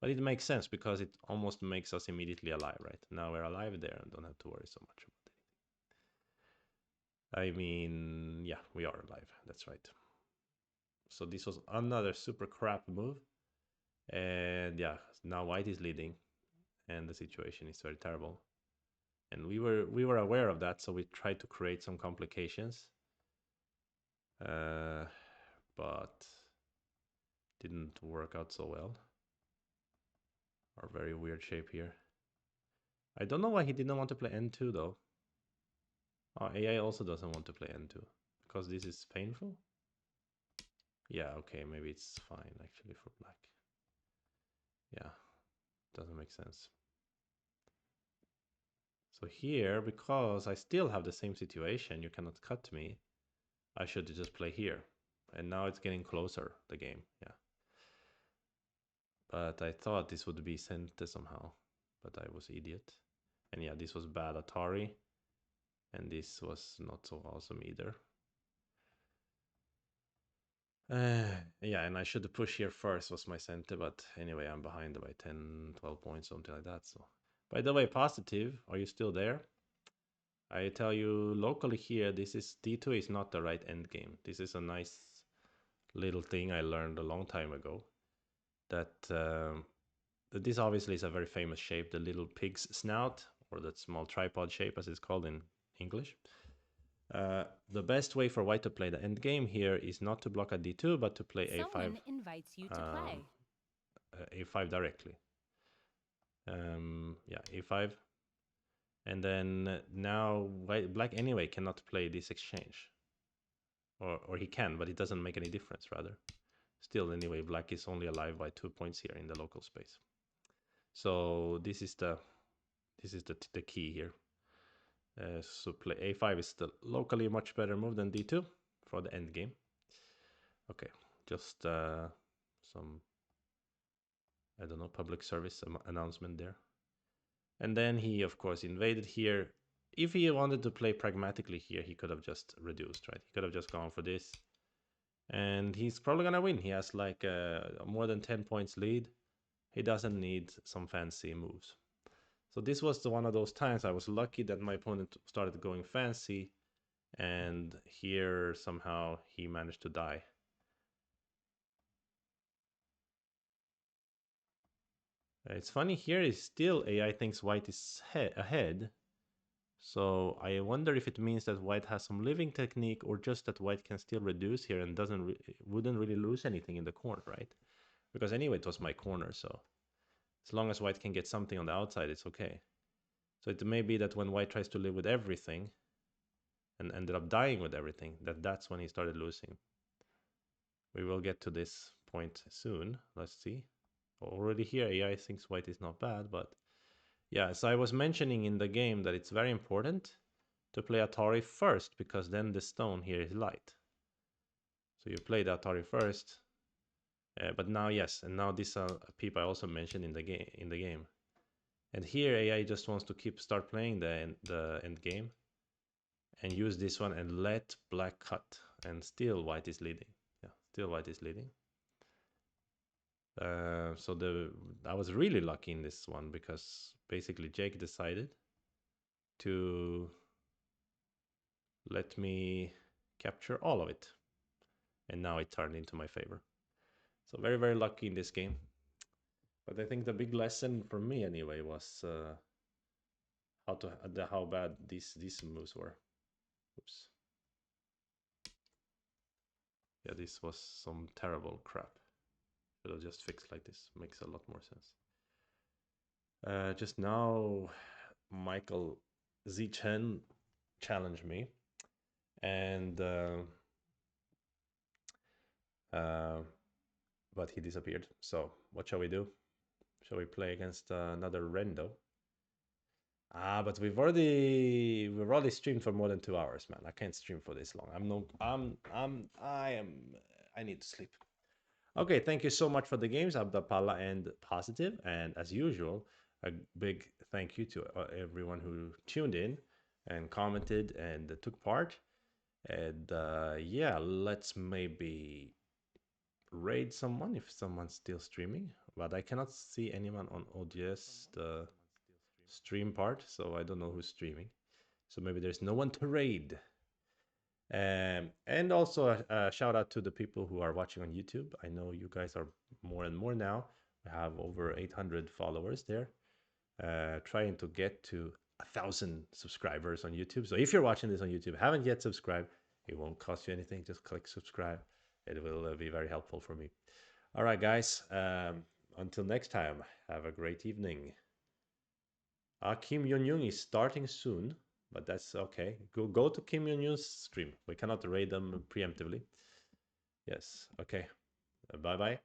But it makes sense because it almost makes us immediately alive, right? Now we're alive there and don't have to worry so much about it. I mean, yeah, we are alive. That's right. So this was another super crap move. And yeah, now white is leading. And the situation is very terrible. And we were aware of that, so we tried to create some complications. But didn't work out so well. Our very weird shape here. I don't know why he didn't want to play N2 though. Oh, AI also doesn't want to play N2 because this is painful. Yeah, okay, maybe it's fine actually for black. Yeah, doesn't make sense. So here, because I still have the same situation, you cannot cut me, I should just play here. And now it's getting closer, the game, yeah. But I thought this would be sent somehow, but I was idiot. And yeah, this was bad Atari. And this was not so awesome either. Yeah, and I should push here first was my center, but anyway, I'm behind by 10, 12 points, something like that. So, by the way, positive, are you still there? I tell you locally here, this is D2 is not the right end game. This is a nice little thing I learned a long time ago. That this obviously is a very famous shape, the little pig's snout, or that small tripod shape as it's called in English. The best way for white to play the end game here is not to block at d2, but to play a5. Someone invites you to play. A5 directly. Yeah, a5. And then now black anyway cannot play this exchange. Or he can, but it doesn't make any difference, rather. Still, anyway, black is only alive by 2 points here in the local space. So this is the key here. So play a5 is still locally much better move than d2 for the end game. Okay, just some, I don't know, public service announcement there. And then he, of course, invaded here. If he wanted to play pragmatically here, he could have just reduced, right? He could have just gone for this. And he's probably going to win. He has like more than 10 points lead. He doesn't need some fancy moves. So this was one of those times I was lucky that my opponent started going fancy. And here somehow he managed to die. It's funny, here is still AI thinks white is ahead. So I wonder if it means that white has some living technique or just that white can still reduce here and wouldn't really lose anything in the corner, right? Because anyway, it was my corner, so as long as white can get something on the outside, it's okay. So it may be that when white tries to live with everything and ended up dying with everything, that's when he started losing. We will get to this point soon. Let's see. Already here, AI thinks white is not bad, but yeah, so I was mentioning in the game that it's very important to play Atari first, because then the stone here is light. So you play the Atari first, but now, yes, and now this peep I also mentioned in the game. And here AI just wants to start playing the end game and use this one and let black cut, and still white is leading. Yeah, still white is leading. So I was really lucky in this one because basically Jake decided to let me capture all of it, and now it turned into my favor. So very very lucky in this game. But I think the big lesson for me anyway was how bad these moves were. Oops. Yeah, this was some terrible crap. Should have just fixed like this. Makes a lot more sense. Just now, Michael Z Chen challenged me, and uh, but he disappeared. So what shall we do? Shall we play against another rendo? Ah, but we've already streamed for more than 2 hours, man. I can't stream for this long. I need to sleep. Okay, thank you so much for the games, Abdapala and Positive. And as usual, a big thank you to everyone who tuned in and commented and took part. And yeah, let's maybe raid someone if someone's still streaming. But I cannot see anyone on ODS, the stream part, so I don't know who's streaming. So maybe there's no one to raid. And also a shout out to the people who are watching on YouTube. I know you guys are more and more now. We have over 800 followers there. Trying to get to 1,000 subscribers on YouTube. So if you're watching this on YouTube, haven't yet subscribed, it won't cost you anything. Just click subscribe. It will be very helpful for me. All right, guys. Until next time, have a great evening. Kim Yon Young is starting soon, but that's okay. Go to Kim Yon Young's stream. We cannot raid them preemptively. Yes. Okay. Bye bye.